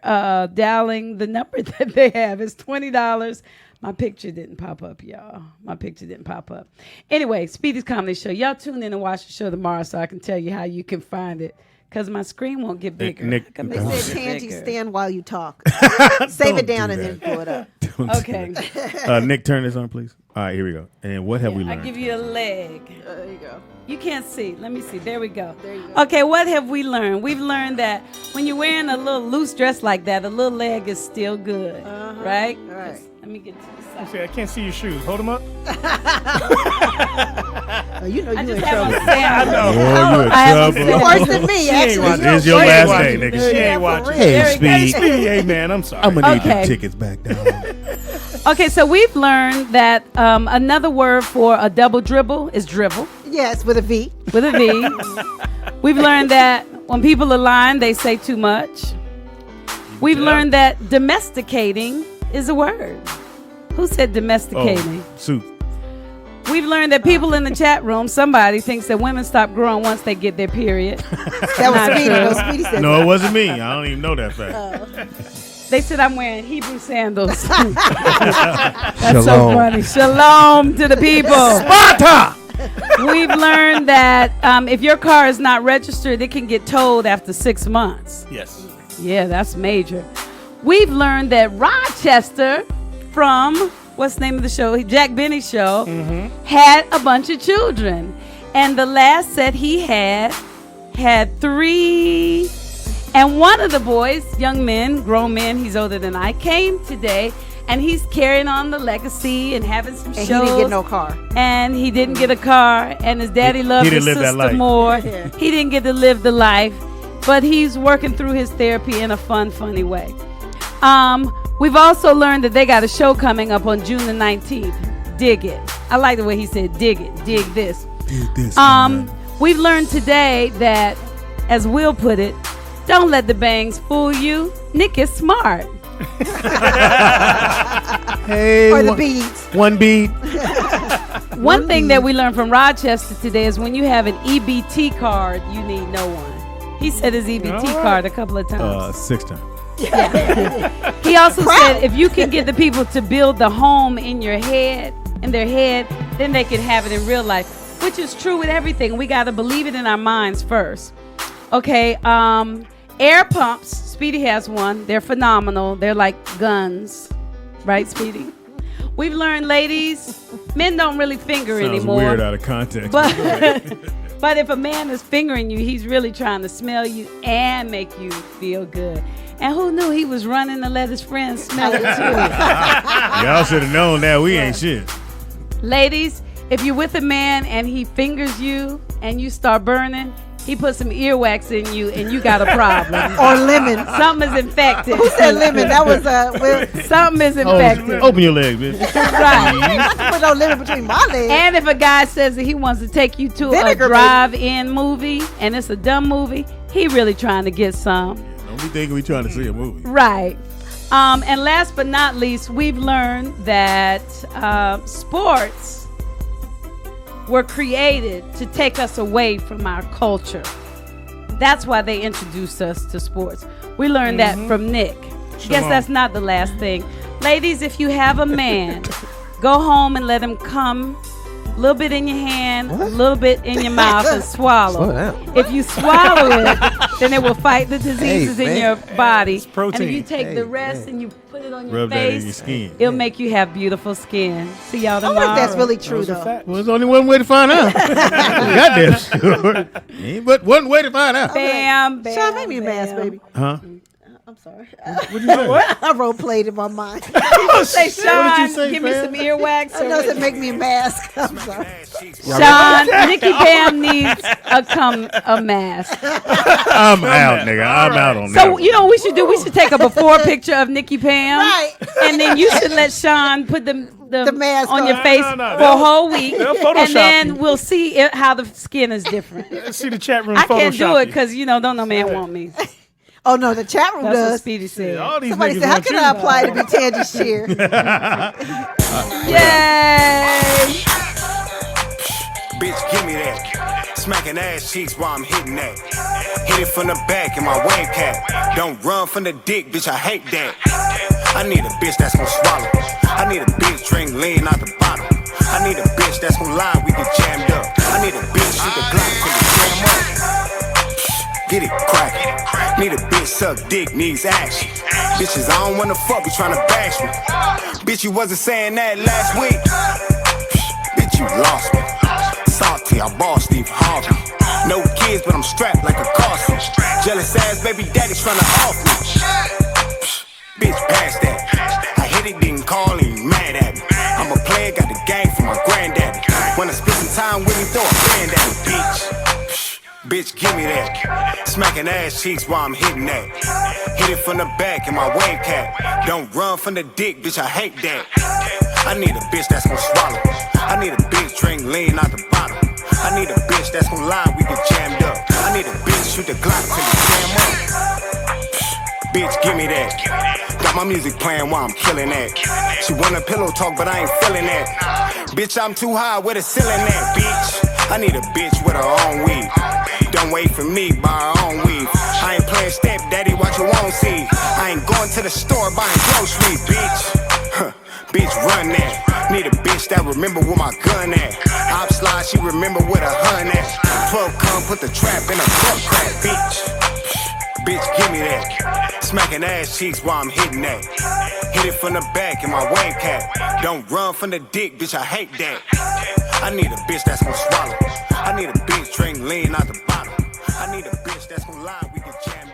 dialing the number that they have. It's $20. My picture didn't pop up, y'all. My picture didn't pop up. Anyway, Speedy's comedy show. Y'all tune in and watch the show tomorrow so I can tell you how you can find it. Because my screen won't get bigger. Nick, How come They it won't said, get Tangy, bigger? stand while you talk. Save it down and then pull it up. Okay. Nick, turn this on, please. All right, here we go. And what have we I learned? give you a leg. There you go. You can't see. Let me see. There we go. There you go. Okay, what have we learned? We've learned that when you're wearing a little loose dress like that, a little leg is still good, right? All right. Just- let me get to the side. See, I can't see your shoes. Hold them up. Oh, you know I you just in have trouble. on sandals. Oh, you in I have on trouble. sandals. Worse than me, She ain't actually. watching. This is your She ain't last watching. day, nigga. She Yeah, ain't for watching. real. Hey, There we go. Speed. Speedy, hey man, I'm sorry. I'm gonna need Okay. the tickets back down. Okay, so we've learned that another word for a double dribble is drivel Yes, with a V. with a V. We've learned that when people are lying, they say too much. We've learned that domesticating is a word. Who said domesticating? Oh, suit. We've learned that people in the chat room, somebody thinks that women stop growing once they get their period. That was Not Speedy. true. No, Speedy said No, that. it wasn't me. I don't even know that fact. They said I'm wearing Hebrew sandals. That's so Shalom. funny. Shalom to the people. Sparta! We've learned that if your car is not registered, it can get towed after 6 months. Yes. Yeah, that's major. We've learned that Rochester from, what's the name of the show? Jack Benny's show, had a bunch of children. And the last set he had 3. And one of the boys, young men, grown men, he's older than I, came today. And he's carrying on the legacy and having some And he shows. didn't get no car. And he didn't get a car. And his daddy loved he his didn't live that sister life. more. He didn't get to live the life. But he's working through his therapy in a fun, funny way. We've also learned that they got a show coming up on June the 19th. Dig it. I like the way he said dig it. Dig this. We've learned today that, as Will put it, don't let the bangs fool you. Nick is smart. Hey, Or the beads. one beat. One thing that we learned from Rochester today is when you have an EBT card, you need no one. He said his EBT card a couple of times. 6 times. He also said if you can get the people to build the home in their head, then they can have it in real life, which is true with everything. We got to believe it in our minds first. Okay, air pumps. Speedy has one. They're phenomenal. They're like guns. Right, Speedy? We've learned, ladies, men don't really finger Sounds anymore. weird out of context. But but if a man is fingering you, he's really trying to smell you and make you feel good. And who knew he was running to let his friends smell it too? Y'all should have known that we ain't shit. Ladies, if you're with a man and he fingers you and you start burning, he put some earwax in you and you got a problem. Or lemon. Something is infected. Who said lemon? That was Will. Something is infected. Open your legs, bitch. Right. Not to put no lemon between my legs. And if a guy says that he wants to take you to Vinegar, a drive-in movie and it's a dumb movie, he really trying to get some. Don't be thinking we trying to see a movie. Right. And last but not least, we've learned that sports were created to take us away from our culture. That's why they introduced us to sports. We learned that from Nick. Guess that's not the last thing. Ladies, if you have a man, go home and let him come a little bit in your hand, a little bit in your mouth, and swallow. If you swallow it, then it will fight the diseases in your body. And if you take the rest and you put it on your Rub that in your face, skin. it'll make you have beautiful skin. See y'all tomorrow. I wonder if that's really true, though. Well, there's only one way to find out. Goddamn sure. Ain't but one way to find out. Bam, bam. Sean, make me a mask, baby. Huh? I'm sorry. What did you say? I role played in my mind. Say, Sean, What did you say, give me fam? some earwax. I know it make me a mask. I'm sorry. Sean, Nikki Pam needs a mask. I'm out, nigga. I'm out on that. So, you know what we should do? We should take a before picture of Nikki Pam. Right. And then you should let Sean put the mask on your on. face No. for a whole week. They'll Photoshop And then you. we'll see how the skin is different. Let's see the chat room. I can't do Photoshop it because, don't no man want me. Oh, no, the chat room That's what does. Speedy said. All these Somebody niggas said, how want can you. I apply to be Tangi's chair? Yay! Bitch, give me that. Smacking ass cheeks while I'm hitting that. Hit it from the back in my wing cap. Don't run from the dick, bitch, I hate that. I need a bitch that's gon' swallow. I need a bitch drink lean out the bottle. I need a bitch that's gon' lie, we get jammed up. I need a bitch shoot the Glock till the jam up. Get it crackin'. Need a bitch suck dick, needs action. Bitches, I don't wanna fuck, be tryna bash me. Bitch, you wasn't saying that last week. Bitch, you lost me. Salty, I ball Steve Harvey. No kids, but I'm strapped like a car seat. Jealous ass baby daddy tryna off me. Bitch, pass that. I hit it, didn't call him, mad at me. I'm a player, got the gang from my granddaddy. Wanna spend some time with me, throw a band at me, bitch. Bitch, give me that. Smacking ass cheeks while I'm hitting that. Hit it from the back in my wing cap. Don't run from the dick, bitch, I hate that. I need a bitch that's gon' swallow. I need a bitch drink lean out the bottle. I need a bitch that's gon' lie, we get jammed up. I need a bitch shoot the Glock till the jam up. Bitch, give me that. Got my music playing while I'm killing that. She wanna pillow talk, but I ain't feeling that. Bitch, I'm too high, where the ceiling at, bitch? I need a bitch with her own weed. Don't wait for me, buy her own weed. I ain't playing stepdaddy, watch your own seed. I ain't going to the store buying groceries, bitch. Bitch, run that. Need a bitch that remember where my gun at. Hop slide, she remember where the hun at. 12 come, put the trap in a truck crack, bitch. Bitch, give me that. Smacking ass cheeks while I'm hitting that. Hit it from the back in my wing cap. Don't run from the dick, bitch, I hate that. I need a bitch that's gon' swallow. I need a bitch drink lean out the bottle. I need a bitch that's gon' lie, we get jammed.